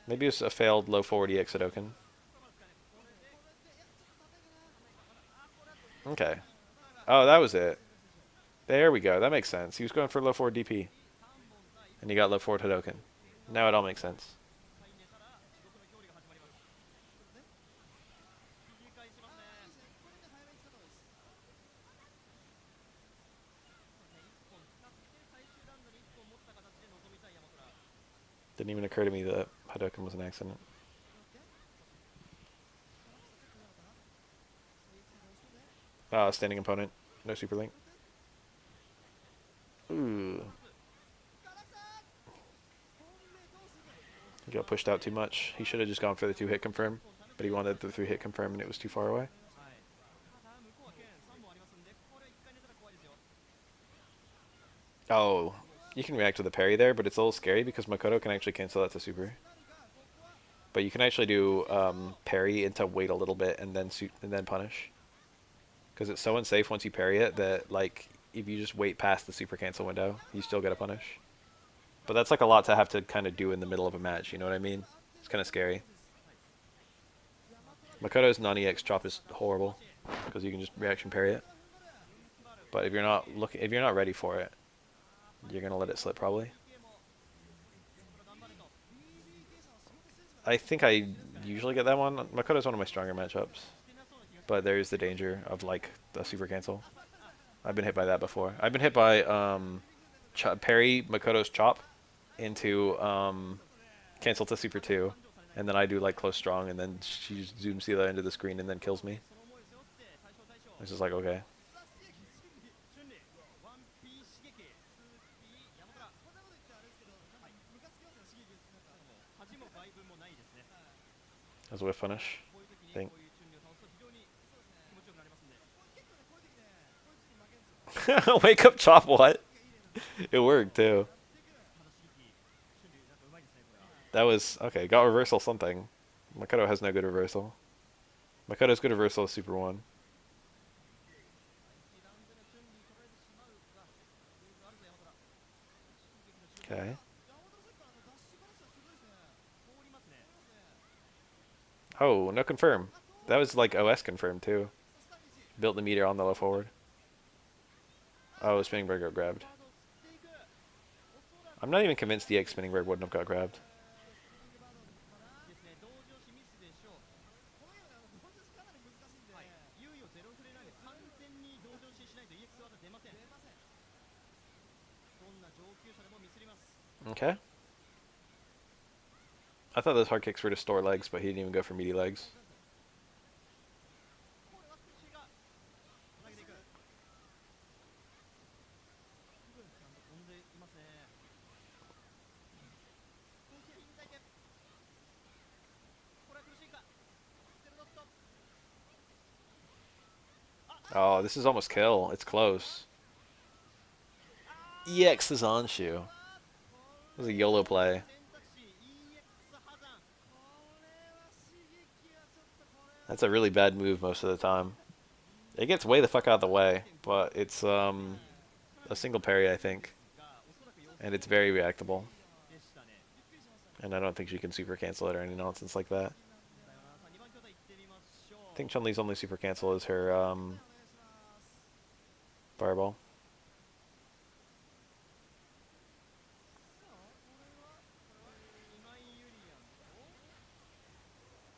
Maybe it's a failed low forward EX Hadoken. Okay. Oh, that was it. There we go. That makes sense. He was going for low forward DP. And he got low forward Hadoken. Now it all makes sense. Didn't even occur to me that Hadoken was an accident. Standing opponent. No super link. Ooh. He got pushed out too much. He should have just gone for the 2-hit confirm. But he wanted the 3-hit confirm and it was too far away. Oh. You can react to the parry there, but it's a little scary because Makoto can actually cancel that to super. But you can actually do parry into wait a little bit and then punish. Because it's so unsafe once you parry it that like if you just wait past the super cancel window, you still get a punish. But that's like a lot to have to kind of do in the middle of a match, you know what I mean? It's kind of scary. Makoto's non-EX chop is horrible because you can just reaction parry it. But if you're not ready for it, you're gonna let it slip probably. I think I usually get that one. Makoto's one of my stronger matchups, but there's the danger of like the super cancel. I've been hit by that before. I've been hit by parry Makoto's chop into cancel to super 2, and then I do like close strong, and then she zooms the other end of the screen and then kills me. It's just like, okay. That's a whiff punish. Think. Wake up chop, what? It worked too. That was, okay, got reversal something. Makoto has no good reversal. Makoto's good reversal is super 1. Okay. Oh, no confirm. That was like OS confirmed too. Built the meter on the low forward. Oh, spinning bird got grabbed. I'm not even convinced the X spinning bird wouldn't have got grabbed. Okay. I thought those hard kicks were to store legs, but he didn't even go for meaty legs. Oh, this is almost kill. It's close. EX is on shoe. It was a YOLO play. That's a really bad move most of the time. It gets way the fuck out of the way, but it's a single parry, I think. And it's very reactable. And I don't think she can super cancel it or any nonsense like that. I think Chun-Li's only super cancel is her fireball.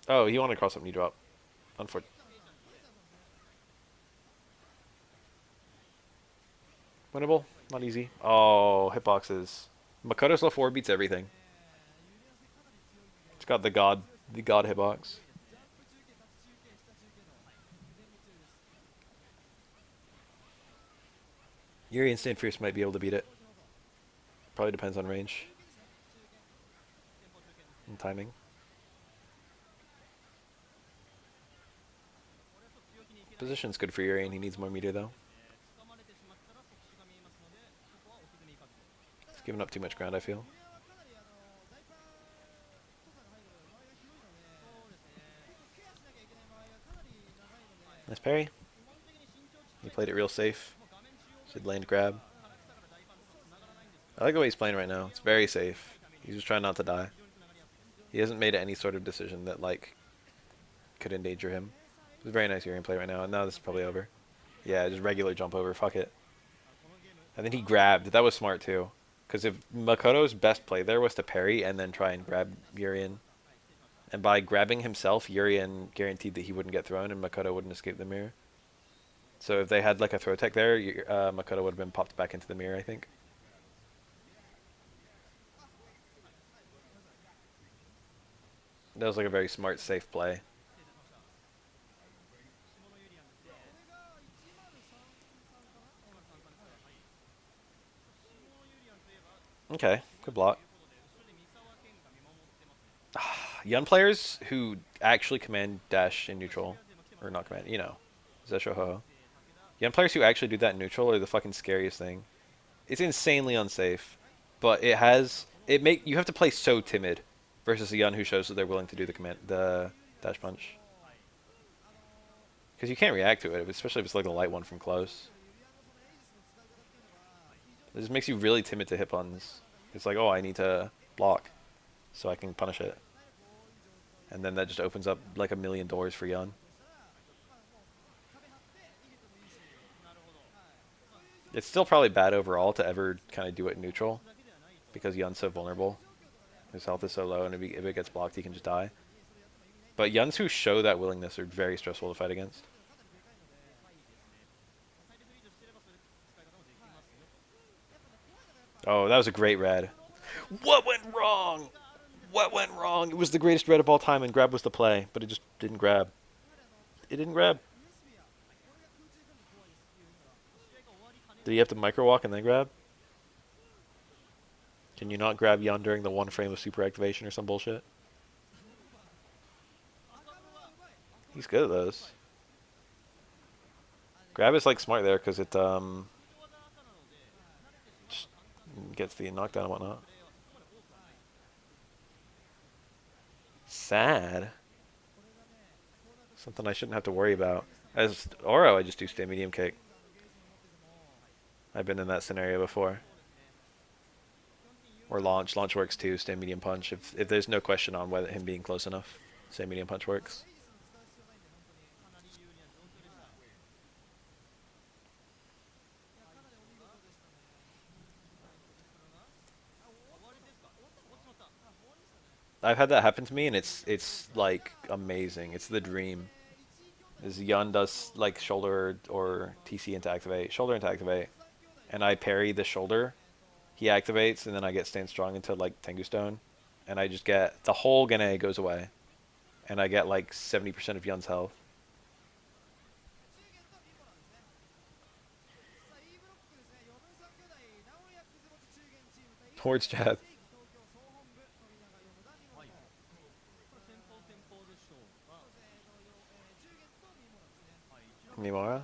Oh, he wanted to cross up knee drop. Unfortunate. Winnable? Not easy. Oh, hitboxes. Makoto's low 4 beats everything. It's got the god hitbox. Yuri and Stand Fierce might be able to beat it. Probably depends on range and timing. Position's good for Yuri, and he needs more meter though. He's giving up too much ground, I feel. Nice parry. He played it real safe. Should land grab. I like the way he's playing right now. It's very safe. He's just trying not to die. He hasn't made any sort of decision that like could endanger him. It's a very nice Urian play right now, and now this is probably over. Yeah, just regular jump over. Fuck it. And then he grabbed. That was smart too. Because if Makoto's best play there was to parry and then try and grab Urian, and by grabbing himself, Urian guaranteed that he wouldn't get thrown and Makoto wouldn't escape the mirror. So if they had like a throw tech there, Makoto would have been popped back into the mirror, I think. That was like a very smart, safe play. Okay, good block. Young players who actually command dash in neutral, or not command, you know, Zesho Ho. Young players who actually do that in neutral are the fucking scariest thing. It's insanely unsafe, but you have to play so timid versus a Yun who shows that they're willing to do the dash punch. Because you can't react to it, especially if it's like the light one from close. It just makes you really timid to hit puns. It's like, oh, I need to block so I can punish it. And then that just opens up like a million doors for Yun. It's still probably bad overall to ever kind of do it neutral because Yun's so vulnerable. His health is so low, and if it gets blocked, he can just die. But Yuns who show that willingness are very stressful to fight against. Oh, that was a great red. What went wrong? What went wrong? It was the greatest red of all time, and grab was the play, but it just didn't grab. It didn't grab. Did he have to micro walk and then grab? Can you not grab Yun during the one frame of super activation or some bullshit? He's good at those. Grab is like smart there because it just gets the knockdown and whatnot. Sad. Something I shouldn't have to worry about. As Oro, I just do stay medium kick. I've been in that scenario before. Or launch. Launch works too. Stay medium punch. If there's no question on whether him being close enough, stay medium punch works. I've had that happen to me, and it's like amazing. It's the dream. Is Yun does like shoulder or TC into activate, shoulder into activate, and I parry the shoulder. He activates, and then I get stand strong into like Tengu Stone, and I just get the whole Gane goes away, and I get like 70% of Yun's health. Towards jab. Mimara.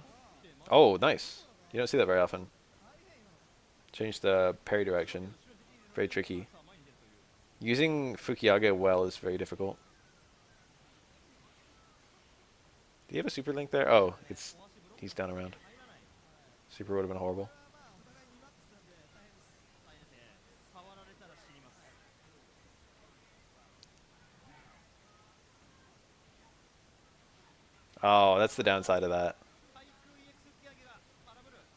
Oh, nice. You don't see that very often. Change the parry direction. Very tricky. Using Fukiage well is very difficult. Do you have a super link there? Oh, he's down around. Super would have been horrible. Oh, that's the downside of that.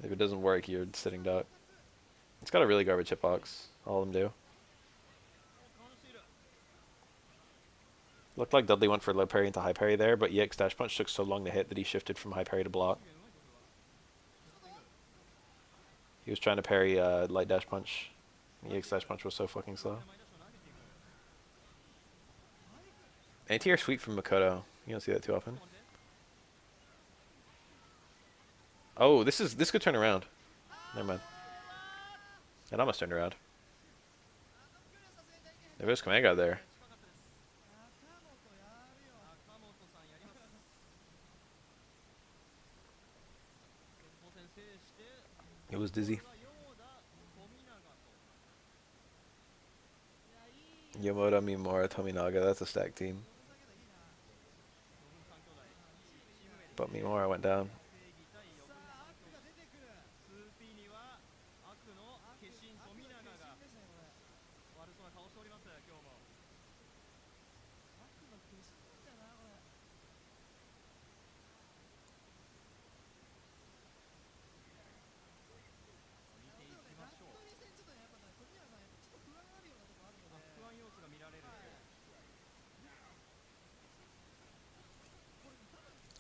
If it doesn't work, you're sitting duck. It's got a really garbage hitbox. All of them do. Looked like Dudley went for low parry into high parry there, but EX dash punch took so long to hit that he shifted from high parry to block. He was trying to parry light dash punch. EX dash punch was so fucking slow. Anti-air sweep from Makoto. You don't see that too often. Oh, this could turn around. Never mind. It almost turned around. There was command guard there. It was dizzy. Yomoda, Mimura, Tominaga. That's a stack team. But Mimura went down.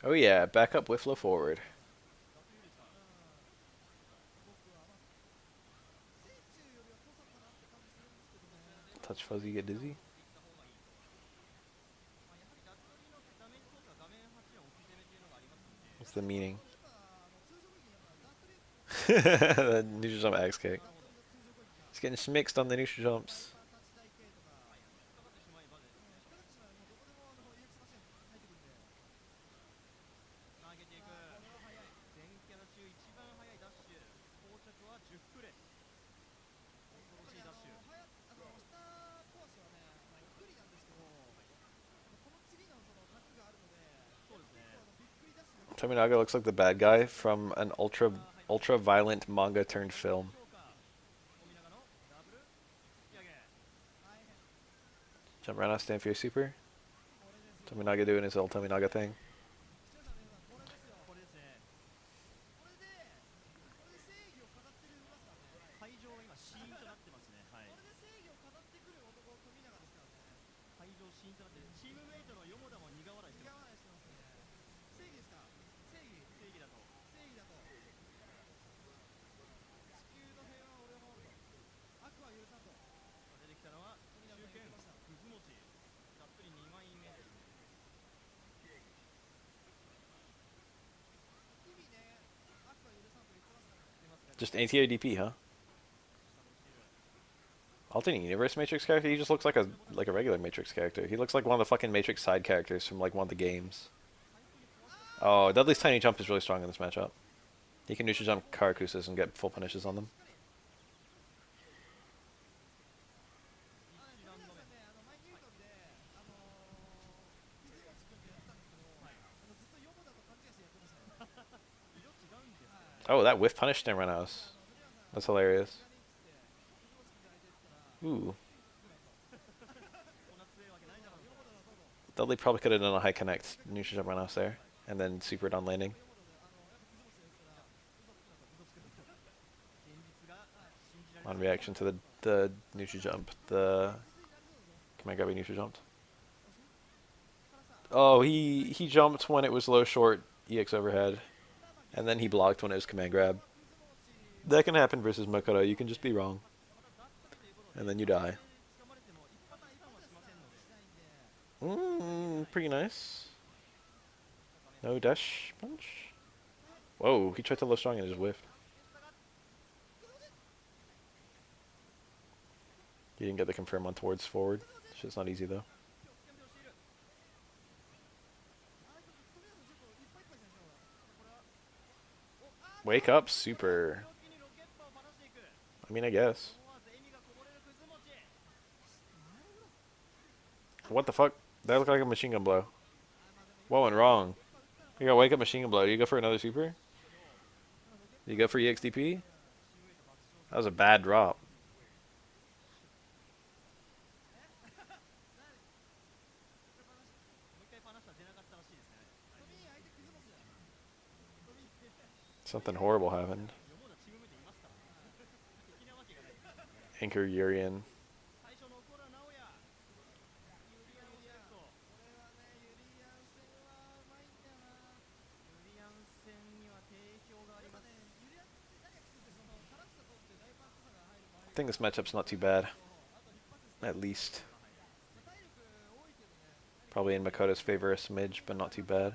Oh yeah, back up with flow forward. Touch fuzzy, get dizzy. What's the meaning? The neutral jump axe kick. He's getting schmixed on the neutral jumps. Tominaga looks like the bad guy from an ultra violent manga turned film. Jump right off, stand for your super. Tominaga doing his old Tominaga thing. Just anti-air DP, huh? Alternate universe Matrix character? He just looks like a regular Matrix character. He looks like one of the fucking Matrix side characters from like one of the games. Oh, Dudley's tiny jump is really strong in this matchup. He can neutral jump Karakusas and get full punishes on them. Oh, that whiff punish didn't run out. That's hilarious. Ooh. Dudley probably could have done a high connect neutral jump run out there, and then supered on landing. On reaction to the neutral jump, the command grab neutral jumped. Oh, he jumped when it was low short EX overhead, and then he blocked when it was command grab. That can happen versus Makoto. You can just be wrong, and then you die. Pretty nice. No dash punch. Whoa, he tried to low strong and just whiffed. You didn't get the confirm on towards forward. Shit's not easy though. Wake up, super. I mean, I guess. What the fuck? That looked like a machine gun blow. What went wrong? You got wake up machine gun blow. Do you go for another super? Do you go for EXDP? That was a bad drop. Something horrible happened. Anchor Urian. I think this matchup's not too bad. At least. Probably in Makoto's favor a smidge, but not too bad.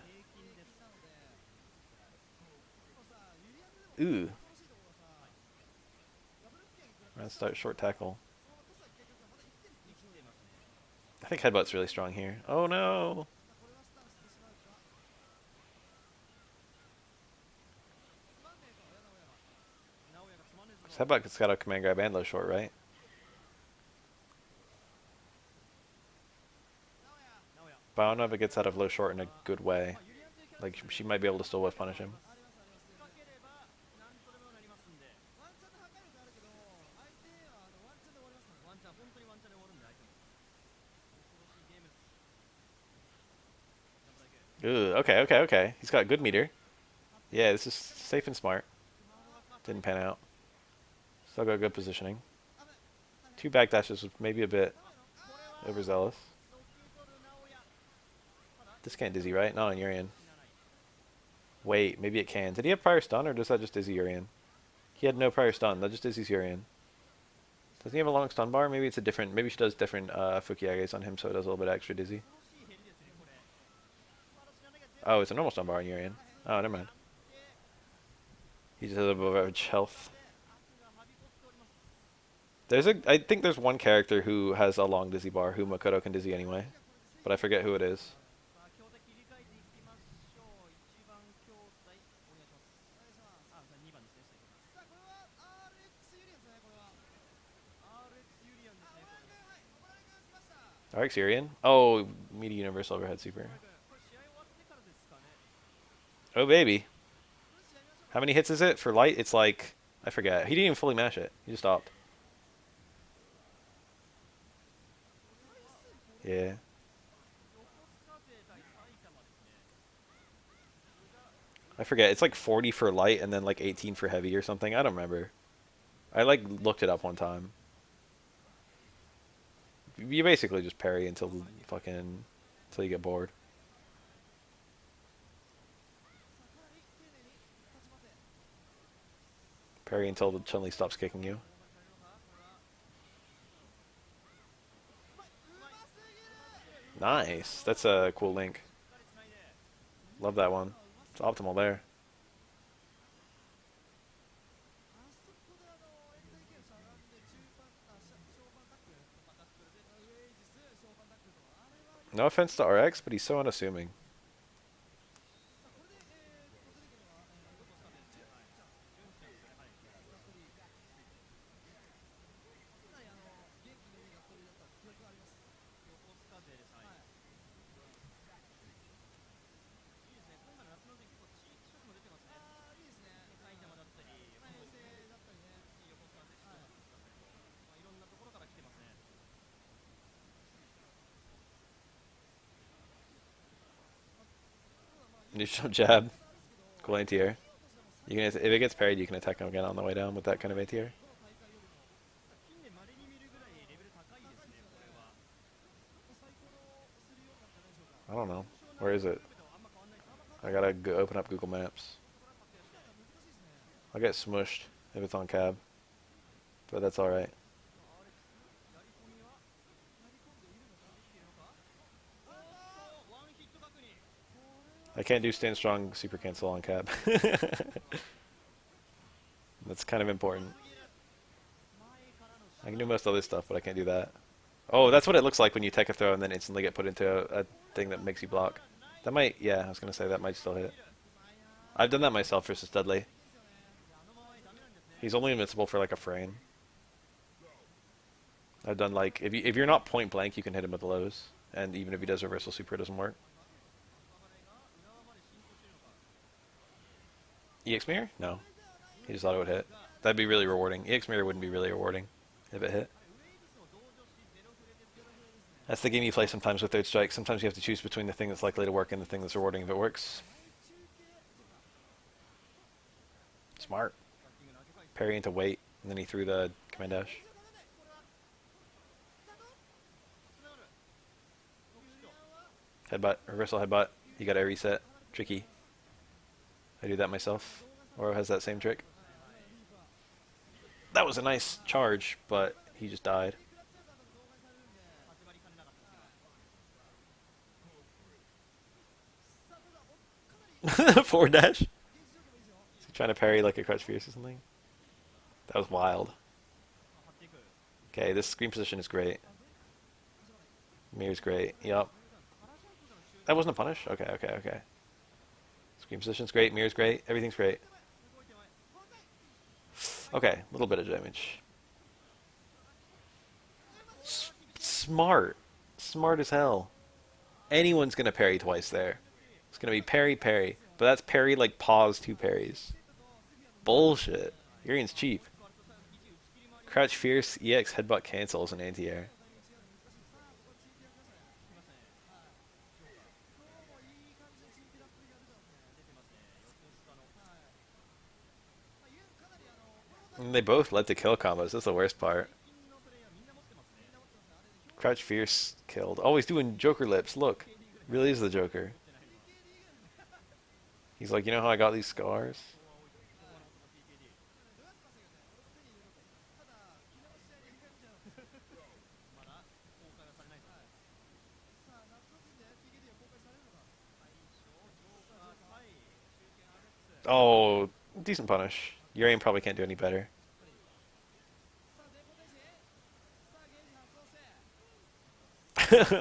Ooh. Let's start short tackle. I think headbutt's really strong here. Oh no! Headbutt's got a command grab and low short, right? But I don't know if it gets out of low short in a good way. Like, she might be able to still whiff punish him. Ooh, okay. He's got good meter. Yeah, this is safe and smart. Didn't pan out. Still got good positioning. 2 backdashes was maybe a bit overzealous. This can't dizzy, right? Not on Urian. Wait, maybe it can. Did he have prior stun, or does that just dizzy Urian? He had no prior stun. That just dizzies Urian. Doesn't he have a long stun bar? Maybe it's a different... Maybe she does different Fukiages on him, so it does a little bit extra dizzy. Oh, it's a normal stun bar on Urian. Oh, never mind. He just has above average health. I think there's one character who has a long dizzy bar who Makoto can dizzy anyway. But I forget who it is. RX Urian? Oh, Meaty Universal Overhead Super. Oh, baby. How many hits is it? For light, it's like... I forget. He didn't even fully mash it. He just stopped. Yeah. I forget. It's like 40 for light and then like 18 for heavy or something. I don't remember. I like looked it up one time. You basically just parry until you get bored. Parry until the Chun-Li stops kicking you. Nice. That's a cool link. Love that one. It's optimal there. No offense to RX, but he's so unassuming. Neutral jab. Cool anti-air. You can, if it gets parried, you can attack him again on the way down with that kind of anti-air. I don't know. Where is it? I gotta go open up Google Maps. I'll get smushed if it's on cab, but that's alright. I can't do stand strong super cancel on cab. That's kind of important. I can do most other stuff, but I can't do that. Oh, that's what it looks like when you tech a throw and then instantly get put into a thing that makes you block. That might, yeah, I was going to say that might still hit. I've done that myself versus Dudley. He's only invincible for like a frame. I've done like, if you're not point blank, you can hit him with lows. And even if he does reversal super, it doesn't work. EX mirror? No. He just thought it would hit. That'd be really rewarding. EX mirror wouldn't be really rewarding if it hit. That's the game you play sometimes with third strike. Sometimes you have to choose between the thing that's likely to work and the thing that's rewarding if it works. Smart. Parry into weight, and then he threw the command dash. Headbutt, reversal headbutt. You gotta reset. Tricky. I do that myself. Oro has that same trick. That was a nice charge, but he just died. Forward dash? Is he trying to parry like a Crutch Fierce or something? That was wild. Okay, this screen position is great. Mirror's great. Yup. That wasn't a punish? Okay. Screen position's great, mirror's great, everything's great. Okay, a little bit of damage. Smart. Smart as hell. Anyone's gonna parry twice there. It's gonna be parry, parry. But that's parry like pause two parries. Bullshit. Urian's cheap. Crouch Fierce, EX headbutt cancels and anti-air. And they both led to kill combos. That's the worst part. Crouch Fierce killed. Oh, he's doing Joker lips. Look. Really is the Joker. He's like, you know how I got these scars? Oh, decent punish. Urian probably can't do any better.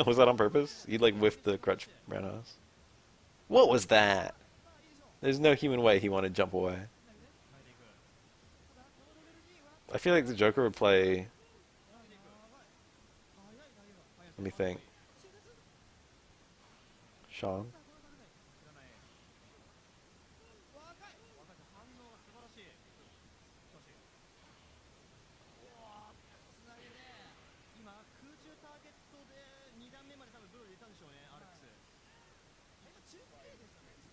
Was that on purpose? He like whiffed the crutch roundhouse. What was that? There's no human way he wanted to jump away. I feel like the Joker would play... Let me think. Sean?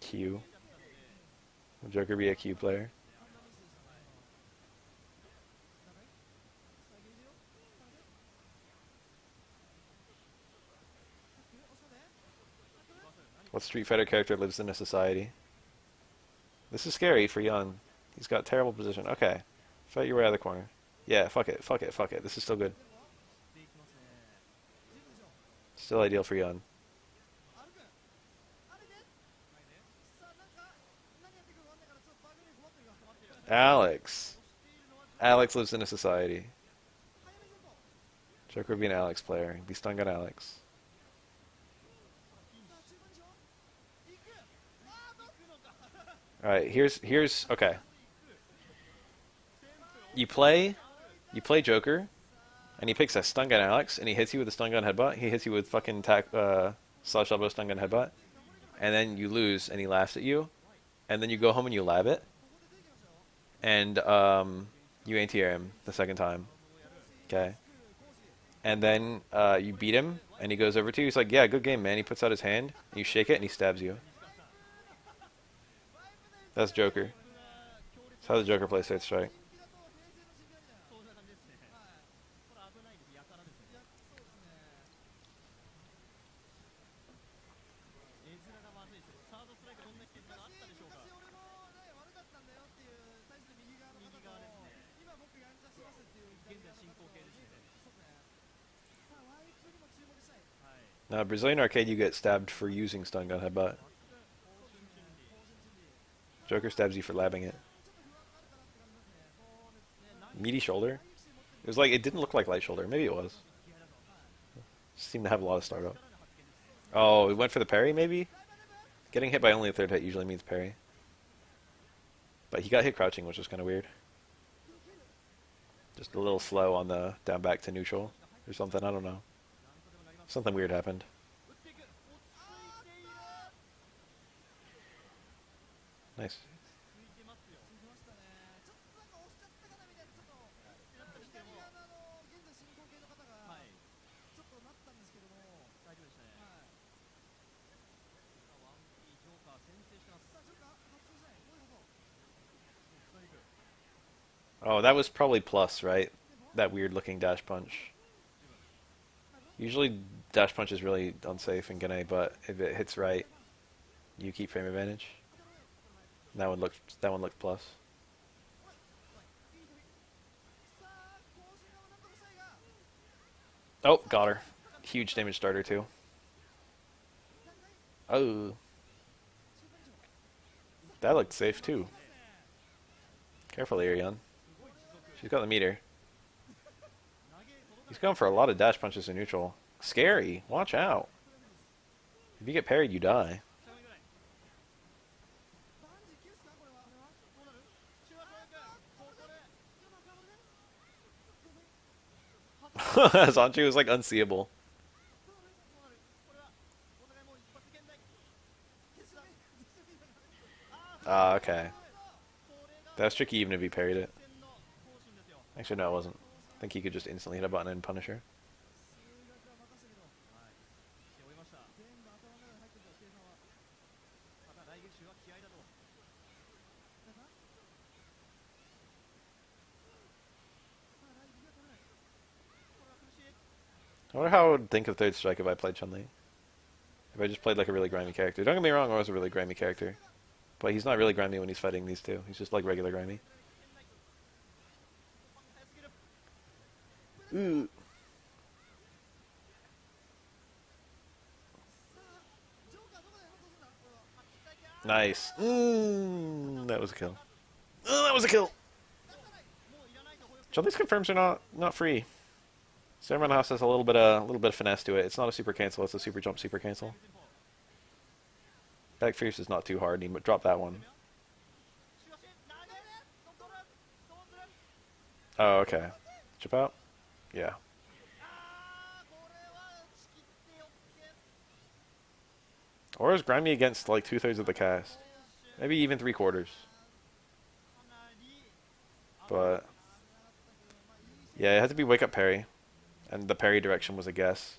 Q. Would Joker be a Q player? What Street Fighter character lives in a society? This is scary for Yun. He's got terrible position. Okay. Fight your way out of the corner. Yeah, fuck it. This is still good. Still ideal for Yun. Alex. Alex lives in a society. Joker would be an Alex player. He'd be stung on Alex. All right, here's okay. You play you play Joker, and he picks a stun gun Alex, and he hits you with a stun gun headbutt. He hits you with fucking slash elbow stun gun headbutt, and then you lose, and he laughs at you, and then you go home and you lab it, and you anti-air him the second time, okay, and then you beat him, and he goes over to you. He's like, "Yeah, good game, man." He puts out his hand, and you shake it, and he stabs you. That's Joker. That's how the Joker plays Third Strike. Now, Brazilian Arcade, you get stabbed for using stun gun headbutt. Joker stabs you for labbing it. Meaty shoulder? It was like, it didn't look like light shoulder. Maybe it was. Seemed to have a lot of startup. Oh, it went for the parry, maybe? Getting hit by only a third hit usually means parry. But he got hit crouching, which was kind of weird. Just a little slow on the down back to neutral or something, I don't know. Something weird happened. Nice. Oh, that was probably plus, right? That weird looking dash punch. Usually dash punch is really unsafe in Gane, but if it hits right, you keep frame advantage. That one looked plus. Oh, got her. Huge damage starter too. Oh. That looked safe too. Careful, Arion. She's got the meter. He's going for a lot of dash punches in neutral. Scary. Watch out. If you get parried, you die. Sancho was like unseeable. Ah, okay. That was tricky even if he parried it. Actually, no, it wasn't. I think he could just instantly hit a button and punish her. I wonder how I would think of Third Strike if I played Chun-Li. If I just played like a really grimy character. Don't get me wrong, I was a really grimy character. But he's not really grimy when he's fighting these two. He's just like regular grimy. Ooh. Nice. That was a kill. Oh, that was a kill. Chun-Li's confirms are not free. Ceremon House has a little bit of finesse to it. It's not a super cancel. It's a super jump, super cancel. Back Fierce is not too hard. He dropped that one. Oh, okay. Chip out? Yeah. Or is grimy against like 2/3 of the cast? Maybe even 3/4. But yeah, it had to be wake up parry. And the parry direction was a guess.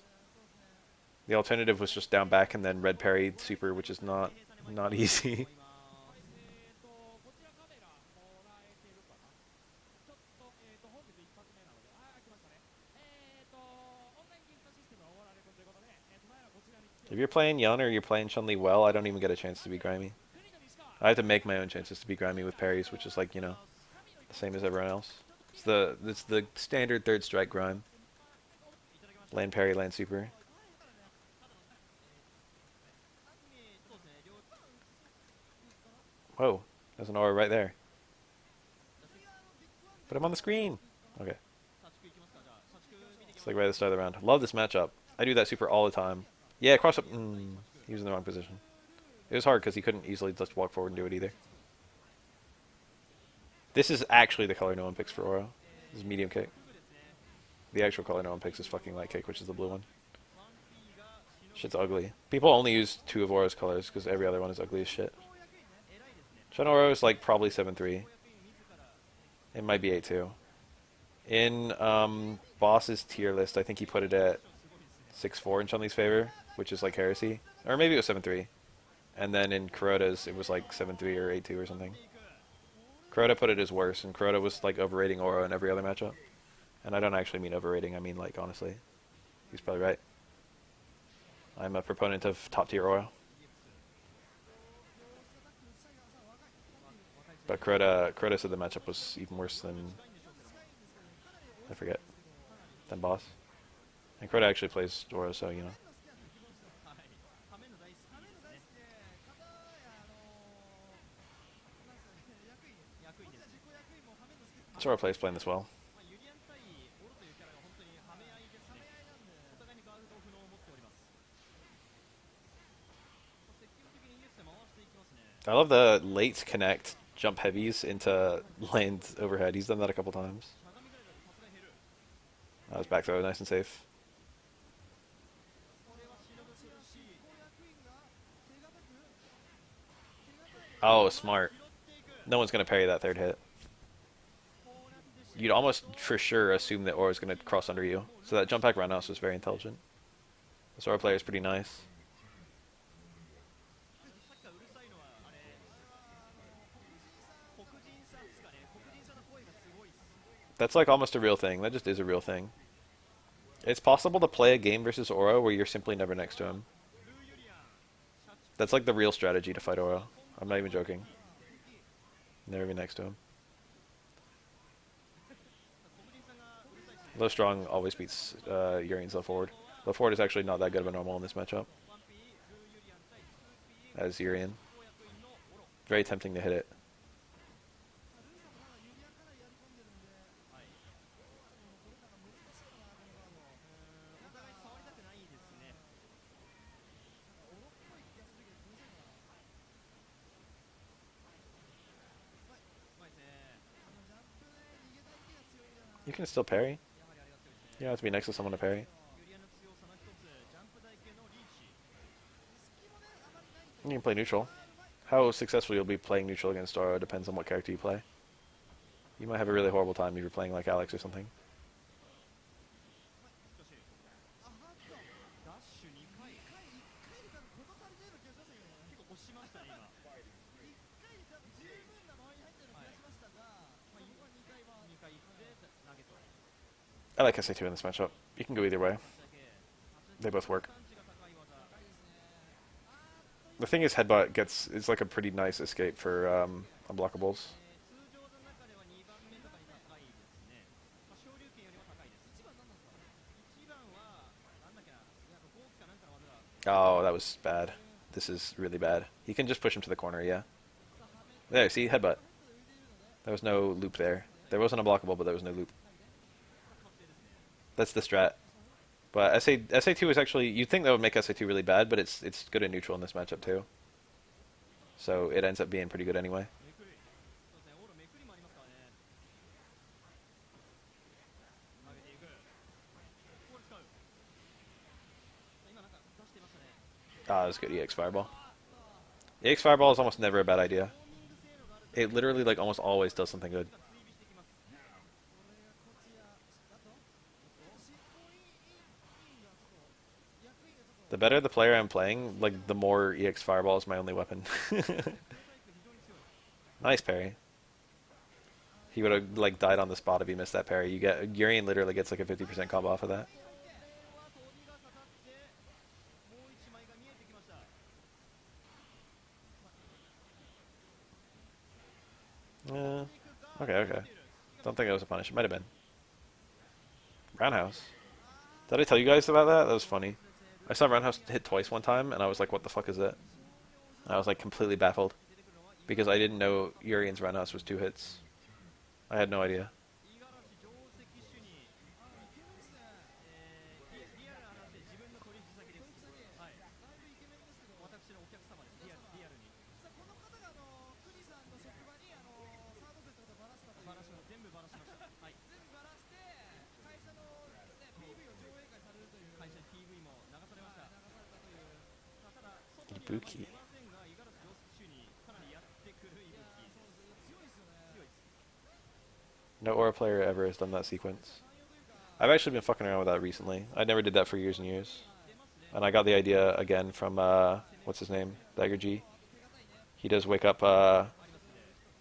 The alternative was just down back and then red parry super, which is not easy. If you're playing Yun or you're playing Chun-Li well, I don't even get a chance to be grimy. I have to make my own chances to be grimy with parries, which is like, you know, the same as everyone else. It's the standard Third Strike grime. Land parry, land super. Whoa, there's an aura right there. Put him on the screen. Okay. It's like right at the start of the round. Love this matchup. I do that super all the time. Yeah, cross up. He was in the wrong position. It was hard because he couldn't easily just walk forward and do it either. This is actually the color no one picks for Oro. This is medium cake. The actual color no one picks is fucking light cake, which is the blue one. Shit's ugly. People only use 2 of Oro's colors because every other one is ugly as shit. Shun Oro is like probably 7-3. It might be 8-2. In Boss's tier list, I think he put it at 6-4 in Chun-Li's favor, which is like heresy. Or maybe it was 7-3. And then in Kuroda's, it was like 7-3 or 8-2 or something. Kuroda put it as worse, and Kuroda was like overrating Oro in every other matchup. And I don't actually mean overrating, I mean like honestly. He's probably right. I'm a proponent of top tier Oro. But Kuroda said the matchup was even worse than, I forget, than Boss. And Kuroda actually plays Oro, so you know. Sora plays playing this well. I love the late connect jump heavies into land overhead. He's done that a couple times. That was back throw, nice and safe. Oh, smart. No one's going to parry that third hit. You'd almost for sure assume that Aura's going to cross under you. So that jump back roundhouse was very intelligent. This Aura player is pretty nice. That's like almost a real thing. That just is a real thing. It's possible to play a game versus Aura where you're simply never next to him. That's like the real strategy to fight Aura. I'm not even joking. Never be next to him. Low strong always beats Urian's low forward. Low forward is actually not that good of a normal in this matchup. As Urian. Very tempting to hit it. You can still parry. You don't have to be next to someone to parry. You can play neutral. How successful you'll be playing neutral against Aura depends on what character you play. You might have a really horrible time if you're playing like Alex or something. I like SA2 in this matchup. You can go either way. They both work. The thing is, headbutt is like a pretty nice escape for unblockables. Oh, that was bad. This is really bad. You can just push him to the corner, yeah. There, see? Headbutt. There was no loop there. There wasn't a blockable, but there was no loop. That's the strat. But SA2 is actually... You'd think that would make SA2 really bad, but it's good in neutral in this matchup too. So it ends up being pretty good anyway. Ah, that was good EX Fireball. EX Fireball is almost never a bad idea. It literally, like, almost always does something good. The better the player I'm playing, like, the more EX Fireball is my only weapon. Nice parry. He would have, like, died on the spot if he missed that parry. Urian literally gets, like, a 50% combo off of that. Okay. Don't think that was a punish. It might have been. Roundhouse. Did I tell you guys about that? That was funny. I saw Roundhouse hit twice one time, and I was like, what the fuck is that? And I was like completely baffled. Because I didn't know Urian's Roundhouse was 2 hits. I had no idea. Spooky. No Aura player ever has done that sequence. I've actually been fucking around with that recently. I never did that for years and years. And I got the idea again from, what's his name? Dagger G. He does wake up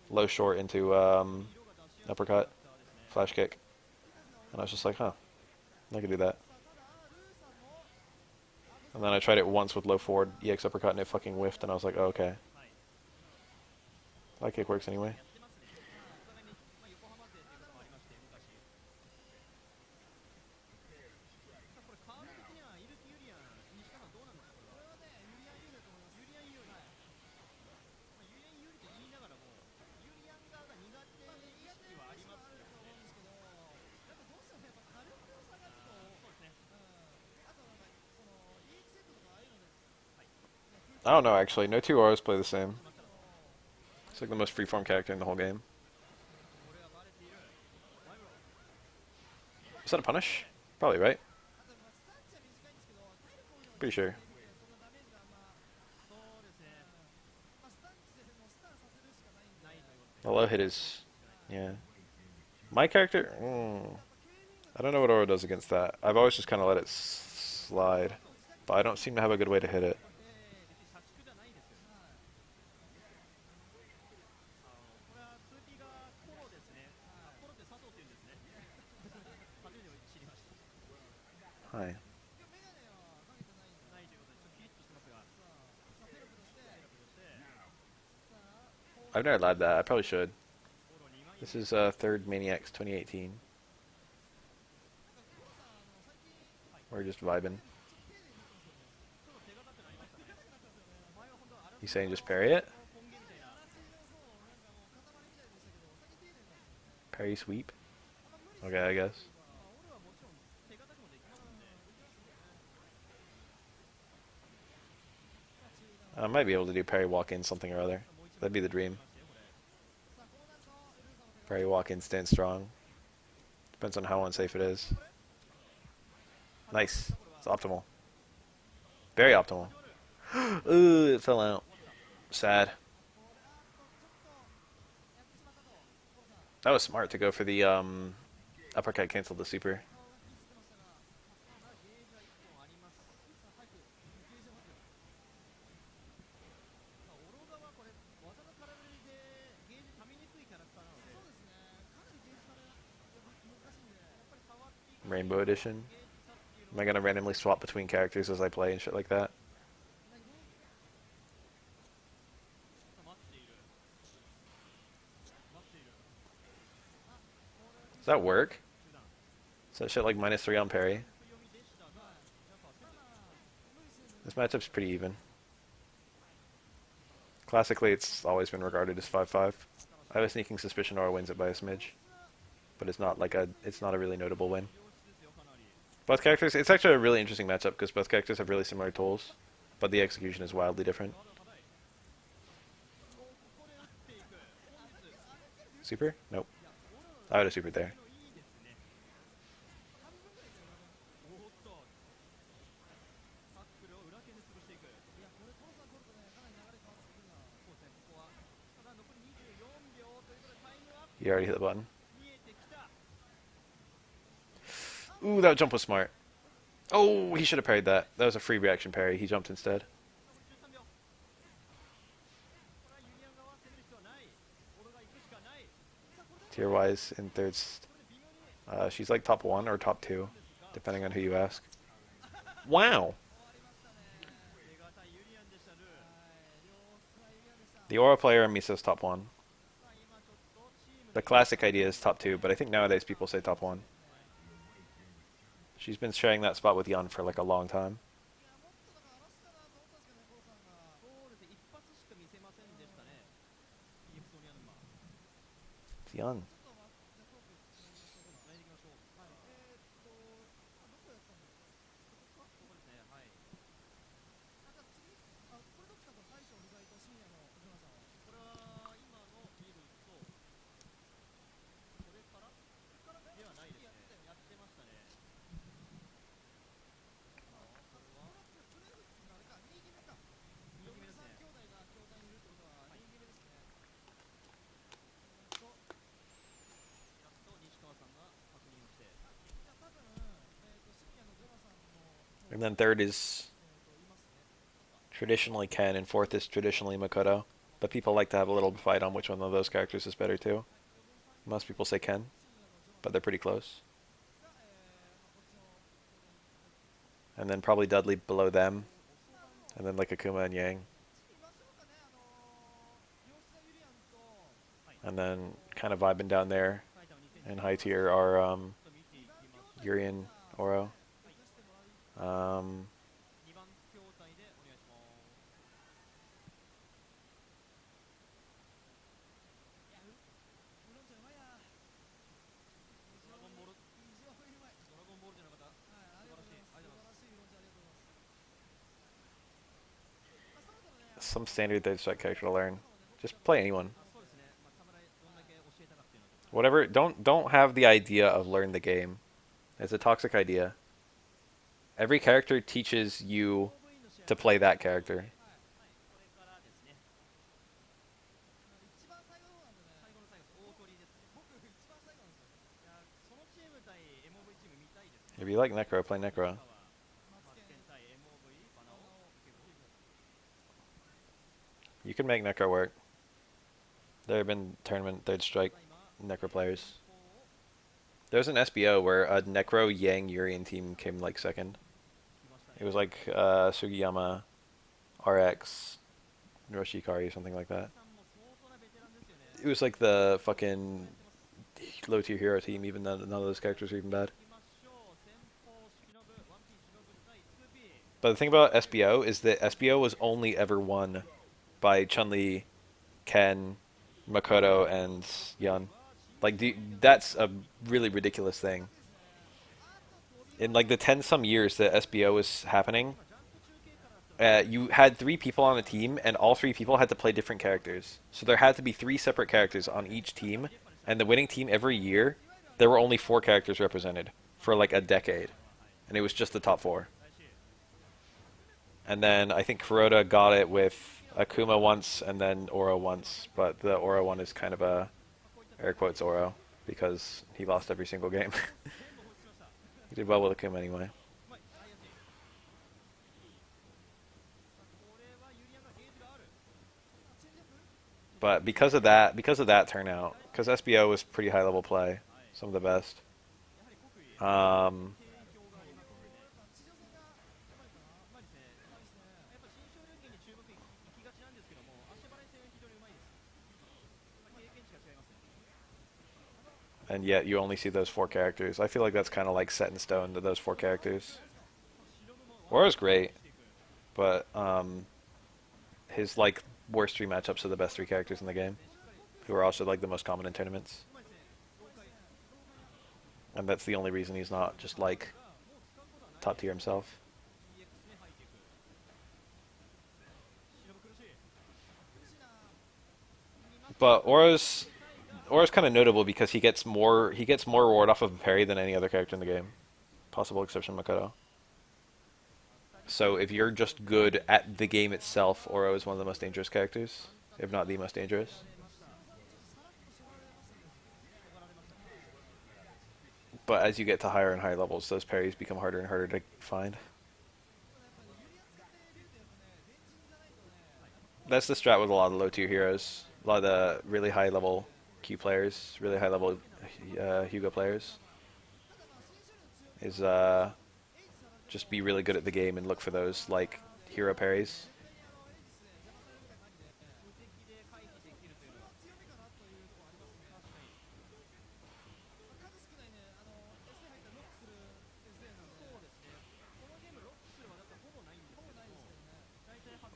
low short into uppercut, flash kick. And I was just like, huh, I could do that. And then I tried it once with low forward EX uppercut and it fucking whiffed and I was like, oh, okay. That kick works anyway. I don't know actually. No two auras play the same. It's like the most freeform character in the whole game. Is that a punish? Probably, right? Pretty sure. The low hit is... yeah. My character... I don't know what aura does against that. I've always just kind of let it slide. But I don't seem to have a good way to hit it. Hi. I've never lied that. I probably should. This is third Maniacs 2018. We're just vibing. You saying just parry it? Parry sweep? Okay, I guess. I might be able to do parry walk-in something or other. That'd be the dream. Parry walk-in, stand strong. Depends on how unsafe it is. Nice. It's optimal. Very optimal. Ooh, it fell out. Sad. That was smart to go for the uppercut cancel the super. Rainbow Edition. Am I gonna randomly swap between characters as I play and shit like that? Does that work? Is that shit like -3 on parry? This matchup's pretty even. Classically, it's always been regarded as 5-5. I have a sneaking suspicion Aura wins it by a smidge, but it's not a really notable win. Both characters, it's actually a really interesting matchup because both characters have really similar tools, but the execution is wildly different. Super? Nope. I would have supered there. You already hit the button. Ooh, that jump was smart. Oh, he should have parried that. That was a free reaction parry. He jumped instead. Tier-wise, in third... she's like top 1 or top 2, depending on who you ask. Wow! The Aura player, Misa's top 1. The classic idea is top 2, but I think nowadays people say top 1. She's been sharing that spot with Yun for like a long time. It's Yun. then third is traditionally Ken, and fourth is traditionally Makoto. But people like to have a little fight on which one of those characters is better too. Most people say Ken, but they're pretty close. And then probably Dudley below them, and then like Akuma and Yang. And then kind of vibing down there in high tier are Yuri and Oro. Um, some standard third strike character to learn. Just play anyone. Whatever. Don't have the idea of learn the game. It's a toxic idea. Every character teaches you to play that character. If you like Necro, play Necro. You can make Necro work. There have been tournament third strike Necro players. There's an SBO where a Necro Yang Urian team came like second. It was like Sugiyama, RX, Roshikari, something like that. It was like the fucking low tier hero team, even though none of those characters are even bad. But the thing about SBO is that SBO was only ever won by Chun-Li, Ken, Makoto, and Yun. Like, that's a really ridiculous thing. In like the 10-some years that SBO was happening, you had three people on a team, and all three people had to play different characters. So there had to be three separate characters on each team, and the winning team every year, there were only four characters represented for like a decade, and it was just the top four. And then I think Kuroda got it with Akuma once, and then Oro once, but the Oro one is kind of a air quotes Oro because he lost every single game. He did well with Akuma anyway. But because of that turnout, because SBO was pretty high level play, some of the best. Um, and yet you only see those four characters. I feel like that's kind of like set in stone to those four characters. Oro's great, but his like worst three matchups are the best three characters in the game, who are also like the most common in tournaments. And that's the only reason he's not just like top tier himself. But Oro's kind of notable because he gets more reward off of a parry than any other character in the game, possible exception Makoto. So if you're just good at the game itself, Oro is one of the most dangerous characters, if not the most dangerous. But as you get to higher and higher levels, those parries become harder and harder to find. That's the strat with a lot of low tier heroes. A lot of the really high level Q players, really high level Hugo players, is just be really good at the game and look for those like hero parries.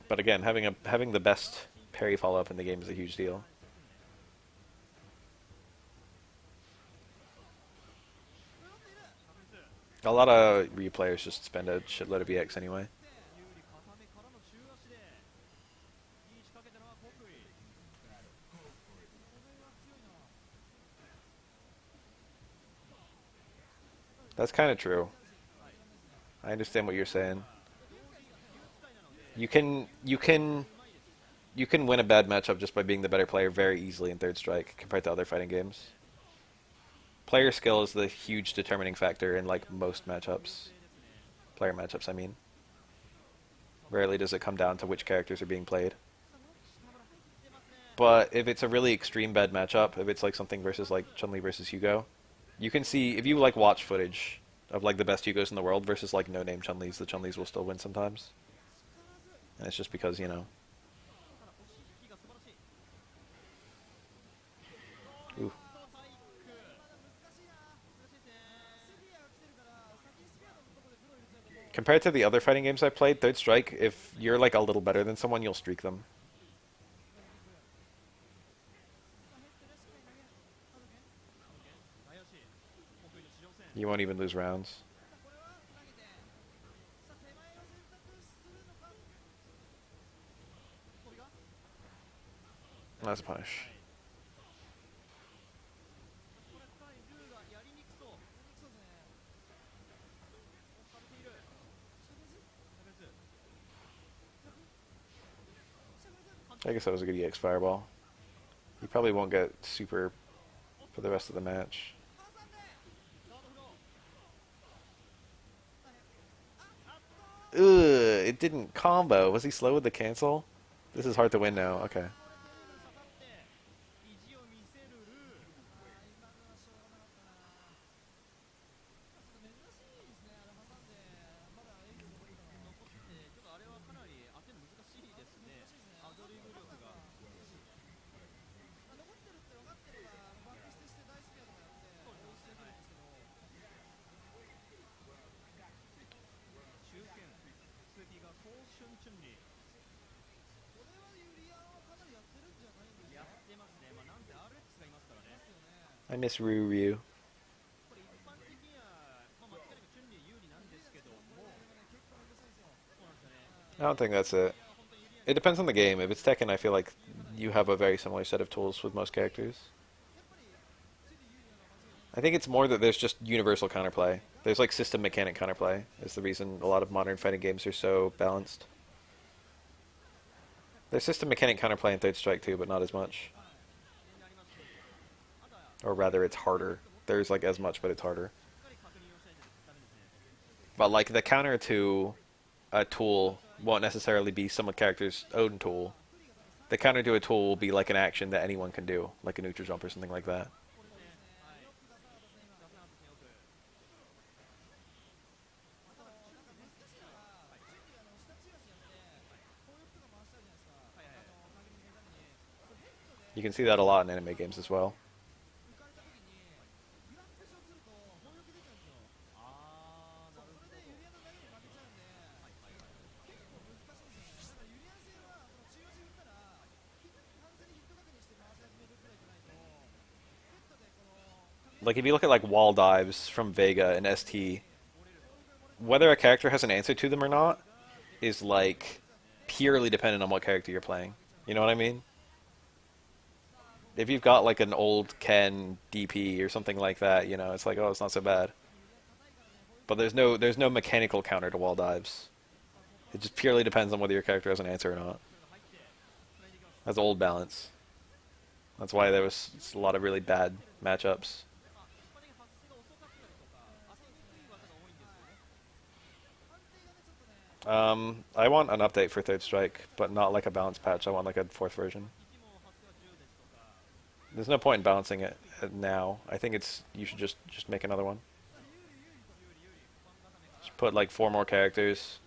But again, having the best parry follow up in the game is a huge deal. A lot of Ryu players just spend a shitload of EX anyway. That's kind of true. I understand what you're saying. You can win a bad matchup just by being the better player very easily in Third Strike compared to other fighting games. Player skill is the huge determining factor in like most matchups, Player matchups, I mean. Rarely does it come down to which characters are being played. But if it's a really extreme bad matchup, if it's like something versus like Chun-Li versus Hugo, you can see if you like watch footage of like the best Hugos in the world versus like no-name Chun-Lis, the Chun-Lis will still win sometimes. And it's just because, you know. Ooh. Compared to the other fighting games I played, Third Strike, if you're like a little better than someone, you'll streak them. You won't even lose rounds. That's a punish. I guess that was a good EX Fireball. You probably won't get super for the rest of the match. Ugh, it didn't combo. Was he slow with the cancel? This is hard to win now. Okay. I miss Ryu. I don't think that's it. It depends on the game. If it's Tekken, I feel like you have a very similar set of tools with most characters. I think it's more that there's just universal counterplay. There's like system mechanic counterplay is the reason a lot of modern fighting games are so balanced. There's system mechanic counterplay in Third Strike too, but not as much. Or rather, it's harder. There's like as much, but it's harder. But like the counter to a tool won't necessarily be some character's own tool. The counter to a tool will be like an action that anyone can do, like a neutral jump or something like that. You can see that a lot in anime games as well. Like if you look at like wall dives from Vega and ST, whether a character has an answer to them or not is like purely dependent on what character you're playing. You know what I mean? If you've got like an old Ken DP or something like that, you know, it's like, oh, it's not so bad. But there's no mechanical counter to wall dives. It just purely depends on whether your character has an answer or not. That's old balance. That's why there was a lot of really bad matchups. I want an update for Third Strike, but not like a balance patch. I want like a fourth version. There's no point in balancing it now. I think you should just make another one. Just put like 4 more characters,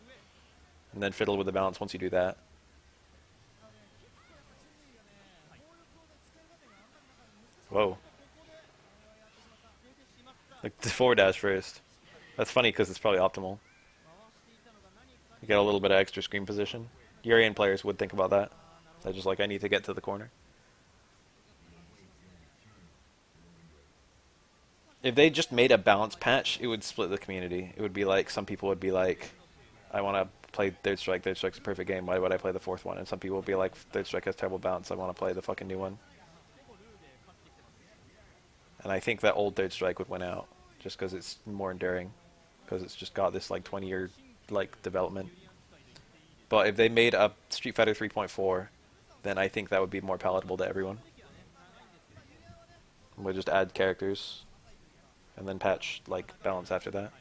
and then fiddle with the balance once you do that. Whoa. Like the forward dash first. That's funny because it's probably optimal. You get a little bit of extra screen position. Urian players would think about that. They're just like, I need to get to the corner. If they just made a balance patch, it would split the community. It would be like, some people would be like, I want to play Third Strike. Third Strike's a perfect game. Why would I play the fourth one? And some people would be like, Third Strike has terrible balance. I want to play the fucking new one. And I think that old Third Strike would win out, just because it's more enduring, because it's just got this like 20-year like development. But if they made a Street Fighter 3.4, then I think that would be more palatable to everyone. We'll just add characters, and then patch like balance after that.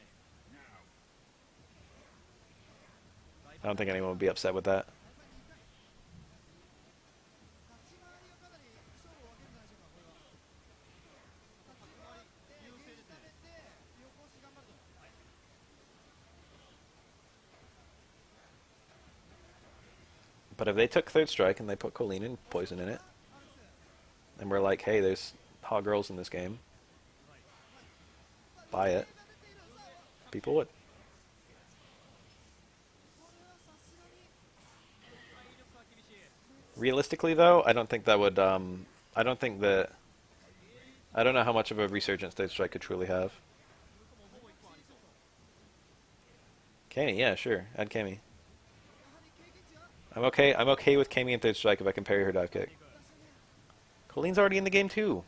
I don't think anyone would be upset with that. But if they took third strike and they put choline and poison in it, and we're like, hey, there's hot girls in this game, buy it, people would. Realistically, though, I don't think that would. I don't think that. I don't know how much of a resurgence third strike could truly have. Kami, yeah, sure, add Kami. I'm okay. I'm okay with Kami and third strike if I can parry her dive kick. Colleen's already in the game too.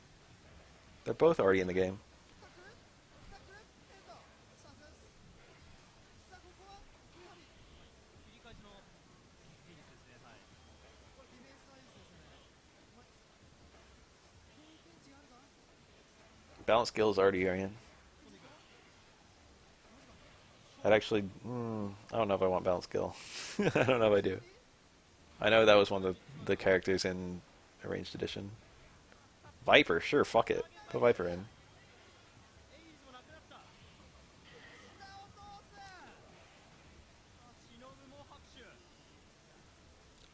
They're both already in the game. Balance skill is already Arian. That actually, I don't know if I want balance skill. I don't know if I do. I know that was one of the characters in Arranged Edition. Viper, sure, fuck it. Put Viper in.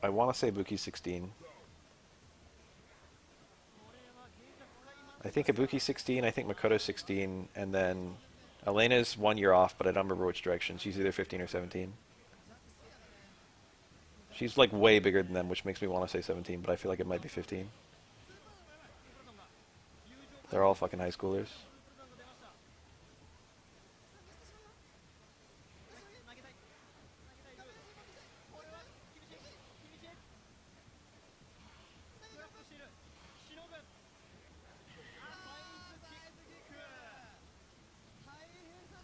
I want to say Ibuki's 16. I think Ibuki's 16, I think Makoto's 16, and then Elena's 1 year off, but I don't remember which direction. She's either 15 or 17. She's like way bigger than them, which makes me want to say 17, but I feel like it might be 15. They're all fucking high schoolers.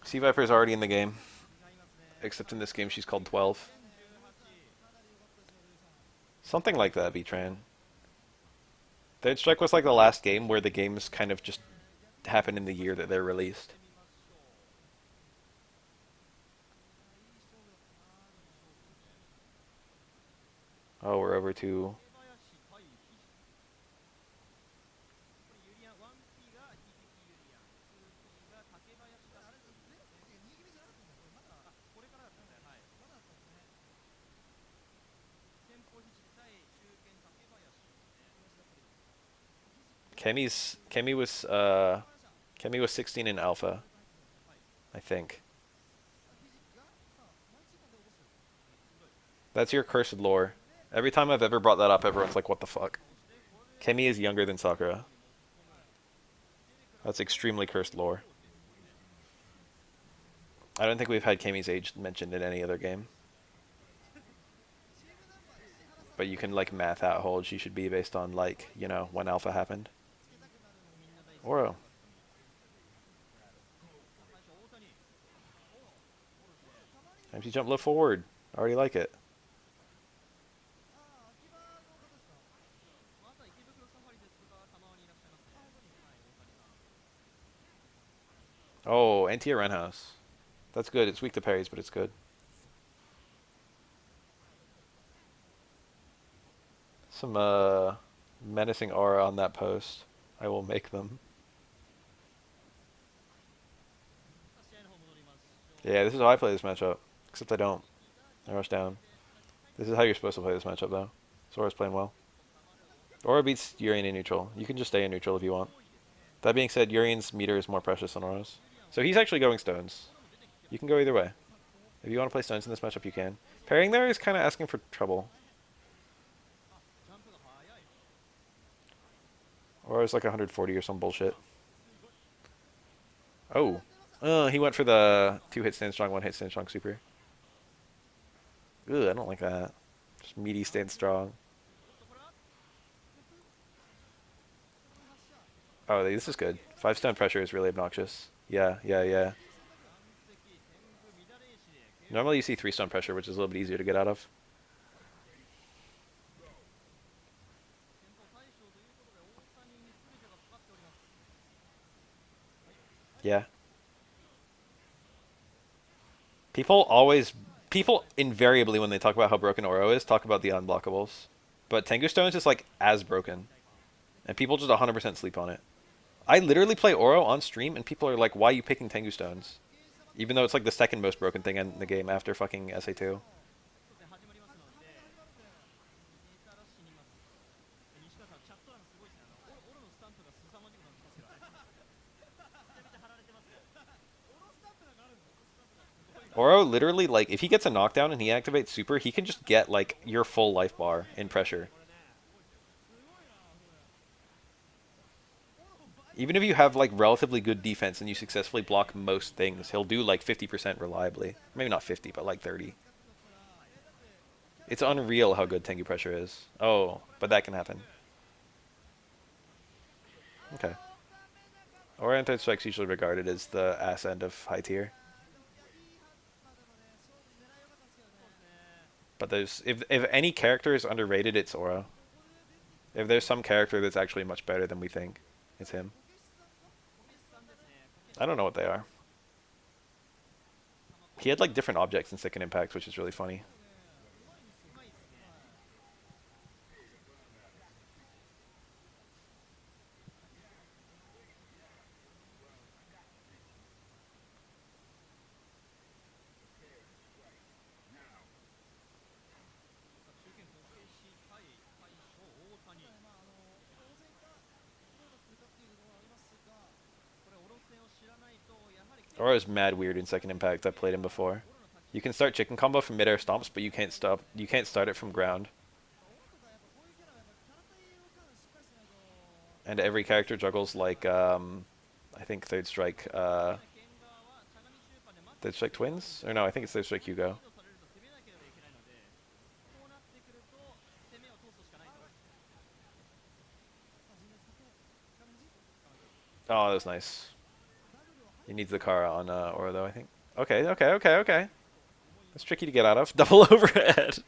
Sea Viper's already in the game, except in this game she's called 12. Something like that, V-Tran. Third Strike was like the last game where the games kind of just happen in the year that they're released. Oh, we're over to... Kemi was 16 in Alpha, I think. That's your cursed lore. Every time I've ever brought that up, everyone's like, what the fuck? Kemi is younger than Sakura. That's extremely cursed lore. I don't think we've had Kemi's age mentioned in any other game. But you can like math out how old she should be based on like, you know, when Alpha happened. Oro. Times you jump low forward. I already like it. Oh, Antia Renhouse. That's good. It's weak to parries, but it's good. Some menacing aura on that post. I will make them. Yeah, this is how I play this matchup. Except I don't. I rush down. This is how you're supposed to play this matchup, though. Sora's playing well. Aura beats Urian in neutral. You can just stay in neutral if you want. That being said, Urian's meter is more precious than Aura's. So he's actually going stones. You can go either way. If you want to play stones in this matchup, you can. Parrying there is kind of asking for trouble. Aura's like 140 or some bullshit. Oh. He went for the 2-hit stand strong, 1-hit stand strong super. Ugh, I don't like that. Just meaty stand strong. Oh, this is good. 5-stone pressure is really obnoxious. Yeah, yeah, yeah. Normally you see 3-stone pressure, which is a little bit easier to get out of. Yeah. People People invariably, when they talk about how broken Oro is, talk about the unblockables. But Tengu Stones is like as broken, and people just 100% sleep on it. I literally play Oro on stream, and people are like, "Why are you picking Tengu Stones?" Even though it's like the second most broken thing in the game after fucking SA2. Oro literally, like, if he gets a knockdown and he activates super, he can just get like your full life bar in pressure. Even if you have like relatively good defense and you successfully block most things, he'll do like 50% reliably. Maybe not 50, but like 30. It's unreal how good Tengu pressure is. Oh, but that can happen. Okay. Oriented Strike's usually regarded as the ass end of high tier. But there's if any character is underrated, it's Aura. If there's some character that's actually much better than we think, it's him. I don't know what they are. He had like different objects in Second Impact, which is really funny. Aura's mad weird in Second Impact. I played him before. You can start chicken combo from midair stomps, but you can't stop. You can't start it from ground. And every character juggles like I think Third Strike Twins, or no, I think it's Third Strike Hugo. Oh, that was nice. He needs the car on Aura though, I think. Okay. That's tricky to get out of. Double overhead.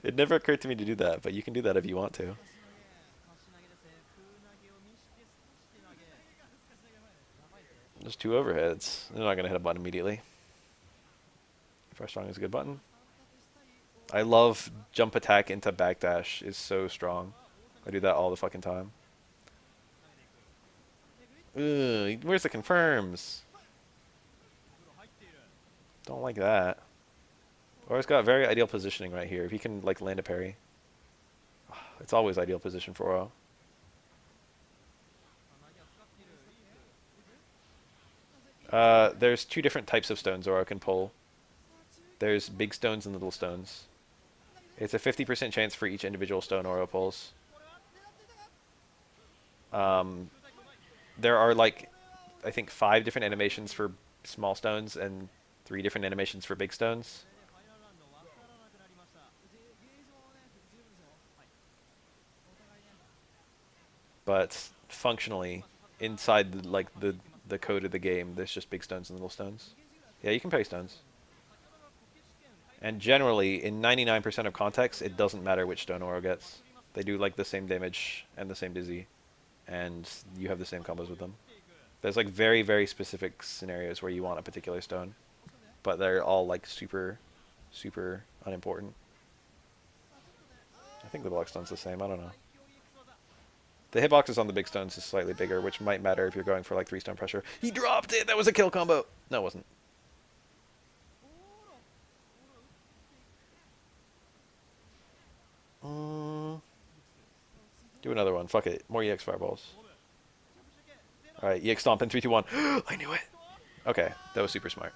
It never occurred to me to do that, but you can do that if you want to. There's two overheads. They're not going to hit a button immediately. First strong is a good button. I love jump attack into backdash is so strong. I do that all the fucking time. Ugh, where's the confirms? Don't like that. Or it's got very ideal positioning right here. If he can like land a parry. It's always ideal position for Oro. There's two different types of stones Oro can pull. There's big stones and little stones. It's a 50% chance for each individual stone Oro pulls. There are like, I think 5 different animations for small stones and 3 different animations for big stones. But functionally, inside the code of the game, there's just big stones and little stones. Yeah, you can parry stones. And generally, in 99% of contexts, it doesn't matter which stone Oro gets. They do like the same damage and the same dizzy, and you have the same combos with them. There's like very, very specific scenarios where you want a particular stone, but they're all like super, super unimportant. I think the block stone's the same, I don't know. The hitboxes on the big stones is slightly bigger, which might matter if you're going for like 3 stone pressure. He dropped it! That was a kill combo! No, it wasn't. Do another one. Fuck it. More EX fireballs. Alright, EX stomp in 3, 2, 1. I knew it! Okay, that was super smart.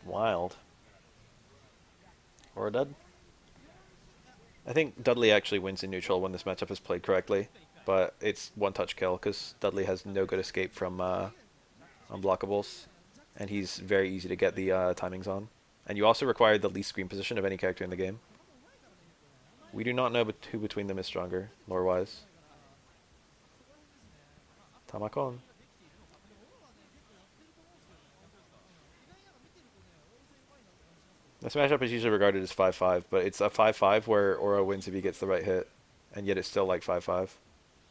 Wild. Or dead? I think Dudley actually wins in neutral when this matchup is played correctly, but it's one-touch kill because Dudley has no good escape from unblockables, and he's very easy to get the timings on. And you also require the least screen position of any character in the game. We do not know who between them is stronger, lore-wise. Tamakon. This matchup is usually regarded as 5-5, but it's a 5-5 where Aura wins if he gets the right hit, and yet it's still like 5-5,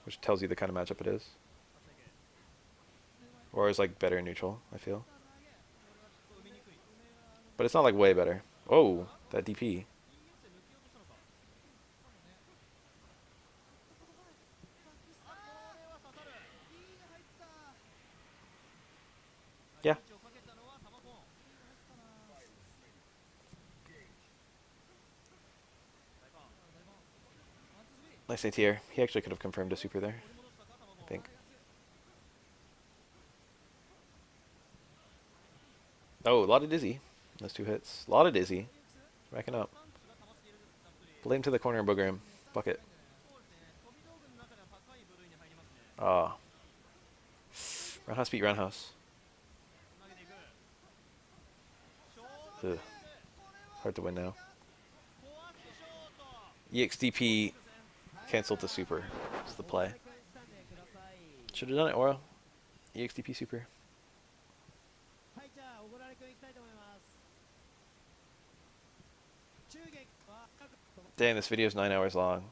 which tells you the kind of matchup it is. Aura's like better in neutral, I feel. But it's not like way better. Oh, that DP. Yeah. Nice ATR. He actually could have confirmed a super there, I think. Oh, a lot of Dizzy. Those 2 hits. A lot of Dizzy. Racking up. Blame to the corner and booger him. Bucket. Ah. Roundhouse beat roundhouse. Ugh. Hard to win now. EXDP canceled the super. It's the play. Should have done it, Aura. EXDP super. Damn, this video is 9 hours long.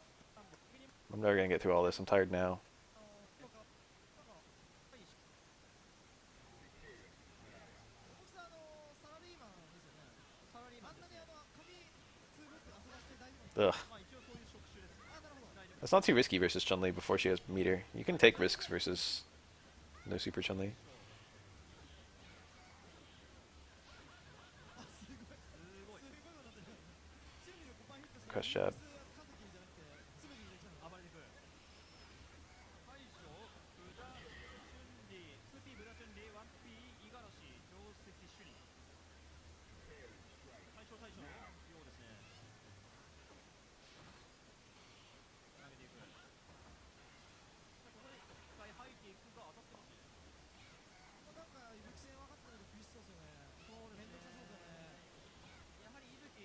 I'm never gonna get through all this. I'm tired now. Ugh. That's not too risky versus Chun-Li before she has meter. You can take risks versus no super Chun-Li. Crush jab.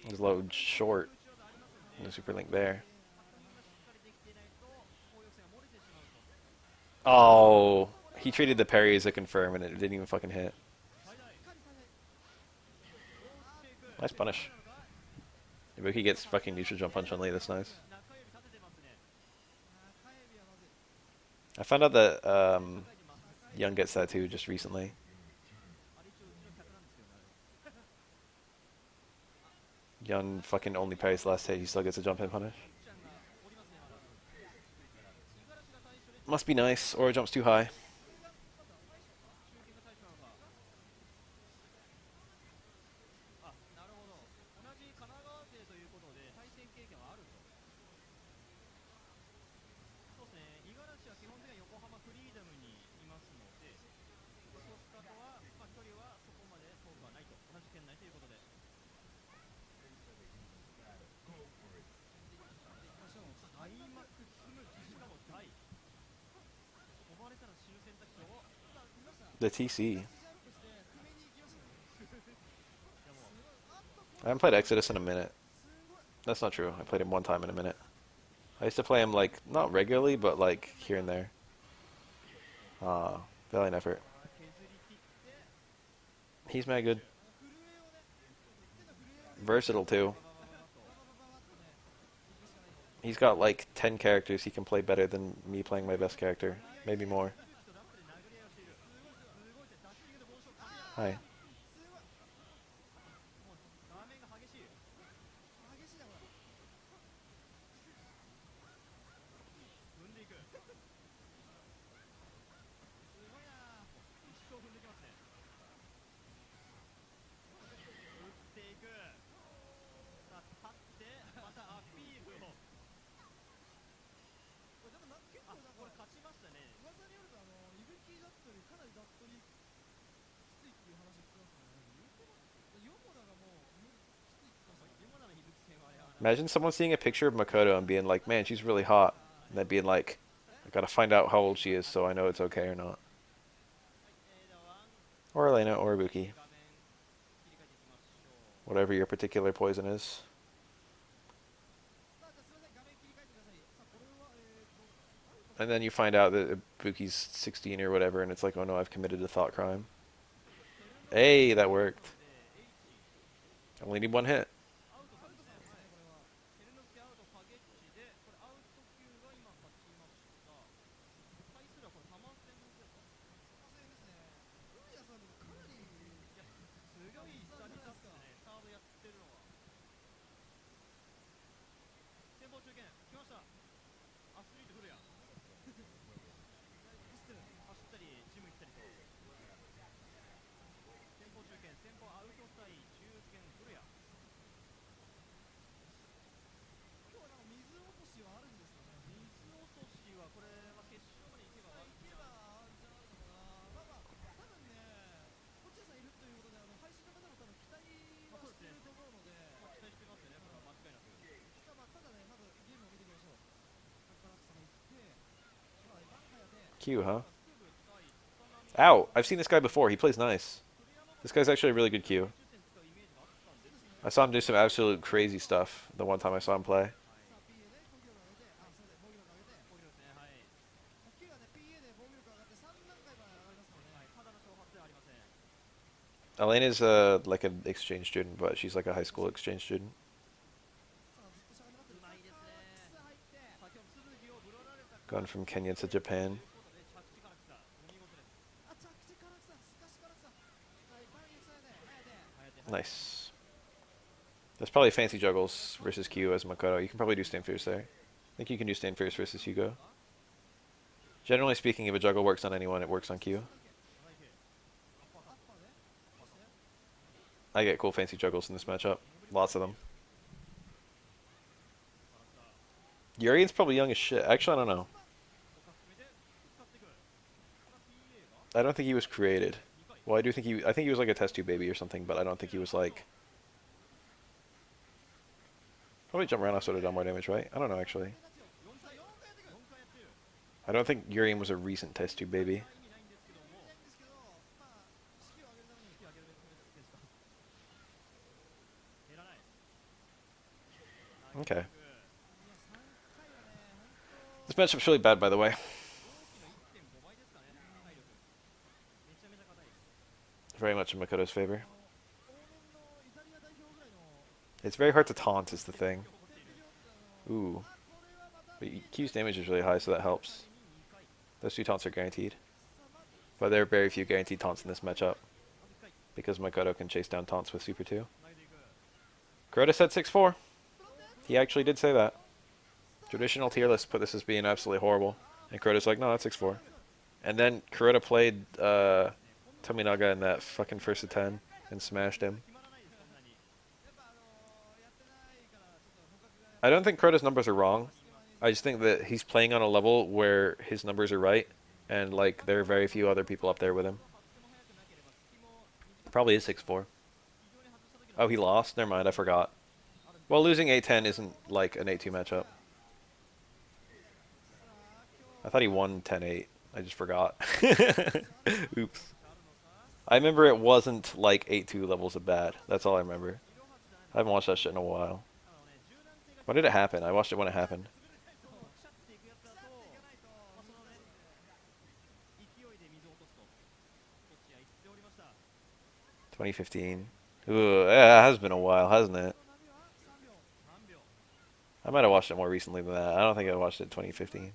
His load short. No super link there. Oh, he treated the parry as a confirm and it didn't even fucking hit. Nice punish. Ibuki gets fucking neutral jump on Chun-Li, that's nice. I found out that Young gets that too just recently. Young fucking only parries the last hit, he still gets a jump in punish. Must be nice, or jumps too high. The TC. I haven't played Exodus in a minute. That's not true. I played him one time in a minute. I used to play him, like, not regularly, but, like, here and there. Valiant effort. He's mad good. Versatile, too. He's got, like, 10 characters he can play better than me playing my best character. Maybe more. Hi. Imagine someone seeing a picture of Makoto and being like, man, she's really hot. And then being like, I gotta find out how old she is so I know it's okay or not. Or Elena or Ibuki. Whatever your particular poison is. And then you find out that Ibuki's 16 or whatever, and it's like, oh no, I've committed a thought crime. Hey, that worked. I only need one hit. Q, huh? Ow! I've seen this guy before. He plays nice. This guy's actually a really good Q. I saw him do some absolute crazy stuff the one time I saw him play. Elena's like an exchange student, but she's like a high school exchange student. Going from Kenya to Japan. Nice. That's probably fancy juggles versus Q as Makoto. You can probably do stand fierce there. I think you can do stand fierce versus Hugo. Generally speaking, if a juggle works on anyone, it works on Q. I get cool fancy juggles in this matchup. Lots of them. Urian's probably young as shit. Actually, I don't know. I don't think he was created. Well, I think he was like a test tube baby or something, but I don't think he was like... Probably jump around also would have done more damage, right? I don't know, actually. I don't think Urian was a recent test tube baby. Okay. This matchup's really bad, by the way. Very much in Makoto's favor. It's very hard to taunt is the thing. Ooh. But Q's damage is really high, so that helps. Those two taunts are guaranteed. But there are very few guaranteed taunts in this matchup. Because Makoto can chase down taunts with Super 2. Kuroda said 6-4. He actually did say that. Traditional tier lists put this as being absolutely horrible. And Kuroda's like, no, that's 6-4. And then Kuroda played Tominaga in that fucking first of 10 and smashed him. I don't think Kuroda's numbers are wrong. I just think that he's playing on a level where his numbers are right. And like there are very few other people up there with him. Probably is 6-4. Oh, he lost? Never mind, I forgot. Well, losing 8-10 isn't like an 8-2 matchup. I thought he won 10-8. I just forgot. Oops. I remember it wasn't like 8-2 levels of bad. That's all I remember. I haven't watched that shit in a while. When did it happen? I watched it when it happened. 2015. Ooh, yeah, it has been a while, hasn't it? I might have watched it more recently than that. I don't think I watched it in 2015.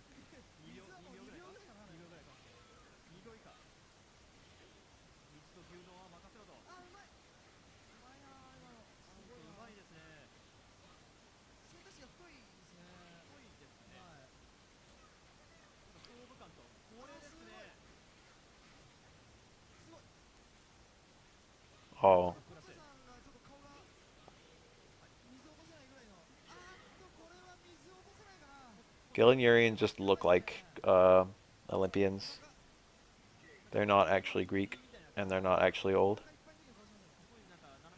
Oh. Gil and Urian just look like Olympians. They're not actually Greek, and they're not actually old.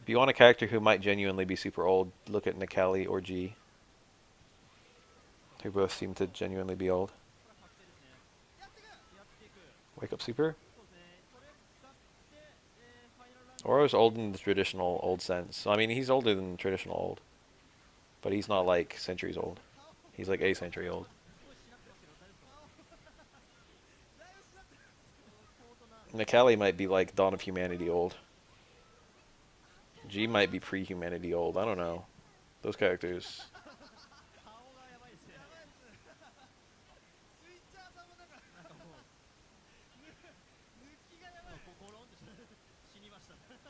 If you want a character who might genuinely be super old, look at Nikali or G. Who both seem to genuinely be old. Wake up super? Oro's old in the traditional old sense. So, I mean, he's older than traditional old. But he's not like centuries old. He's like a century old. Nikali might be like Dawn of Humanity old. G might be pre-humanity old. I don't know. Those characters.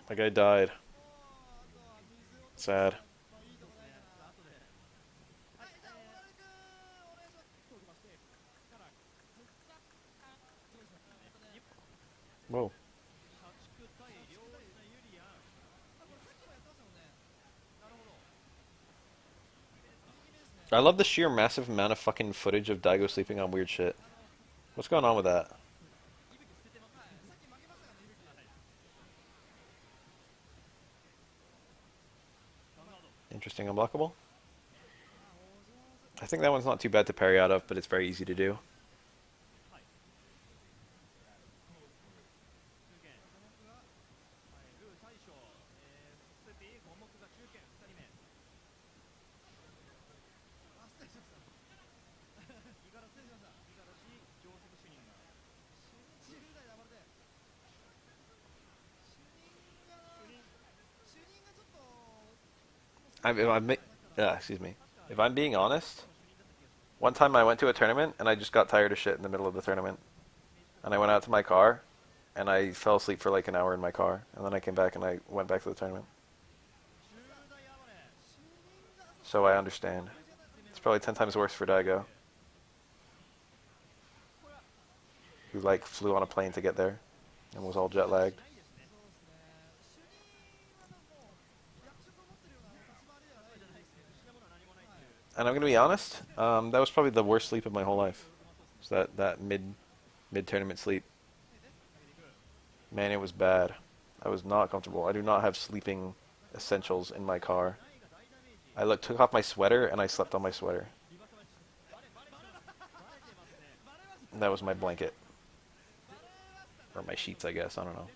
That guy died. Sad. Whoa. I love the sheer massive amount of fucking footage of Daigo sleeping on weird shit. What's going on with that? Interesting unblockable. I think that one's not too bad to parry out of, but it's very easy to do. Excuse me. If I'm being honest, one time I went to a tournament and I just got tired of shit in the middle of the tournament. And I went out to my car and I fell asleep for like an hour in my car. And then I came back and I went back to the tournament. So I understand. It's probably 10 times worse for Daigo, who like flew on a plane to get there and was all jet lagged. And I'm gonna be honest, that was probably the worst sleep of my whole life. Was that mid tournament sleep? Man, it was bad. I was not comfortable. I do not have sleeping essentials in my car. I took off my sweater and I slept on my sweater. And that was my blanket. Or my sheets, I guess. I don't know.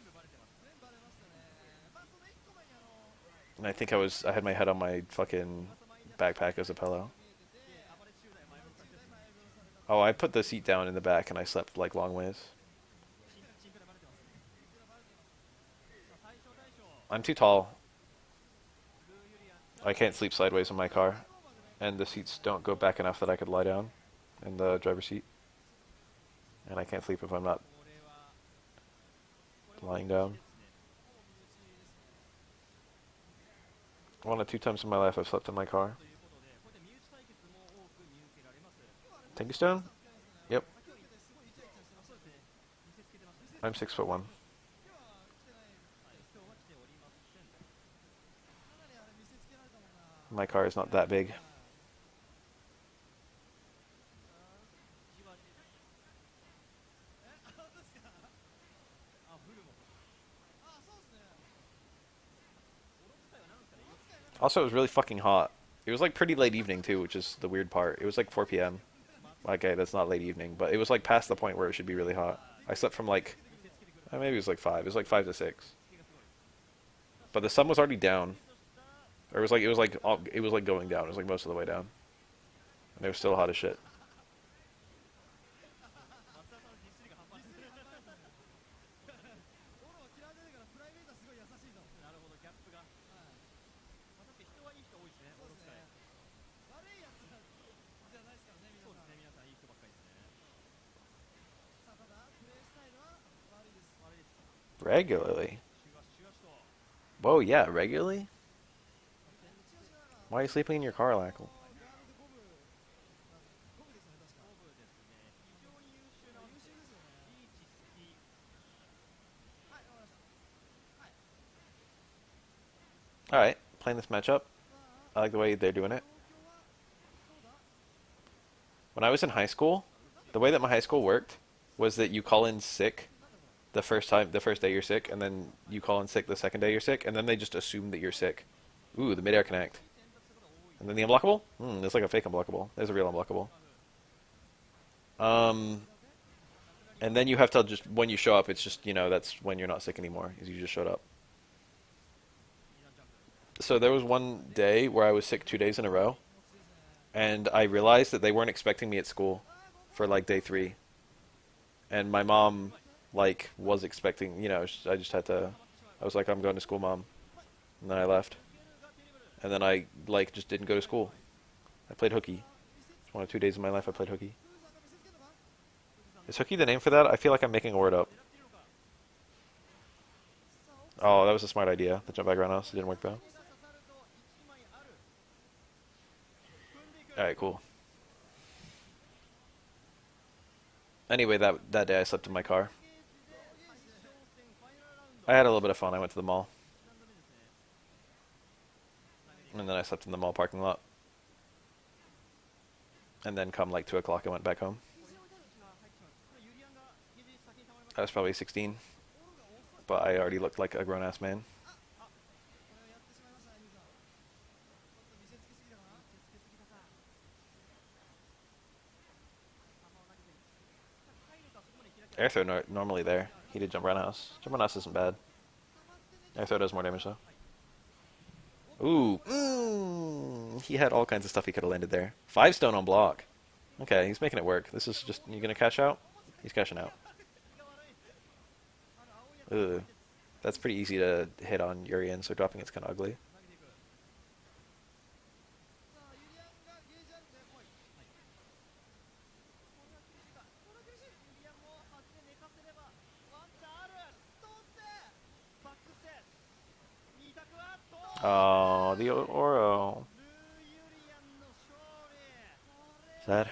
And I think I had my head on my fucking backpack as a pillow. Oh, I put the seat down in the back and I slept like long ways. I'm too tall. I can't sleep sideways in my car. And the seats don't go back enough that I could lie down in the driver's seat. And I can't sleep if I'm not lying down. One or two times in my life I've slept in my car. Stone? Yep. I'm 6'1". My car is not that big. Also, it was really fucking hot. It was like pretty late evening too, which is the weird part. It was like 4 p.m. Okay, that's not late evening, but it was like past the point where it should be really hot. I slept from like maybe it was like 5. It was like 5 to 6. But the sun was already down. Or it was like going down. It was like most of the way down. And it was still hot as shit. Regularly? Whoa, yeah, regularly? Why are you sleeping in your car, Lackle? Alright, playing this matchup. I like the way they're doing it. When I was in high school, the way that my high school worked was that you call in sick the first day you're sick, and then you call in sick the second day you're sick, and then they just assume that you're sick. Ooh, the midair connect. And then the unblockable? There's like a fake unblockable. There's a real unblockable. Um, and then you have to just, when you show up, it's just, that's when you're not sick anymore, is you just showed up. So there was one day where I was sick 2 days in a row, and I realized that they weren't expecting me at school for like day 3. And my mom like was expecting, I just had to. I was like, I'm going to school, mom, and then I left, and then I like just didn't go to school. I played hooky. It's one of 2 days of my life I played hooky. Is hooky the name for that? I feel like I'm making a word up. Oh, that was a smart idea. The jump back around us. It didn't work though. Alright, cool. Anyway, that day I slept in my car. I had a little bit of fun. I went to the mall. And then I slept in the mall parking lot. And then come like 2 o'clock I went back home. I was probably 16. But I already looked like a grown-ass man. Air throw normally there. He did jump around house. Jump around house isn't bad. Air throw does more damage though. Ooh. He had all kinds of stuff he could have landed there. 5 stone on block. Okay, he's making it work. This is just... You gonna cash out? He's cashing out. Ugh. That's pretty easy to hit on Urian, so dropping it's kind of ugly. Oh, the Oro. Sad.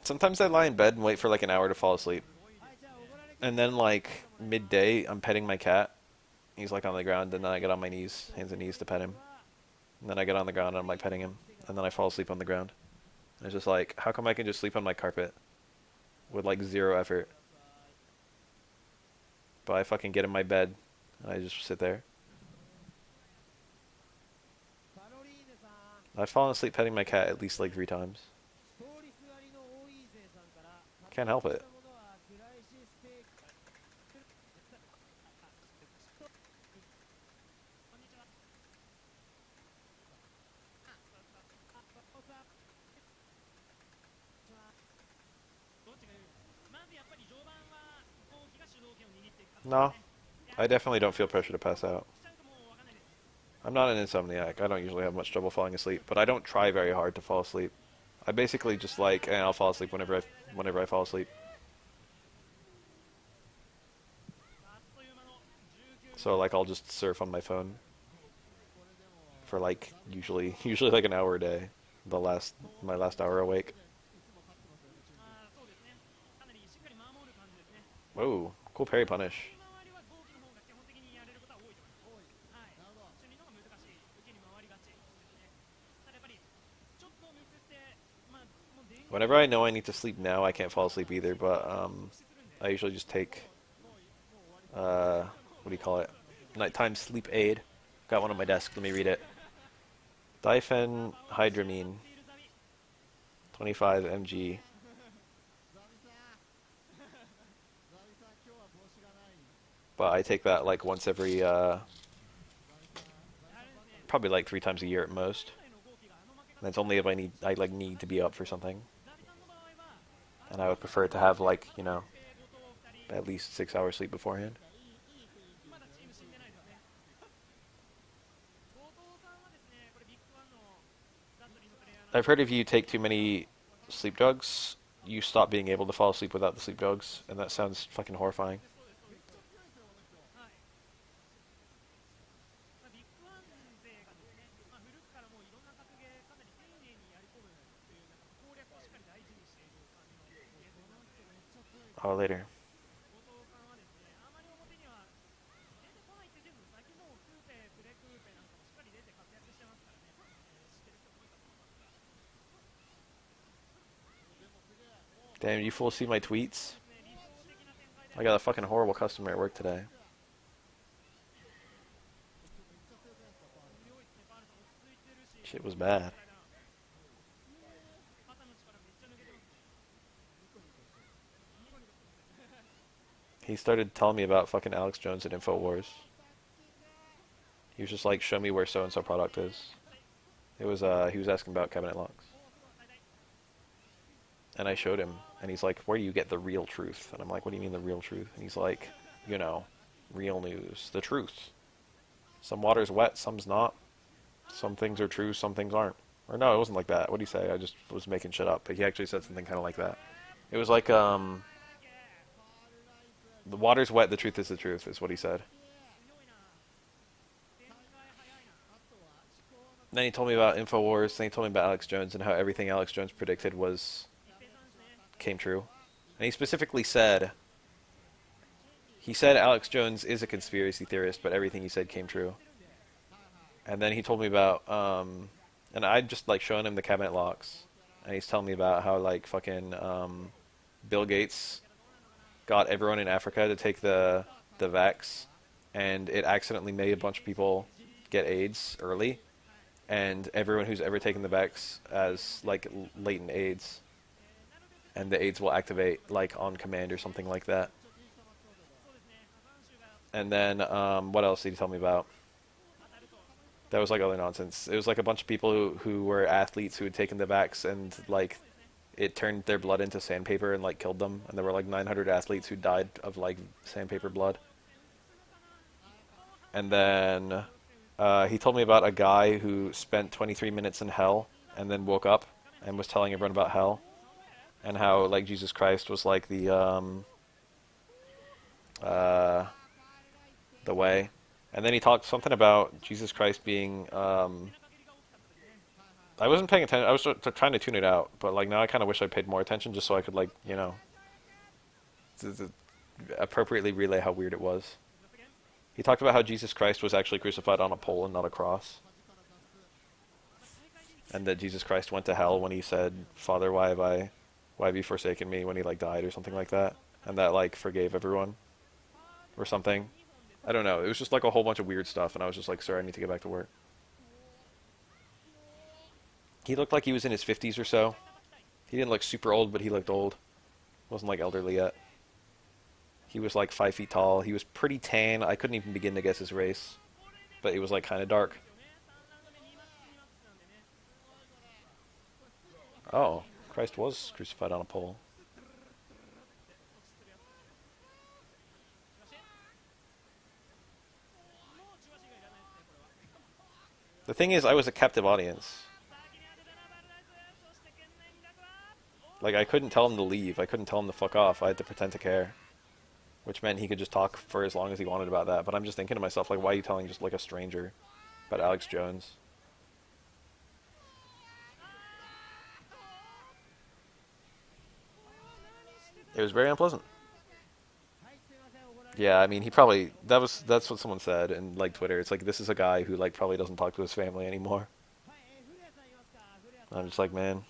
Sometimes I lie in bed and wait for like an hour to fall asleep. And then like midday, I'm petting my cat. He's like on the ground, and then I get on my knees, hands and knees to pet him. And then I get on the ground and I'm like petting him. And then I fall asleep on the ground. And it's just like, how come I can just sleep on my carpet with like 0 effort? But I fucking get in my bed and I just sit there. I've fallen asleep petting my cat at least like 3 times. Can't help it. No, I definitely don't feel pressure to pass out. I'm not an insomniac. I don't usually have much trouble falling asleep, but I don't try very hard to fall asleep. I basically just like, and I'll fall asleep whenever I fall asleep. So like I'll just surf on my phone for like usually like an hour a day. My last hour awake. Whoa, cool parry punish. Whenever I know I need to sleep now, I can't fall asleep either, but I usually just take, what do you call it? Nighttime sleep aid. Got one on my desk, let me read it. Diphenhydramine, 25 mg. But I take that like once every, probably like 3 times a year at most. And that's only if I like need to be up for something. And I would prefer to have like, at least 6 hours sleep beforehand. I've heard if you take too many sleep drugs, you stop being able to fall asleep without the sleep drugs, and that sounds fucking horrifying. Oh, later. Damn, you fools see my tweets? I got a fucking horrible customer at work today. Shit was bad. He started telling me about fucking Alex Jones at InfoWars. He was just like, show me where so-and-so product is. It was he was asking about cabinet locks, and I showed him, and he's like, "Where do you get the real truth?" And I'm like, "What do you mean the real truth?" And he's like, "You know, real news, the truth. Some water's wet, some's not. Some things are true, some things aren't." Or no, it wasn't like that. What did he say? I just was making shit up, but he actually said something kind of like that. It was like, the water's wet, the truth is what he said. Then he told me about Infowars. Then he told me about Alex Jones and how everything Alex Jones predicted was came true. And he said Alex Jones is a conspiracy theorist, but everything he said came true. And then he told me about and I just like showing him the cabinet locks, and he's telling me about how like fucking Bill Gates got everyone in Africa to take the vax, and it accidentally made a bunch of people get AIDS early, and everyone who's ever taken the vax has like latent AIDS, and the AIDS will activate like on command or something like that. And then what else did he tell me about? That was like other nonsense. It was like a bunch of people who were athletes who had taken the vax and like it turned their blood into sandpaper and like killed them. And there were like 900 athletes who died of like sandpaper blood. And then he told me about a guy who spent 23 minutes in hell and then woke up and was telling everyone about hell and how like Jesus Christ was like uh, the way. And then he talked something about Jesus Christ being. I wasn't paying attention. I was trying to tune it out, but like now I kind of wish I paid more attention just so I could like appropriately relay how weird it was. He talked about how Jesus Christ was actually crucified on a pole and not a cross, and that Jesus Christ went to hell when he said, "Father, why have you forsaken me?" when he like died or something like that, and that like forgave everyone or something. I don't know. It was just like a whole bunch of weird stuff, and I was just like, "Sir, I need to get back to work." He looked like he was in his 50s or so. He didn't look super old, but he looked old. Wasn't like elderly yet. He was like 5 feet tall. He was pretty tan. I couldn't even begin to guess his race, but it was like kind of dark. Oh, Christ was crucified on a pole. The thing is, I was a captive audience. Like, I couldn't tell him to leave. I couldn't tell him to fuck off. I had to pretend to care, which meant he could just talk for as long as he wanted about that. But I'm just thinking to myself, like, why are you telling just like a stranger about Alex Jones? It was very unpleasant. Yeah, I mean, he probably that's what someone said in like Twitter. It's like this is a guy who like probably doesn't talk to his family anymore. I'm just like, man,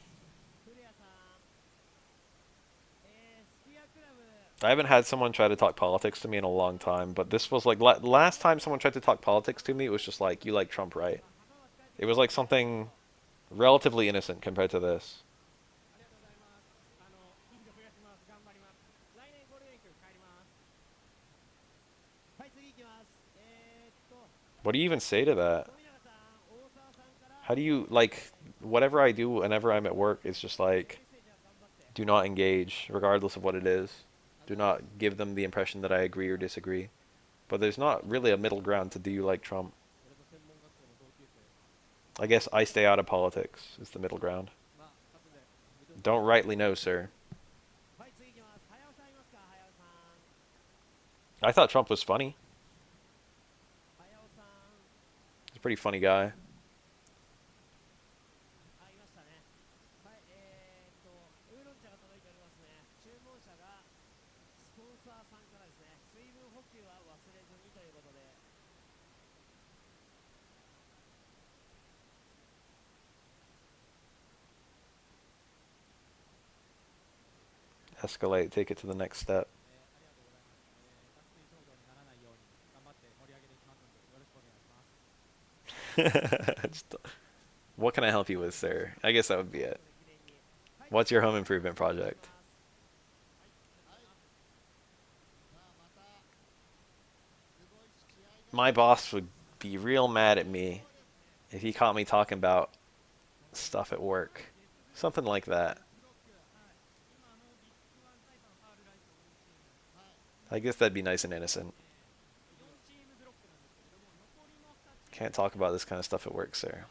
I haven't had someone try to talk politics to me in a long time, but this was like last time someone tried to talk politics to me, it was just like, you like Trump, right? It was like something relatively innocent compared to this. What do you even say to that? How do you like whatever I do whenever I'm at work? It's just like do not engage, regardless of what it is. Do not give them the impression that I agree or disagree. But there's not really a middle ground to do you like Trump. I guess I stay out of politics is the middle ground. Don't rightly know, sir. I thought Trump was funny. He's a pretty funny guy. Escalate, take it to the next step. Just- what can I help you with, sir? I guess that would be it. What's your home improvement project? My boss would be real mad at me if he caught me talking about stuff at work. Something like that. I guess that'd be nice and innocent. Can't talk about this kind of stuff at work, sir.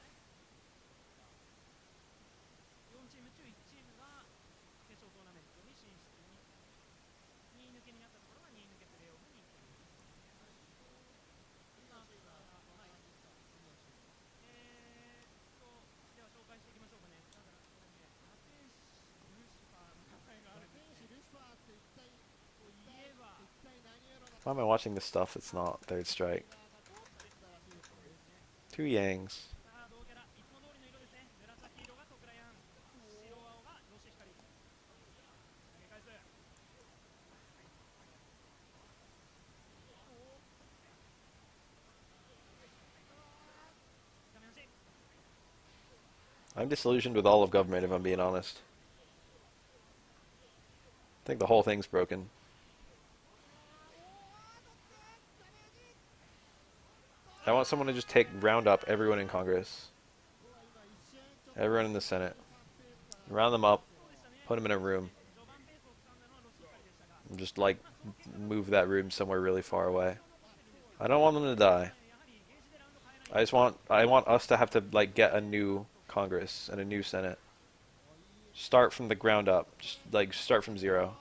Why am I watching this stuff? It's not Third Strike. Two Yangs. I'm disillusioned with all of government, if I'm being honest. I think the whole thing's broken. I want someone to just round up everyone in Congress, everyone in the Senate, round them up, put them in a room, and just like move that room somewhere really far away. I don't want them to die. I want us to have to like get a new Congress and a new Senate. Start from the ground up. Just like start from zero.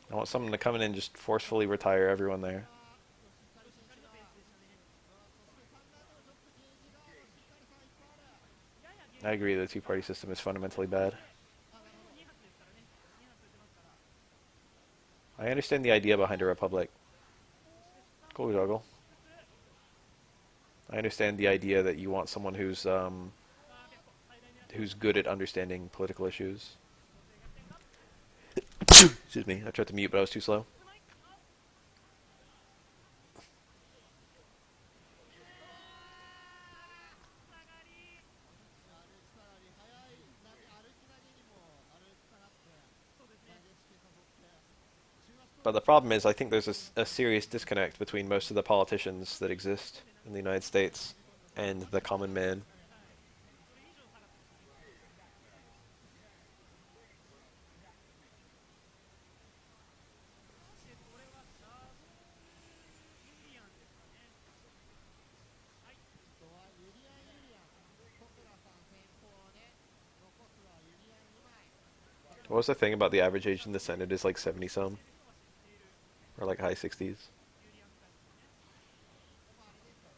I want someone to come in and just forcefully retire everyone there. I agree the two-party system is fundamentally bad. I understand the idea behind a republic. Cool juggle. I understand the idea that you want someone who's good at understanding political issues. Excuse me, I tried to mute but I was too slow. But the problem is, I think there's a serious disconnect between most of the politicians that exist in the United States and the common man. What was the thing about the average age in the Senate is like 70 some? Or like high 60s?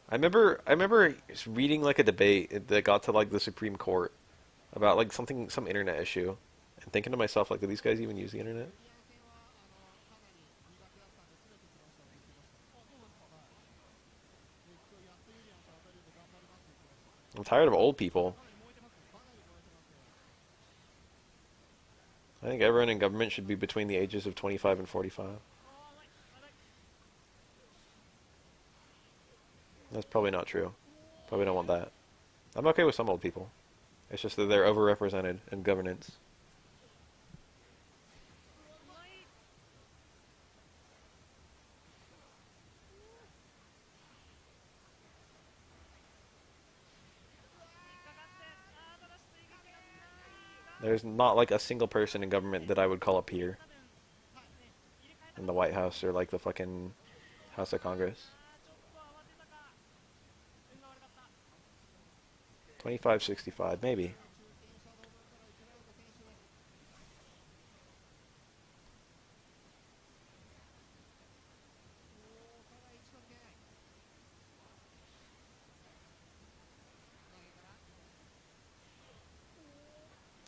I remember reading like a debate that got to like the Supreme Court about like some internet issue and thinking to myself like, do these guys even use the internet? I'm tired of old people. I think everyone in government should be between the ages of 25 and 45. That's probably not true. Probably don't want that. I'm okay with some old people. It's just that they're overrepresented in governance. There's not like a single person in government that I would call a peer in the White House or like the fucking House of Congress. 25, 65, maybe.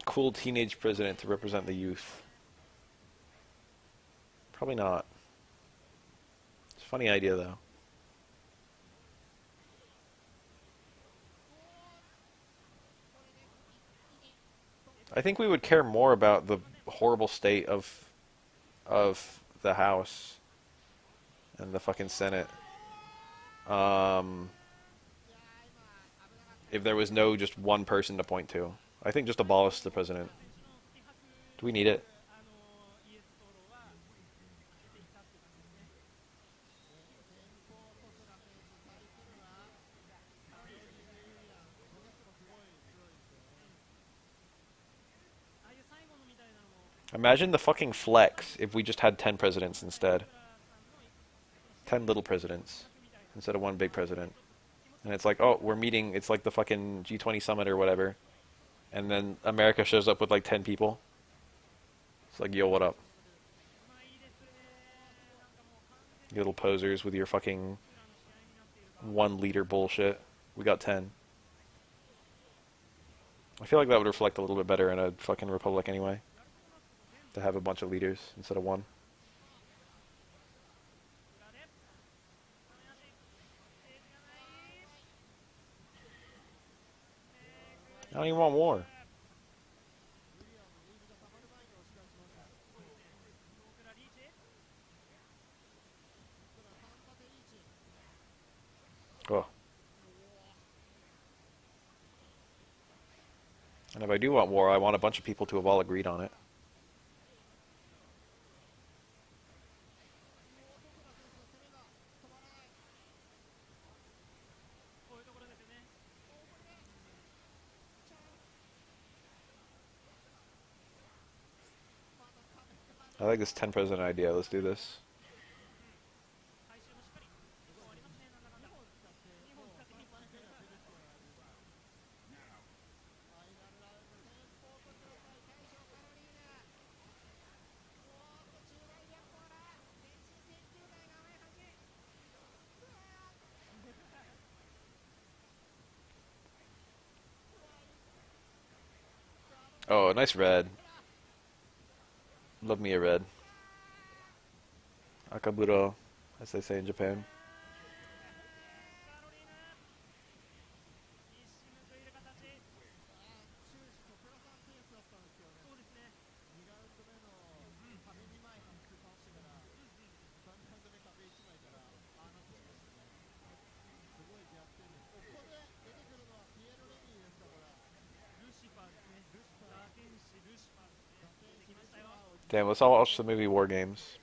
Cool teenage president to represent the youth. Probably not. It's a funny idea though. I think we would care more about the horrible state of the House and the fucking Senate. Um, if there was no just one person to point to. I think just abolish the president. Do we need it? Imagine the fucking flex if we just had 10 presidents instead. 10 little presidents instead of one big president. And it's like, oh, we're meeting. It's like the fucking G20 summit or whatever. And then America shows up with like 10 people. It's like, yo, what up? You little posers with your fucking 1 liter bullshit. We got 10. I feel like that would reflect a little bit better in a fucking republic anyway. To have a bunch of leaders instead of one. I don't even want war. Oh. And if I do want war, I want a bunch of people to have all agreed on it. I like this 10 president idea. Let's do this. Oh, nice red. Love me a red. Akaburo, as they say in Japan. Damn, let's all watch the movie War Games.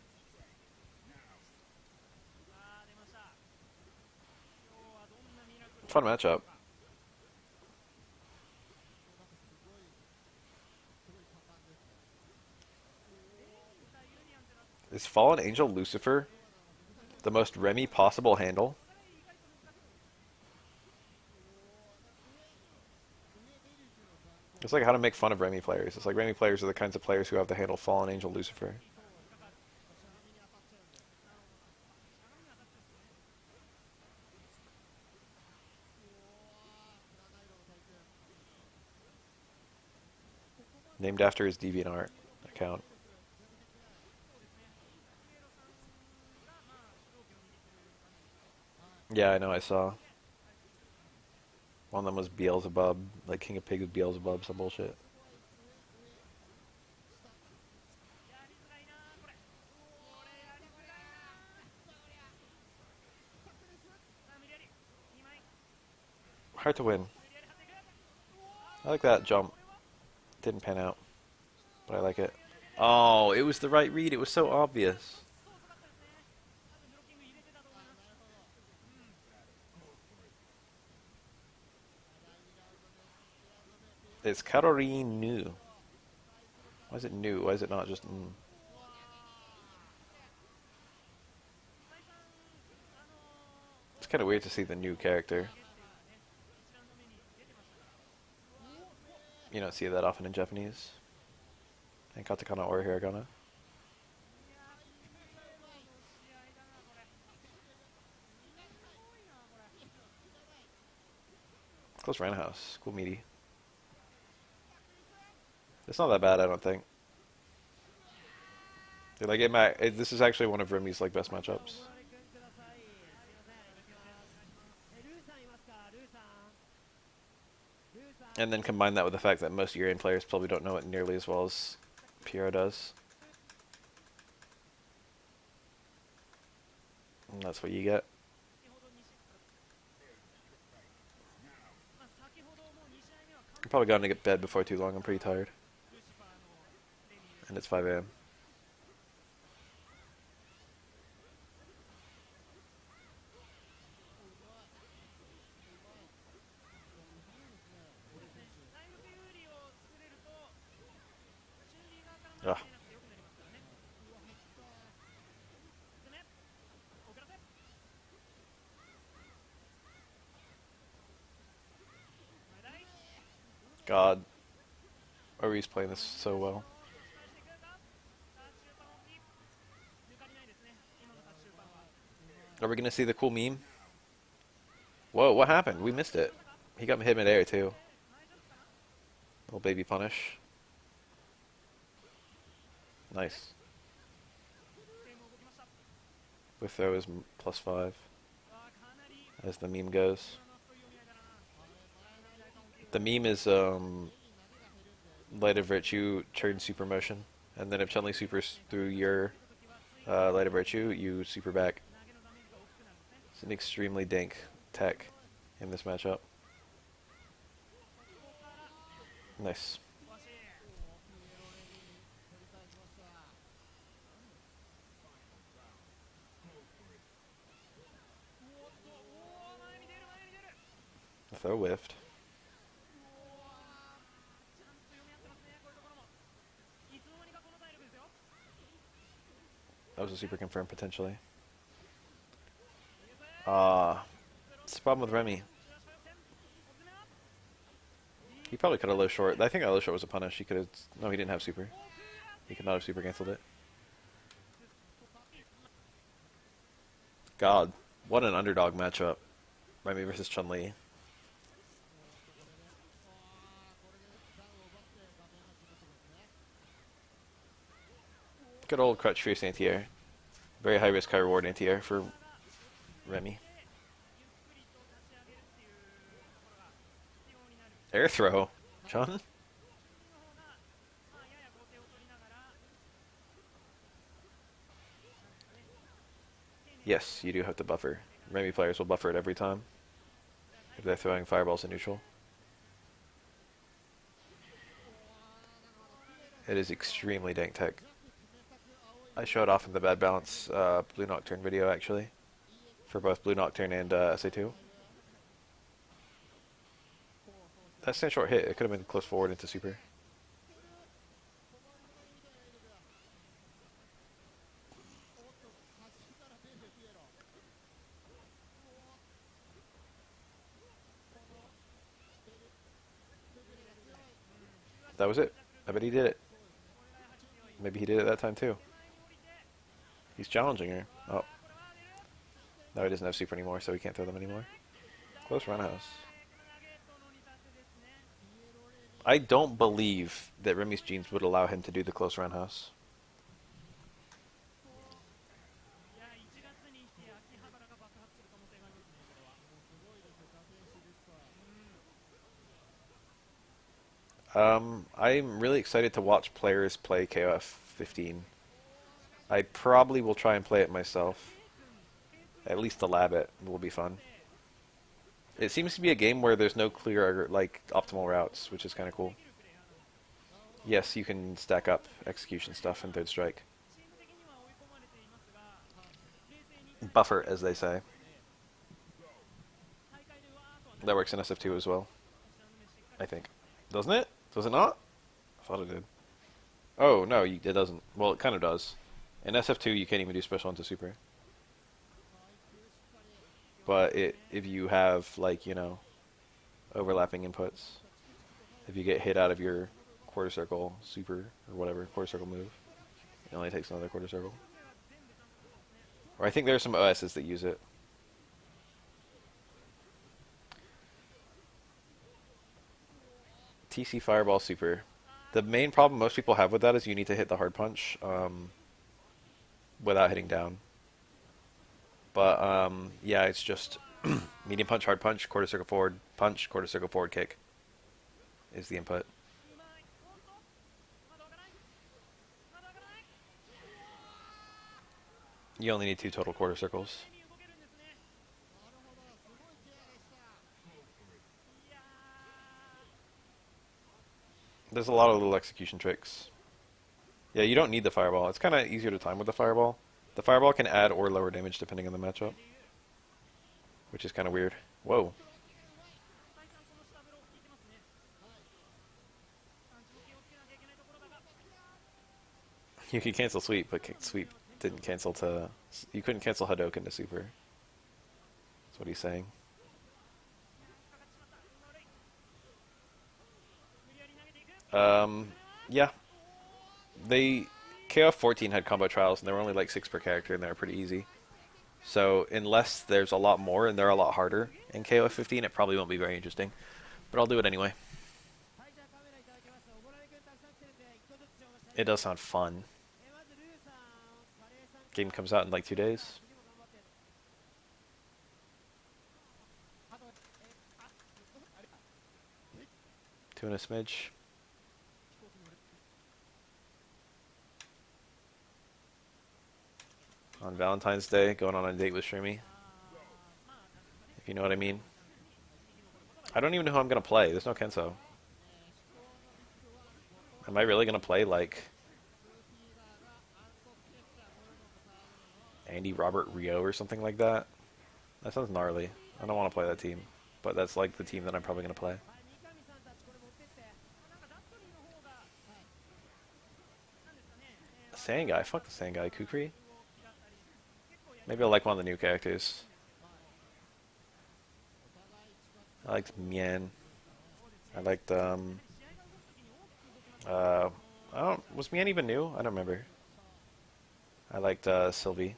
Fun matchup. Is Fallen Angel Lucifer the most Remy possible handle? It's like how to make fun of Remy players. It's like Remy players are the kinds of players who have to handle Fallen Angel Lucifer. Named after his DeviantArt account. Yeah, I know, I saw. One of them was Beelzebub, like King of Pigs with Beelzebub, some bullshit. Hard to win. I like that jump. Didn't pan out, but I like it. Oh, it was the right read. It was so obvious. It's Caroline new. Why is it new? Why is it not just It's kind of weird to see the new character. You don't see that often in Japanese. And katakana or hiragana. Close Rana House. Cool meaty. It's not that bad, I don't think. Like this is actually one of Remy's like best matchups. And then combine that with the fact that most Urian players probably don't know it nearly as well as Piero does. And that's what you get. I'm probably going to get bed before too long. I'm pretty tired. And it's 5 a.m. Ugh. God, Ori's playing this so well. Are we gonna see the cool meme? Whoa, what happened? We missed it. He got hit mid-air too. Little baby punish. Nice. With throw is +5, as the meme goes. The meme is Light of Virtue turns super motion, and then if Chun-Li supers through your Light of Virtue, you super back. It's an extremely dank tech in this matchup. Nice. The throw whiffed. That was a super confirm potentially. It's the problem with Remy. He probably could have low short. I think that low short was a punish. He could have. No, he didn't have super. He could not have super cancelled it. God, what an underdog matchup. Remy versus Chun-Li. Good old crutch fierce anti-air. Very high risk, high reward anti-air for Remy. Air throw. Chun? Yes, you do have to buffer. Remy players will buffer it every time if they're throwing fireballs in neutral. It is extremely dank tech. I showed off in the Bad Balance Blue Nocturne video, actually, for both Blue Nocturne and SA2. That stand short hit. It could have been close forward into super. That was it. I bet he did it. Maybe he did it that time too. He's challenging her. Oh. No, he doesn't have super anymore, so he can't throw them anymore. Close roundhouse. I don't believe that Remy's genes would allow him to do the close roundhouse. I'm really excited to watch players play KOF 15. I probably will try and play it myself. At least the lab it will be fun. It seems to be a game where there's no clear, like, optimal routes, which is kind of cool. Yes, you can stack up execution stuff in Third Strike. Buffer, as they say. That works in SF2 as well, I think. Doesn't it? Does it not? I thought it did. Oh, no, it doesn't. Well, it kind of does. In SF2, you can't even do special into super. But if you have, like, you know, overlapping inputs, if you get hit out of your quarter circle super, or whatever, quarter circle move, it only takes another quarter circle. Or I think there are some OSs that use it. TC Fireball Super. The main problem most people have with that is you need to hit the hard punch without hitting down. But yeah, it's just medium punch, hard punch, quarter circle forward, punch, quarter circle forward kick is the input. You only need 2 total quarter circles. There's a lot of little execution tricks. Yeah, you don't need the fireball. It's kind of easier to time with the fireball. The fireball can add or lower damage depending on the matchup, which is kind of weird. Whoa. You could cancel sweep, but sweep didn't cancel to... You couldn't cancel Hadouken to super. That's what he's saying. Yeah, they KOF 14 had combo trials, and there were only like 6 per character, and they were pretty easy. So unless there's a lot more and they're a lot harder in KOF 15, it probably won't be very interesting. But I'll do it anyway. It does sound fun. Game comes out in like 2 days. Two and a smidge. On Valentine's Day, going on a date with Shroomy. If you know what I mean. I don't even know who I'm going to play. There's no Kenso. Am I really going to play, like, Andy, Robert, Rio or something like that? That sounds gnarly. I don't want to play that team. But that's, like, the team that I'm probably going to play. Sand fuck the Sand Kukri? Maybe I'll like one of the new characters. I liked Mien. I liked, I don't, was Mien even new? I don't remember. I liked, Sylvie.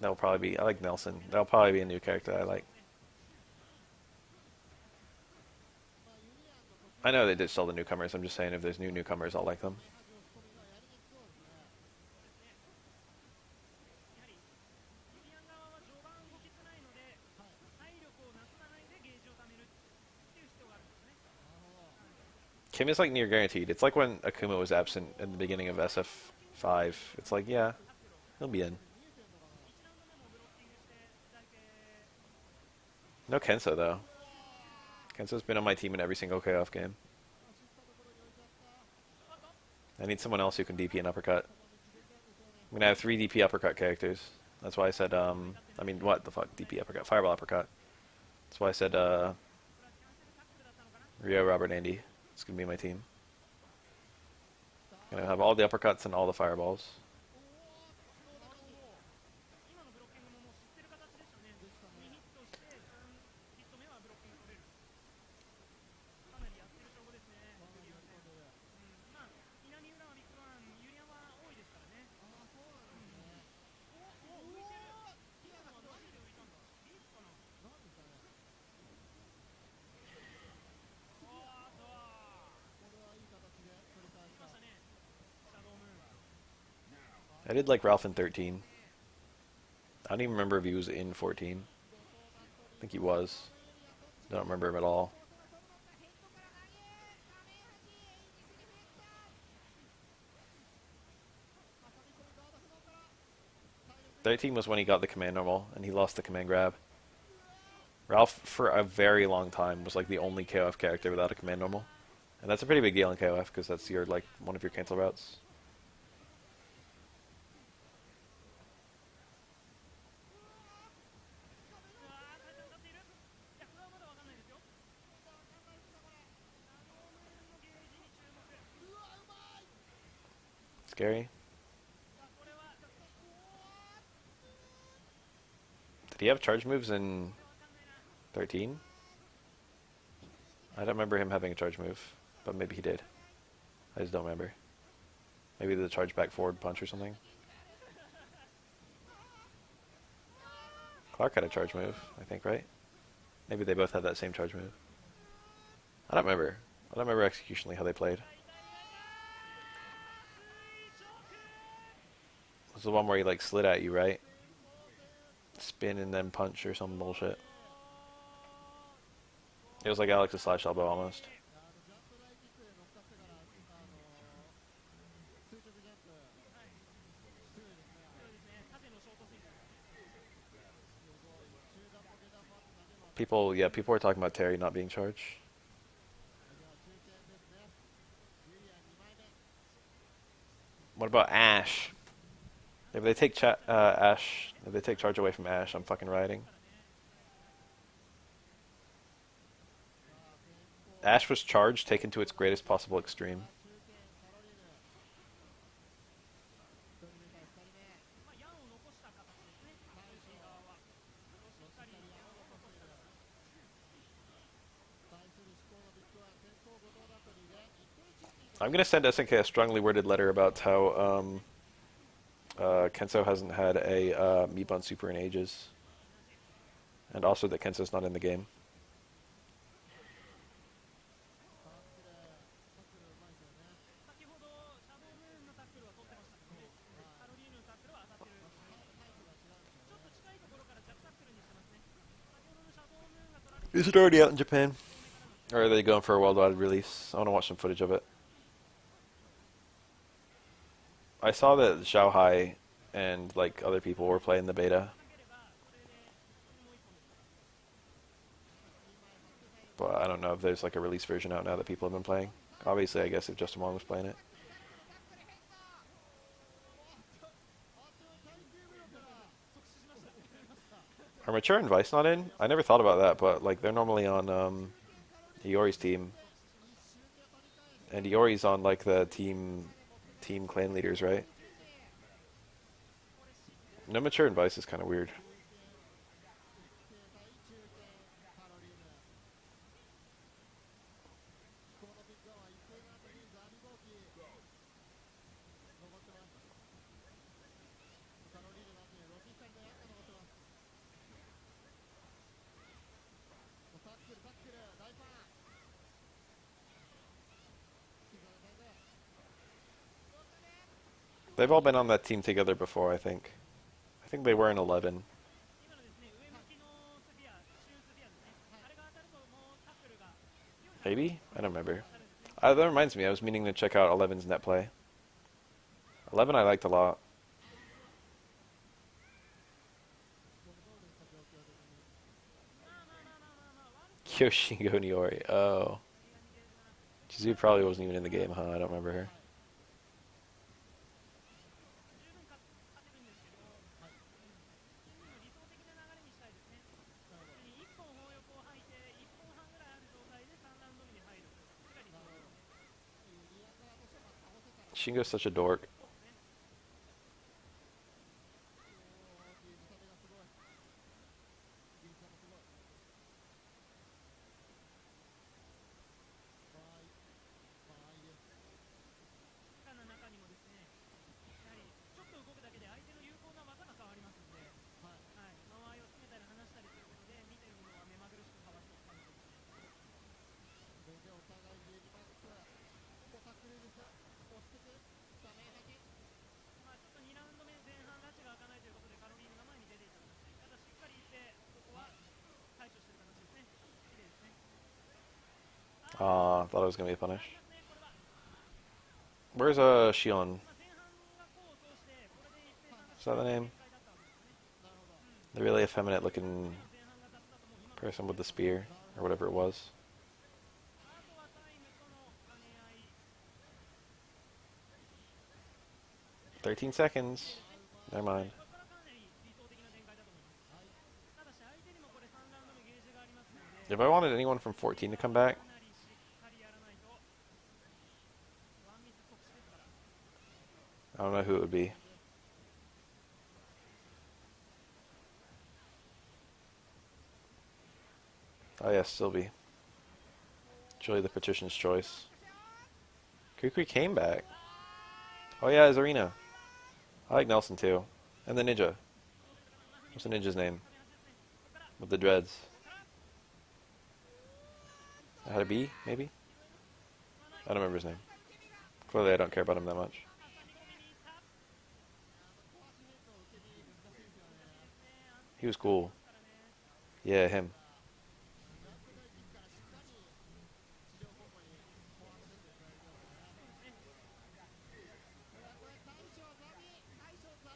That'll probably be, I like Nelson. That'll probably be a new character I like. I know they ditched all the newcomers. I'm just saying if there's new newcomers, I'll like them. Kim is like near guaranteed. It's like when Akuma was absent in the beginning of SF3. It's like, yeah, he'll be in. No Kenso though. Kenso's been on my team in every single KOF game. I need someone else who can DP an uppercut. I'm gonna have 3 DP uppercut characters. That's why I said, I mean, what the fuck? DP uppercut. Fireball uppercut. That's why I said, Rio, Robert, Andy. It's gonna be my team. I'm gonna have all the uppercuts and all the fireballs. I did like Ralph in 13. I don't even remember if he was in 14. I think he was. Don't remember him at all. 13 was when he got the command normal, and he lost the command grab. Ralph, for a very long time, was like the only KOF character without a command normal. And that's a pretty big deal in KOF, because that's your, like, one of your cancel routes. Scary. Did he have charge moves in 13? I don't remember him having a charge move, but maybe he did. I just don't remember. Maybe the charge back forward punch or something. Clark had a charge move, I think, right? Maybe they both had that same charge move. I don't remember. I don't remember executionally how they played. This is the one where he like slid at you, right? Spin and then punch or some bullshit. It was like Alex's slash elbow almost. People, yeah, people were talking about Terry not being charged. What about Ash? If they take Ash, if they take charge away from Ash, I'm fucking rioting. Ash was charged, taken to its greatest possible extreme. I'm gonna send SNK a strongly worded letter about how Kenso hasn't had a Meatbun Super in ages, and also that Kenso's not in the game. Is it already out in Japan? Or are they going for a worldwide release? I want to watch some footage of it. I saw that Xiao Hai and like other people were playing the beta, but I don't know if there's like a release version out now that people have been playing. Obviously, I guess if Justin Wong was playing it. Are Mature and Vice not in? I never thought about that, but like they're normally on Iori's team, and Iori's on like the team clan leaders, right? No Mature and Vice is kind of weird. They've all been on that team together before, I think. I think they were in 11. Maybe? I don't remember. That reminds me, I was meaning to check out 11's net play. 11 I liked a lot. Kyoshingo Niori. Oh. Chizu probably wasn't even in the game, huh? I don't remember her. Shingo's such a dork. Ah, thought it was gonna be a punish. Where's Shion? Is that the name? The really effeminate looking person with the spear, or whatever it was. 13 seconds. Never mind. If I wanted anyone from 14 to come back, I don't know who it would be. Oh yes, Sylvie. Julie the Patrician's Choice. Kukri came back. Oh yeah, Zarina. I like Nelson too. And the ninja. What's the ninja's name? With the dreads. I had a B, maybe? I don't remember his name. Clearly I don't care about him that much. He was cool. Yeah, him.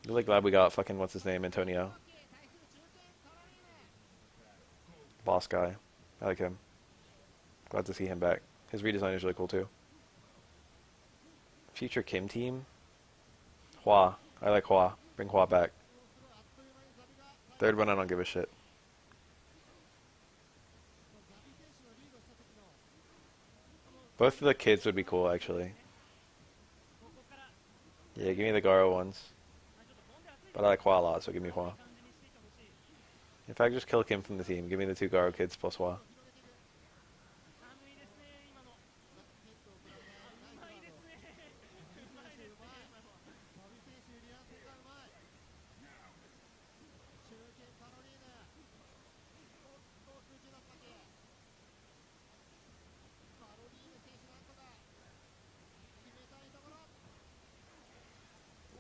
Really glad we got fucking, what's his name, Antonio. Boss guy. I like him. Glad to see him back. His redesign is really cool too. Future Kim team? Hua. I like Hua. Bring Hua back. Third one I don't give a shit. Both of the kids would be cool actually. Yeah, give me the Garo ones. But I like Hua a lot, so give me Hua. In fact, just kill Kim from the team. Give me the two Garo kids plus Hua.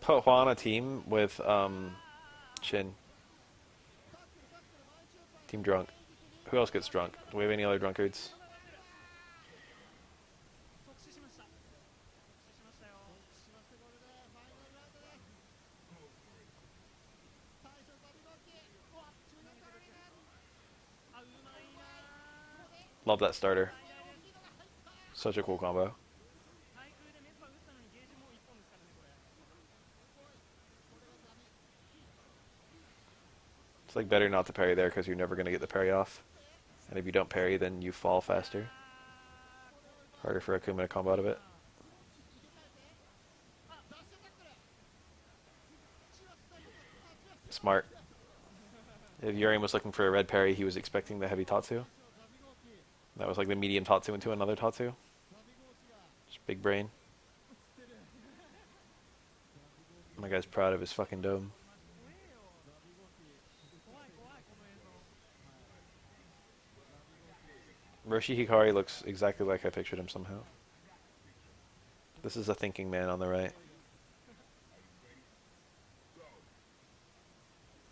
put Hua on a team with Shin. Team drunk. Who else gets drunk? Do we have any other drunkards? Love that starter. Such a cool combo. It's like better not to parry there because you're never going to get the parry off. And if you don't parry, then you fall faster. Harder for Akuma to combo out of it. Smart. If Urian was looking for a red parry, he was expecting the heavy Tatsu. That was like the medium Tatsu into another Tatsu. Just big brain. My guy's proud of his fucking dome. Roshi Hikari looks exactly like I pictured him somehow. This is a thinking man on the right.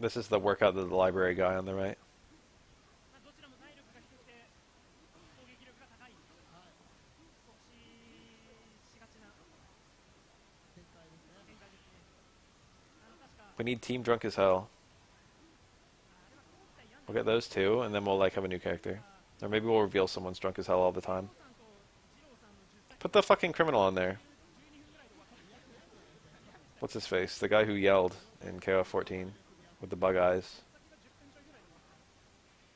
This is the workout of the library guy on the right. We need Team Drunk as Hell. We'll get those two, and then we'll like have a new character. Or maybe we'll reveal someone's drunk as hell all the time. Put the fucking criminal on there. What's his face? The guy who yelled in KOF 14 with the bug eyes.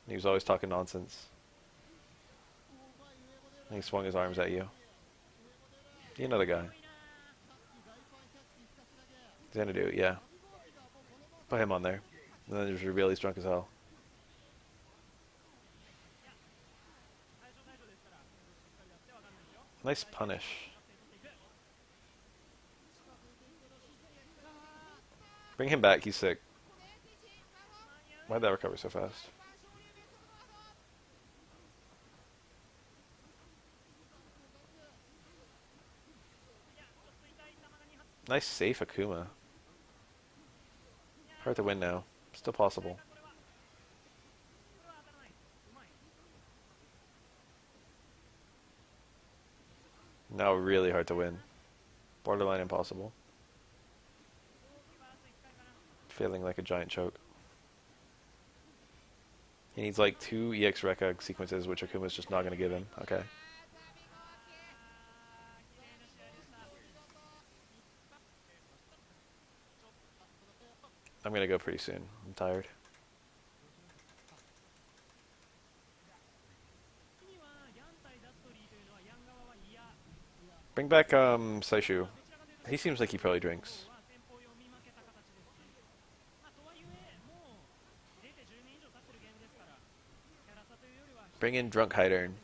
He was always talking nonsense. And he swung his arms at you. You know the guy. Xanadu, yeah. Put him on there. And then just reveal he's drunk as hell. Nice punish. Bring him back, he's sick. Why'd that recover so fast? Nice safe Akuma. Hard to win now. Still possible. Now really hard to win. Borderline impossible. Feeling like a giant choke. He needs like 2 EX Rekka sequences, which Akuma's just not going to give him. Okay. I'm going to go pretty soon. I'm tired. Bring back Saishu. He seems like he probably drinks. Bring in Drunk Hydern.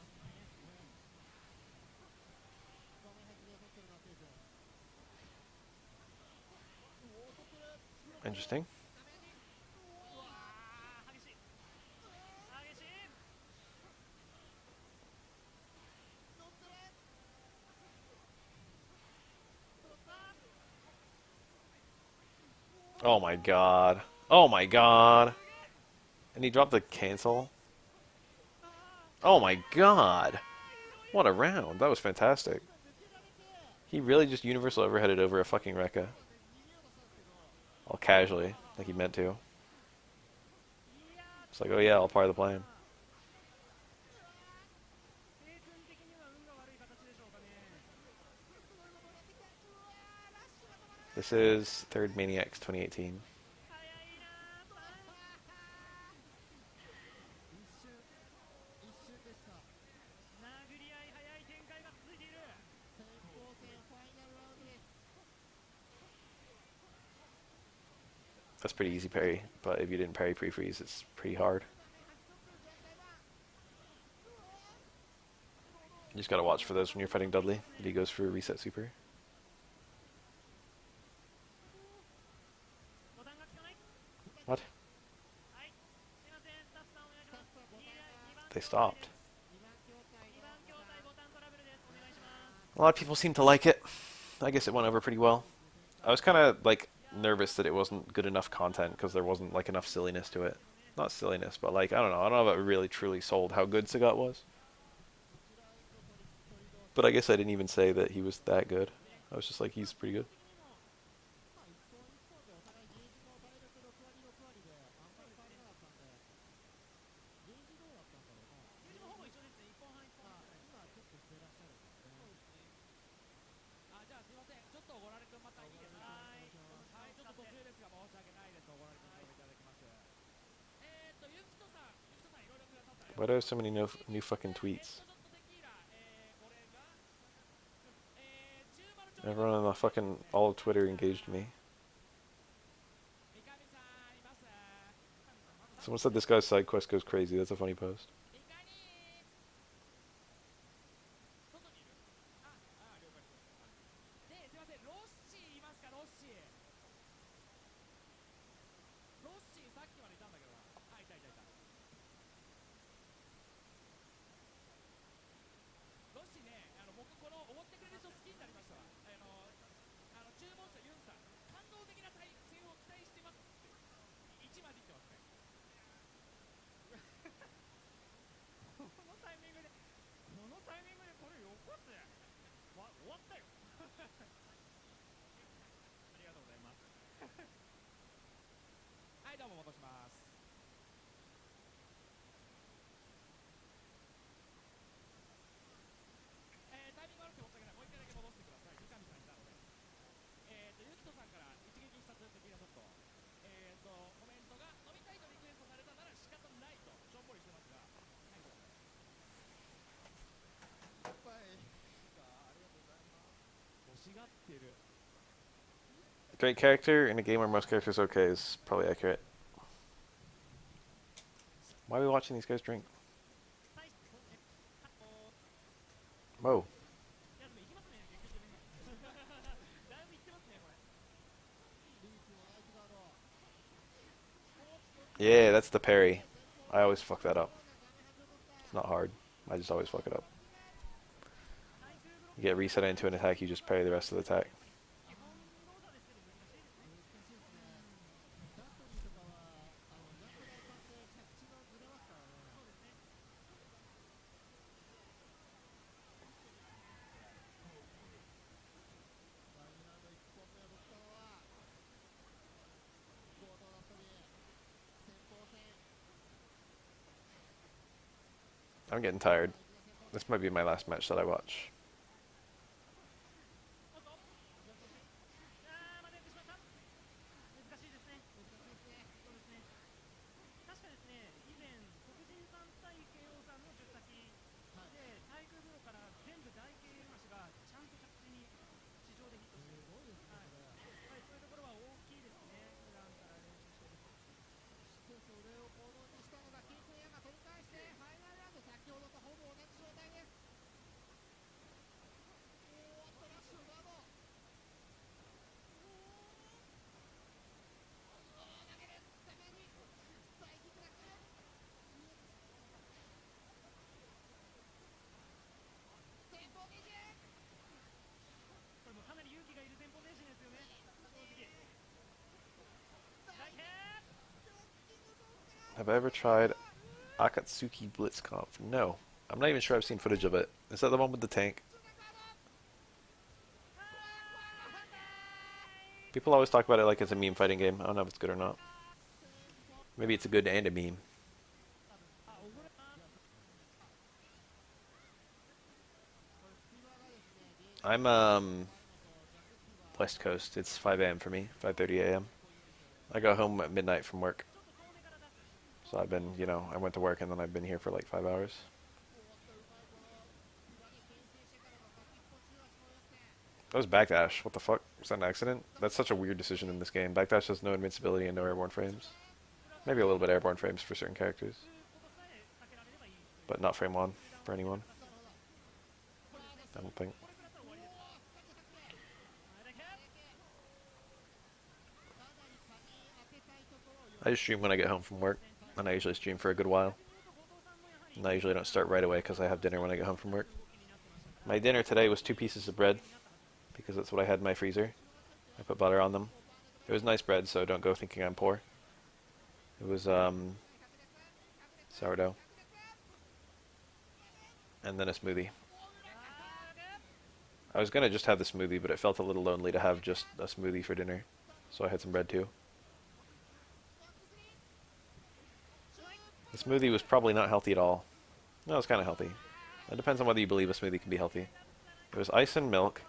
Interesting. Oh my god. Oh my god. And he dropped the cancel. Oh my god. What a round. That was fantastic. He really just universal overheaded over a fucking Rekka. All casually, like he meant to. It's like, oh yeah, all part of the plan. This is 3rd Maniacs 2018. That's pretty easy parry, but if you didn't parry pre-freeze, it's pretty hard. You just gotta watch for those when you're fighting Dudley, if he goes for a reset super. What? They stopped. A lot of people seem to like it. I guess it went over pretty well. I was kind of like nervous that it wasn't good enough content because there wasn't like enough silliness to it. Not silliness, but like I don't know. I don't know if it really truly sold how good Sagat was. But I guess I didn't even say that he was that good. I was just like he's pretty good. Why do I have so many new fucking tweets? Everyone on the fucking all of Twitter engaged me. Someone said this guy's side quest goes crazy. That's a funny post. Great character in a game where most characters are okay is probably accurate. Why are we watching these guys drink? Whoa. Yeah, that's the parry. I always fuck that up. It's not hard. I just always fuck it up. You get reset into an attack, you just parry the rest of the attack. I'm getting tired. This might be my last match that I watch. Have I ever tried Akatsuki Blitzkampf? No. I'm not even sure I've seen footage of it. Is that the one with the tank? People always talk about it like it's a meme fighting game. I don't know if it's good or not. Maybe it's a good and a meme. I'm West Coast. It's 5 a.m. for me. 5:30 a.m. I go home at midnight from work. So I've been, I went to work and then I've been here for like 5 hours. That was backdash. What the fuck? Was that an accident? That's such a weird decision in this game. Backdash has no invincibility and no airborne frames. Maybe a little bit airborne frames for certain characters. But not frame one for anyone. I don't think. I just stream when I get home from work. And I usually stream for a good while. And I usually don't start right away because I have dinner when I get home from work. My dinner today was 2 pieces of bread. Because that's what I had in my freezer. I put butter on them. It was nice bread, so don't go thinking I'm poor. It was sourdough. And then a smoothie. I was gonna just have the smoothie, but it felt a little lonely to have just a smoothie for dinner. So I had some bread too. The smoothie was probably not healthy at all. No, it was kind of healthy. It depends on whether you believe a smoothie can be healthy. It was ice and milk,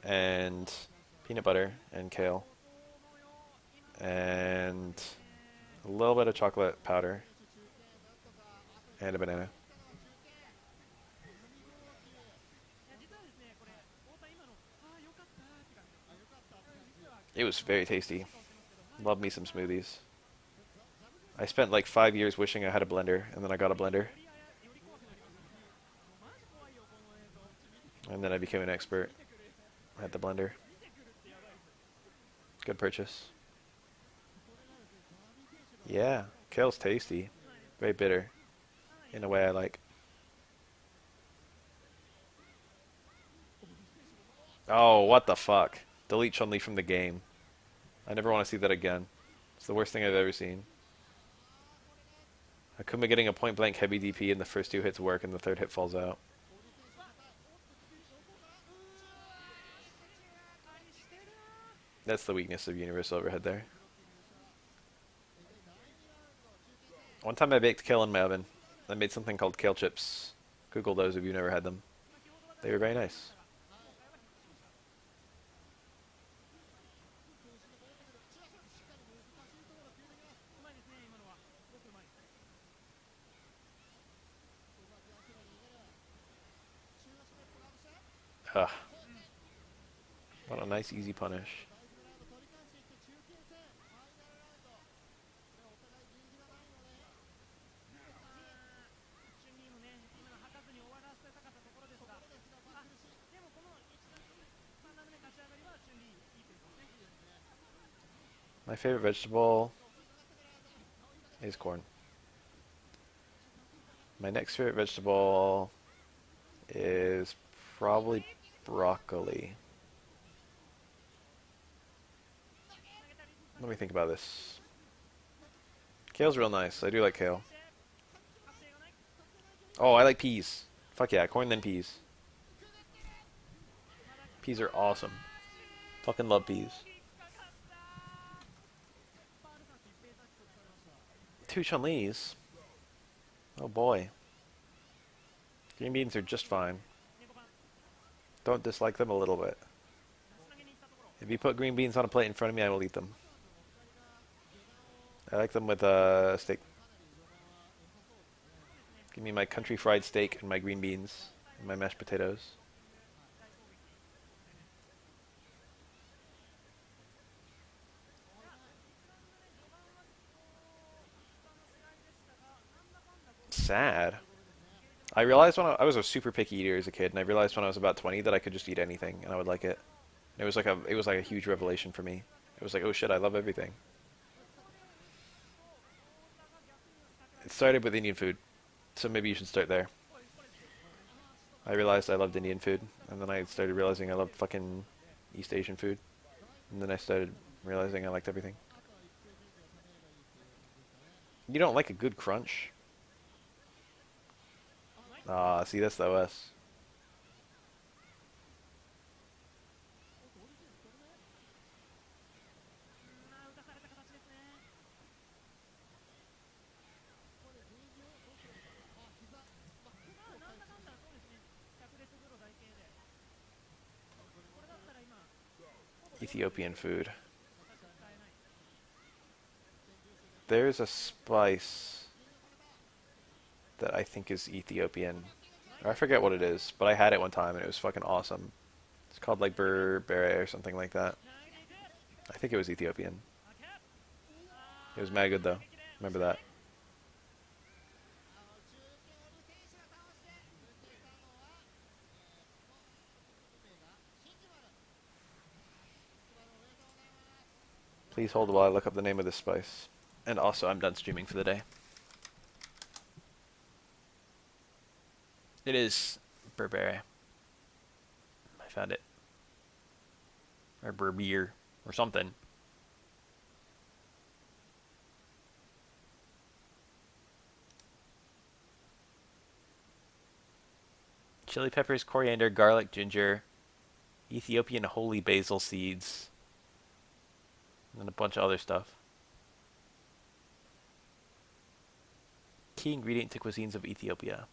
and peanut butter, and kale, and a little bit of chocolate powder, and a banana. It was very tasty. Love me some smoothies. I spent like 5 years wishing I had a blender, and then I got a blender. And then I became an expert at the blender. Good purchase. Yeah, kale's tasty. Very bitter, in a way I like. Oh, what the fuck? Delete Chun-Li from the game. I never want to see that again. It's the worst thing I've ever seen. Akuma getting a point-blank heavy DP and the first two hits work and the third hit falls out. That's the weakness of Universal Overhead there. One time I baked kale in my oven. I made something called kale chips. Google those if you've never had them. They were very nice. Ugh. What a nice easy punish. My favorite vegetable is corn. My next favorite vegetable is probably broccoli. Let me think about this. Kale's real nice. I do like kale. Oh, I like peas. Fuck yeah, corn then peas. Peas are awesome. Fucking love peas. 2 Chun-Li's? Oh boy. Green beans are just fine. Don't dislike them a little bit. If you put green beans on a plate in front of me, I will eat them. I like them with steak. Give me my country fried steak and my green beans and my mashed potatoes. Sad. I realized when I was a super picky eater as a kid, and I realized when I was about 20 that I could just eat anything and I would like it. It was like a huge revelation for me. It was like, oh shit, I love everything. It started with Indian food, so maybe you should start there. I realized I loved Indian food, and then I started realizing I loved fucking East Asian food, and then I started realizing I liked everything. You don't like a good crunch? Ah, see, that's the OS. Ethiopian food. There's a spice that I think is Ethiopian. I forget what it is, but I had it one time and it was fucking awesome. It's called like berbere or something like that. I think it was Ethiopian. It was mad good though. Remember that. Please hold while I look up the name of this spice. And also, I'm done streaming for the day. It is berbere. I found it. or beer or something. Chili peppers, coriander, garlic, ginger, Ethiopian holy basil seeds, and then a bunch of other stuff. Key ingredient to cuisines of Ethiopia.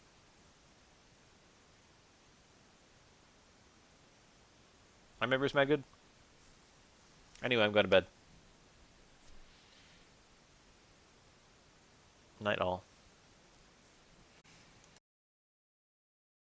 My memory's mad good. Anyway, I'm going to bed. Night all.